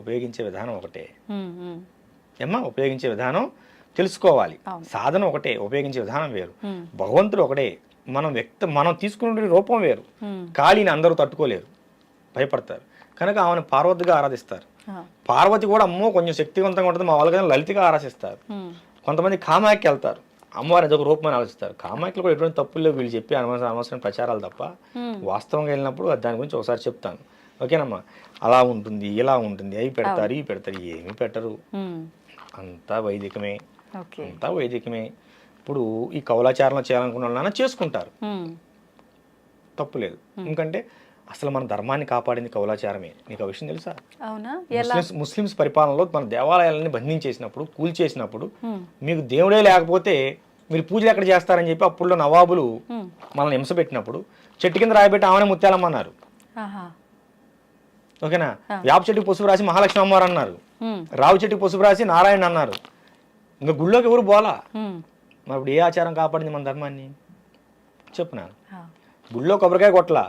ఉపయోగించే విధానం ఒకటే ఏమ్మా, ఉపయోగించే విధానం తెలుసుకోవాలి. సాధన ఒకటే, ఉపయోగించే విధానం వేరు. భగవంతుడు ఒకటే, మనం తీసుకునే రూపం వేరు. కాళీని అందరూ తట్టుకోలేరు, భయపడతారు. కనుక ఆమెను పార్వతిగా ఆరాధిస్తారు. పార్వతి కూడా అమ్మో కొంచెం శక్తివంతంగా ఉంటుంది, మా వాళ్ళకి లలితగా ఆరాధిస్తారు. కొంతమంది కామాఖ్య వెళ్తారు, అమ్మవారి అదొక రూపమని ఆలోచిస్తారు. కామాఖ్యలు కూడా ఎటువంటి తప్పుల్లో వీళ్ళు చెప్పి అనవసరం ప్రచారాలు తప్ప, వాస్తవంగా వెళ్ళినప్పుడు దాని గురించి ఒకసారి చెప్తాను, ఓకేనమ్మా. అలా ఉంటుంది, ఇలా ఉంటుంది, అవి పెడతారు, ఇవి పెడతారు, ఏమీ పెట్టరు, అంతా వైదికమే, అంతా వైదికమే. ఇప్పుడు ఈ కౌలాచారణలో చేయాలనుకున్న వాళ్ళైనా చేసుకుంటారు, తప్పులేదు. ఎందుకంటే అసలు మన ధర్మాన్ని కాపాడింది కౌలాచారమే. నీకు ఆ విషయం తెలుసా? ముస్లిమ్స్ పరిపాలనలో మన దేవాలయాలని బంధించేసినప్పుడు, కూల్చేసినప్పుడు, మీకు దేవుడే లేకపోతే మీరు పూజలు ఎక్కడ చేస్తారని చెప్పి అప్పుడులో నవాబులు మనల్ని హింస పెట్టినప్పుడు చెట్టు కింద రాయబెట్టి ఆమెనే ముత్యాలమ్మన్నారు, ఓకేనా. వేప చెట్టుకి పసుపు రాసి మహాలక్ష్మి అమ్మవారు అన్నారు, రావు చెట్టుకి పసుపు రాసి నారాయణ అన్నారు. ఇంకా గుళ్ళోకి ఎవరు పోలా. మరి ఇప్పుడు ఏ ఆచారం కాపాడింది మన ధర్మాన్ని చెప్పునా? గుళ్ళో కొబ్బరికాయ కొట్టలా,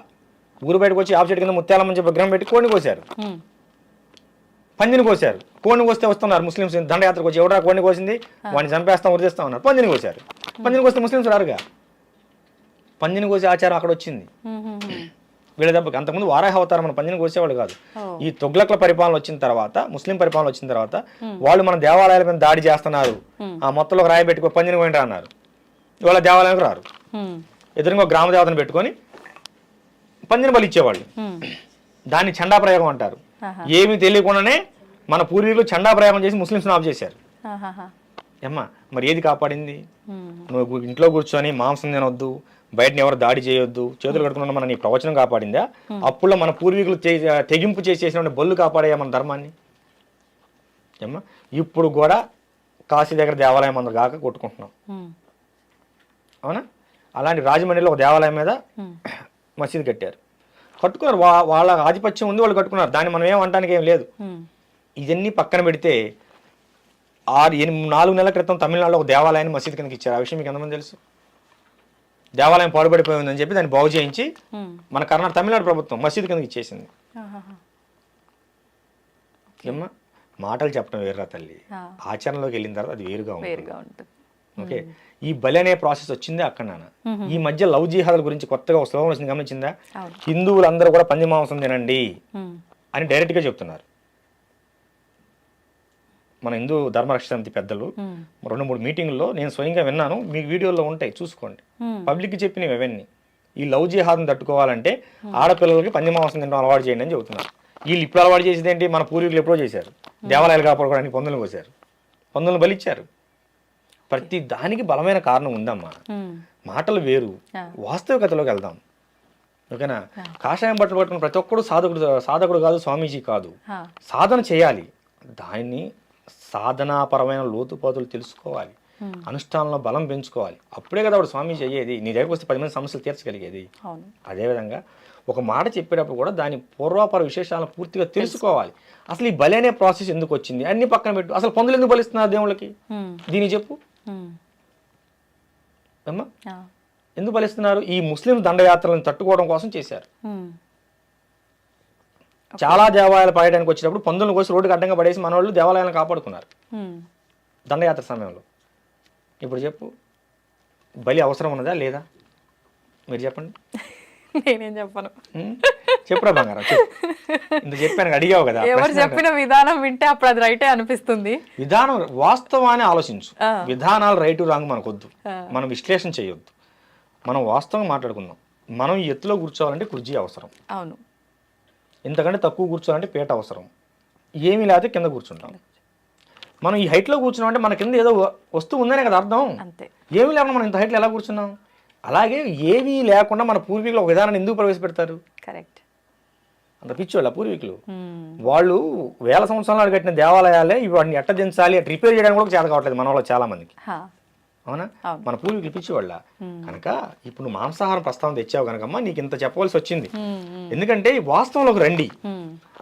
ఊరు బయటకు వచ్చి ఆపు చెట్టు కింద ముత్యాలమ్మని చెప్పి విగ్రహం పెట్టి కోడిని కోసారు, పందిని కోసారు. కోడిని కోస్తే వస్తున్నారు ముస్లిమ్స్ దండయాత్రకు వచ్చి, ఎవడా కోడిని కోసింది వాడిని చంపేస్తాం వదిలేస్తాం అన్నారు. పందిని కోసారు, పందిని కోస్తే ముస్లిమ్స్ రారుగా, పందిని కోసే ఆచారం అక్కడ వచ్చింది వీళ్ళ దెబ్బకి. అంతకుముందు వారాహ అవతారం మన పందిని కోసేవాళ్ళు కాదు. ఈ తొగ్లక్ల పరిపాలన వచ్చిన తర్వాత, ముస్లిం పరిపాలన వచ్చిన తర్వాత వాళ్ళు మన దేవాలయాల మీద దాడి చేస్తున్నారు, ఆ మొత్తంలో రాయి పెట్టుకో పందిని పోయిండ్రా అన్నారు. ఇవాళ దేవాలయానికి రారు, ఎదురుగా గ్రామ దేవతను పెట్టుకొని పందిని బలిచ్చేవాళ్ళు. దాన్ని చండా ప్రయోగం అంటారు. ఏమీ తెలియకుండానే మన పూర్వీకులు చండా ప్రయోగం చేసి ముస్లింస్ని ఆఫ్ చేశారు. అమ్మా మరి ఏది కాపాడింది? నువ్వు ఇంట్లో కూర్చొని మాంసం తినొద్దు, బయటని ఎవరు దాడి చేయొద్దు, చేతులు కట్టుకున్న మన నీ ప్రవచనం కాపాడిందా? అప్పుడు మన పూర్వీకులు తెగింపు చేసేసిన బొల్లు కాపాడే మన ధర్మాన్ని. అమ్మా ఇప్పుడు కూడా కాశీ దగ్గర దేవాలయం అందరు కాక కొట్టుకుంటున్నాం, అవునా? అలాంటి రాజమండ్రిలో ఒక దేవాలయం మీద మసీదు కట్టారు, కట్టుకున్నారు, వాళ్ళ ఆధిపత్యం ఉంది, వాళ్ళు కట్టుకున్నారు, దాన్ని మనం ఏమంటానికి ఏం లేదు. ఇవన్నీ పక్కన పెడితే 4 నెలల క్రితం తమిళనాడులో ఒక దేవాలయాన్ని మసీదు కిందకి ఇచ్చారు. ఆ విషయం మీకు ఎంతమంది తెలుసు? దేవాలయం పాడుపడిపోయిందని చెప్పి దాన్ని బాగు చేయించి మన తమిళనాడు ప్రభుత్వం మసీదు కిందకి ఇచ్చేసింది. ఏమ్మా మాటలు చెప్పడం వేరురా తల్లి, ఆచరణలోకి వెళ్ళిన తర్వాత అది వేరుగా ఉంటుంది. ఓకే, ఈ బలి అనే ప్రాసెస్ వచ్చిందే అక్కడ నాన్న. ఈ మధ్య లవ్ జిహాదుల గురించి కొత్తగా ఒక స్లోగన్ వచ్చింది, గమనించిందా? హిందువులందరూ కూడా పంది మాంసం తినండి అని డైరెక్ట్ గా చెప్తున్నారు. మన హిందూ ధర్మరక్షణ సమితి పెద్దలు 2-3 మీటింగ్లో నేను స్వయంగా విన్నాను, మీకు వీడియోలో ఉంటాయి చూసుకోండి. పబ్లిక్ చెప్పినవి అవన్నీ. ఈ లవ్ జిహాద్ని తట్టుకోవాలంటే ఆడపిల్లలకి పంది మాంసం తినడం అలవాటు చేయండి అని చెబుతున్నారు. వీళ్ళు ఇప్పుడు అలవాటు చేసేది ఏంటి? మన పూర్వీకులు ఎప్పుడో చేశారు, దేవాలయాలు కాపాడుకోవడానికి పందులు కోసారు, పందులను బలిచ్చారు. ప్రతి దానికి బలమైన కారణం ఉందమ్మా. మాటలు వేరు, వాస్తవికతలోకి వెళ్దాం, ఓకేనా? కాషాయం బట్టలు పట్టుకున్న ప్రతి ఒక్కడు సాధకుడు కాదు, స్వామీజీ కాదు. సాధన చేయాలి, దాన్ని సాధనాపరమైన లోతుపాతులు తెలుసుకోవాలి. అనుష్ఠానంలో బలం పెంచుకోవాలి. అప్పుడే కదా వాడు స్వామీజీ అయ్యేది, నీ దగ్గరకు వస్తే 10 మంది సమస్యలు తీర్చగలిగేది. అవును. అదేవిధంగా ఒక మాట చెప్పేటప్పుడు కూడా దాని పూర్వాపర విశేషాలను పూర్తిగా తెలుసుకోవాలి. అసలు ఈ బలి అనే ప్రాసెస్ ఎందుకు వచ్చింది అన్ని పక్కన పెట్టు. అసలు పందులు ఎందుకు బలిస్తున్నారు దేవుళ్ళకి, దీన్ని చెప్పు అమ్మా. ఎందుకు బలిస్తున్నారు? ఈ ముస్లిం దండయాత్రలను తట్టుకోవడం కోసం చేశారు. చాలా దేవాలయాలు పాయడానికి వచ్చినప్పుడు పందులను కోసి రోడ్డుకి అడ్డంగా పడేసి మన వాళ్ళు దేవాలయాలను కాపాడుకున్నారు దండయాత్ర సమయంలో. ఇప్పుడు చెప్పు, బలి అవసరం ఉన్నదా లేదా? మీరు చెప్పండి. నేనేం చెప్పను. చెప్పురా బంగారం, ఇంత చెప్పాను, అడిగావు కదా. ఎవరు చెప్పిన విధానం వింటే అప్పుడు అది రైటే అనిపిస్తుంది. విధానం వాస్తవాన్ని ఆలోచించు. విధానాలు రైటు రాంగ్ మనకొద్దు, మనం విశ్లేషణ చేయొద్దు. మనం వాస్తవం మాట్లాడుకుందాం. మనం ఈ ఎత్తులో కూర్చోవాలంటే కుర్చీ అవసరం. అవును. ఇంతకంటే తక్కువ కూర్చోవాలంటే పీట అవసరం. ఏమీ లేకపోతే కింద కూర్చుంటాం. మనం ఈ హైట్లో కూర్చున్నాం అంటే మన కింద ఏదో వస్తువు ఉందనే కదా అర్థం. అంతే. ఏమీ లేకుండా మనం ఇంత హైట్లో ఎలా కూర్చున్నాం? అలాగే ఏమీ లేకుండా మన పూర్వీకులు ఒక విధానాన్ని ఎందుకు ప్రవేశపెడతారు? కరెక్ట్. అంత పిచ్చోళ్ళ పూర్వీకులు. వాళ్ళు వేల సంవత్సరాలు కట్టిన దేవాలయాలే వాటిని ఎట్ట దించాలి, రిపేర్ చేయడానికి కూడా చేత కావట్లేదు మన వాళ్ళు చాలా మందికి. అవునా? మన పూర్వీకులు పిచ్చివాళ్ళ. కనుక ఇప్పుడు నువ్వు మాంసాహారం ప్రస్తావన తెచ్చావు కనుకమ్మా నీకు ఇంత చెప్పవలసి వచ్చింది. ఎందుకంటే వాస్తవంలోకి రండి.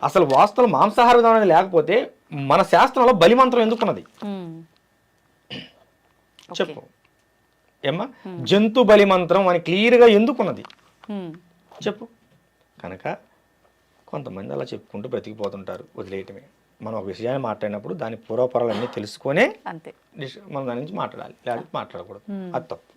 అసలు వాస్తవం మాంసాహార విధానం అనేది లేకపోతే మన శాస్త్రంలో బలిమంత్రం ఎందుకున్నది చెప్పు ఏమ్మా. జంతు బలి మంత్రం అని క్లియర్గా ఎందుకున్నది చెప్పు. కనుక కొంతమంది అలా చెప్పుకుంటూ బ్రతికిపోతుంటారు, వదిలేయటమే. మనం ఒక విషయాన్ని మాట్లాడినప్పుడు దాని పూర్వపరాలన్నీ తెలుసుకొనే అంతే మనం దాని నుంచి మాట్లాడాలి, లేకపోతే మాట్లాడకూడదు. అది తప్పు.